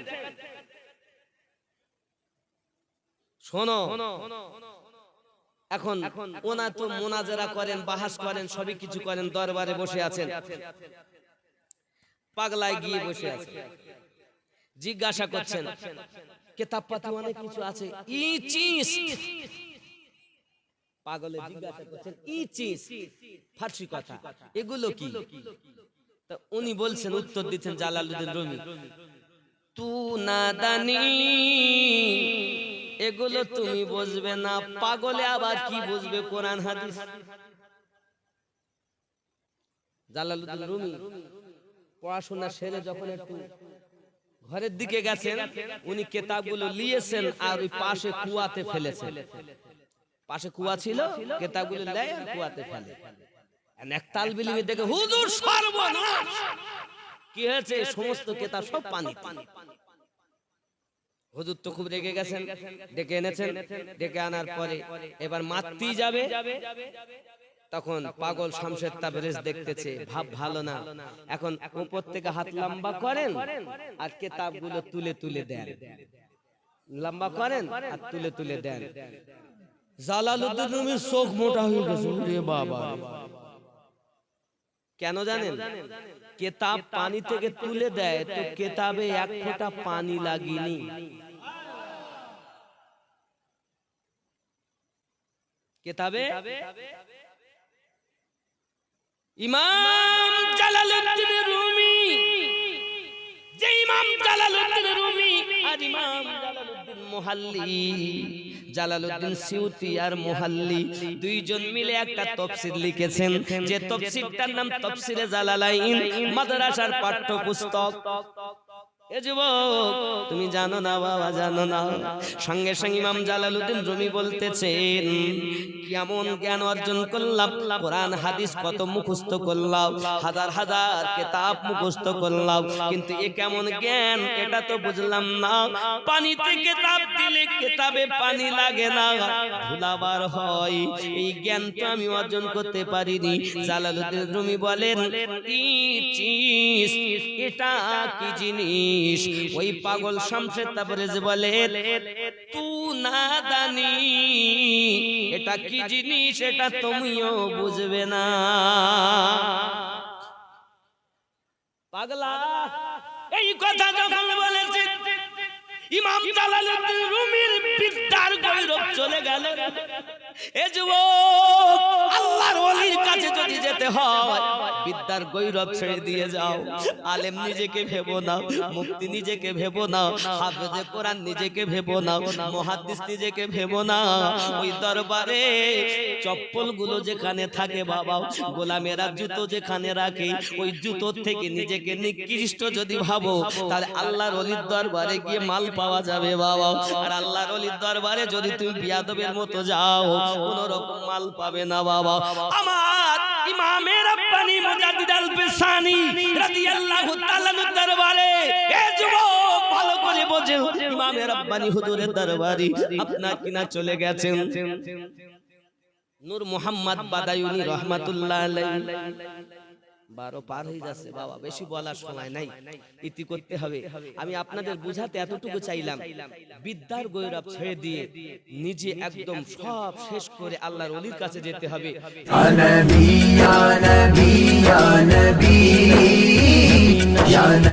শোনো, এখন ওনা তো মোনাজারা করেন, বাহাস করেন, সবই কিছু করেন, দরবারে বসে আছেন। পাগলায় গিয়ে বসে আছে, জিজ্ঞাসা করছেন, কিতাব পাতি অনেক কিছু আছে, ই চিজ। পাগলে জিজ্ঞাসা করছেন, ই চিজ ফার্সি কথা, এগুলো কি? তা উনি বলছেন, উত্তর দিচ্ছেন জালালউদ্দিন রুমি, তু নাদানি, এগুলো তুমি বুঝবে না। পাগলে আবার কি বুঝবে কোরআন হাদিস? জালালউদ্দিন রুমি পড়াশোনা সেরে যখন একটু ঘরের দিকে গেছেন, উনি কিতাবগুলো নিয়েছেন আর ওই পাশে কুয়াতে ফেলেছেন। পাশে কুয়া ছিল, কিতাবগুলো নেয় আর কুয়াতে ফেলে। এক তালবিলিমি দেখে, হুজুর সর্বনাশ, কি হয়েছে? সমস্ত কিতাব সব পানি। হুজুর তো খুব রেগে গেছেন, ডেকে এনেছেন। ডেকে আনার পরে এবার মারতেই যাবে, তখন পাগল শামসুত তাবরিজ দেখতেছে ভাব ভালো না। এখন উপর থেকে হাত লম্বা করেন আর কিতাবগুলো তুলে তুলে দেন, লম্বা করেন আর তুলে তুলে দেন। জালালউদ্দিন রুমির চোখ মোটা হয়ে গেছে। ওরে বাবা, কেন জানেন? কিতাব পানি থেকে তুলে দেয় তো কিতাবে এক ফোঁটা পানি লাগেনি। কিতাবে ইমাম জালালউদ্দিন রুমি, যে ইমাম জালালউদ্দিন রুমি আর ইমাম জালালউদ্দিন মুহাল্লি, জালালউদ্দিন সিউতি আর মুহাল্লি দুইজন মিলে একটা তাফসীর লিখেছেন, যে তাফসীরটার নাম তাফসীরে জালালাইন, মাদ্রাসার পাঠ্যপুস্তক। এ যুবক, তুমি জানো না বাবা, জানো না? সঙ্গে সঙ্গে ইমাম জালালউদ্দিন রুমি বলতেছেন, কেমন জ্ঞান অর্জন করলাম, কোরআন হাদিস কত মুখস্থ করলাম, হাজার হাজার কিতাব মুখস্থ করলাম, কিন্তু এ কেমন জ্ঞান এটা তো বুঝলাম না। পানিতে কিতাব দিলে কিতাবে পানি লাগে না, ধুলাবার হয়, এই জ্ঞান তো আমি অর্জন করতে পারিনি। জালালউদ্দিন রুমি বলেন, এটা কি জিনিস? ওই পাগল শামসুত তাবরিজ বলে, তু নাদানি, এটা কি জিনিস এটা তুমিও বুঝবে না। পাগলা এই কথা যখন বলেছে, ইমাম জালালউদ্দিন রুমির বিদ্যার গৌরব চলে গেল। এ যুবক, আল্লাহর যেতে হয় বিদ্যার গৌরব ছেড়ে দিয়ে যাও। আলেম নিজেকে ভেবো না, মুফতি নিজেকে ভেবো না, হাফেজে কোরআন নিজেকে ভেবো না, মুহাদ্দিস নিজেকে ভেবো না। ওই দরবারে চপ্পল গুলো যেখানে থাকে বাবা, গোলামেরা জুতো যেখানে রাখে, ওই জুতোর থেকে নিজেকে নিকৃষ্ট যদি ভাবো, তাহলে আল্লাহর ওলির দরবারে গিয়ে মাল পাওয়া যাবে বাবা। আর আল্লাহর ওলির দরবারে যদি তুমি বিয়াদবের মতো যাও, কোন রকম মাল পাবে না বাবা। আমার ইমামে রাব্বানি মুজাদ্দিদ আল-ফিসানি রাদিয়াল্লাহু তাআলার দরবারে এ যুবক ভালো করে বোঝো, ইমামে রাব্বানি হুজুরের দরবারে আপনার কিনা চলে গেছেন নূর মোহাম্মদ বাদায়ুনি রহমাতুল্লাহ আলাইহি। 12 পার হয়ে যাচ্ছে বাবা, বেশি বলার সময় নাই, ইতি করতে হবে। আমি আপনাদের বুঝাতে এতটুকু চাইলাম, বিদ্যার গৌরব ছেড়ে দিয়ে নিজে একদম সব শেষ করে আল্লাহর ওলির কাছে যেতে হবে। Ya Nabi, Ya Nabi, Ya Nabi, Ya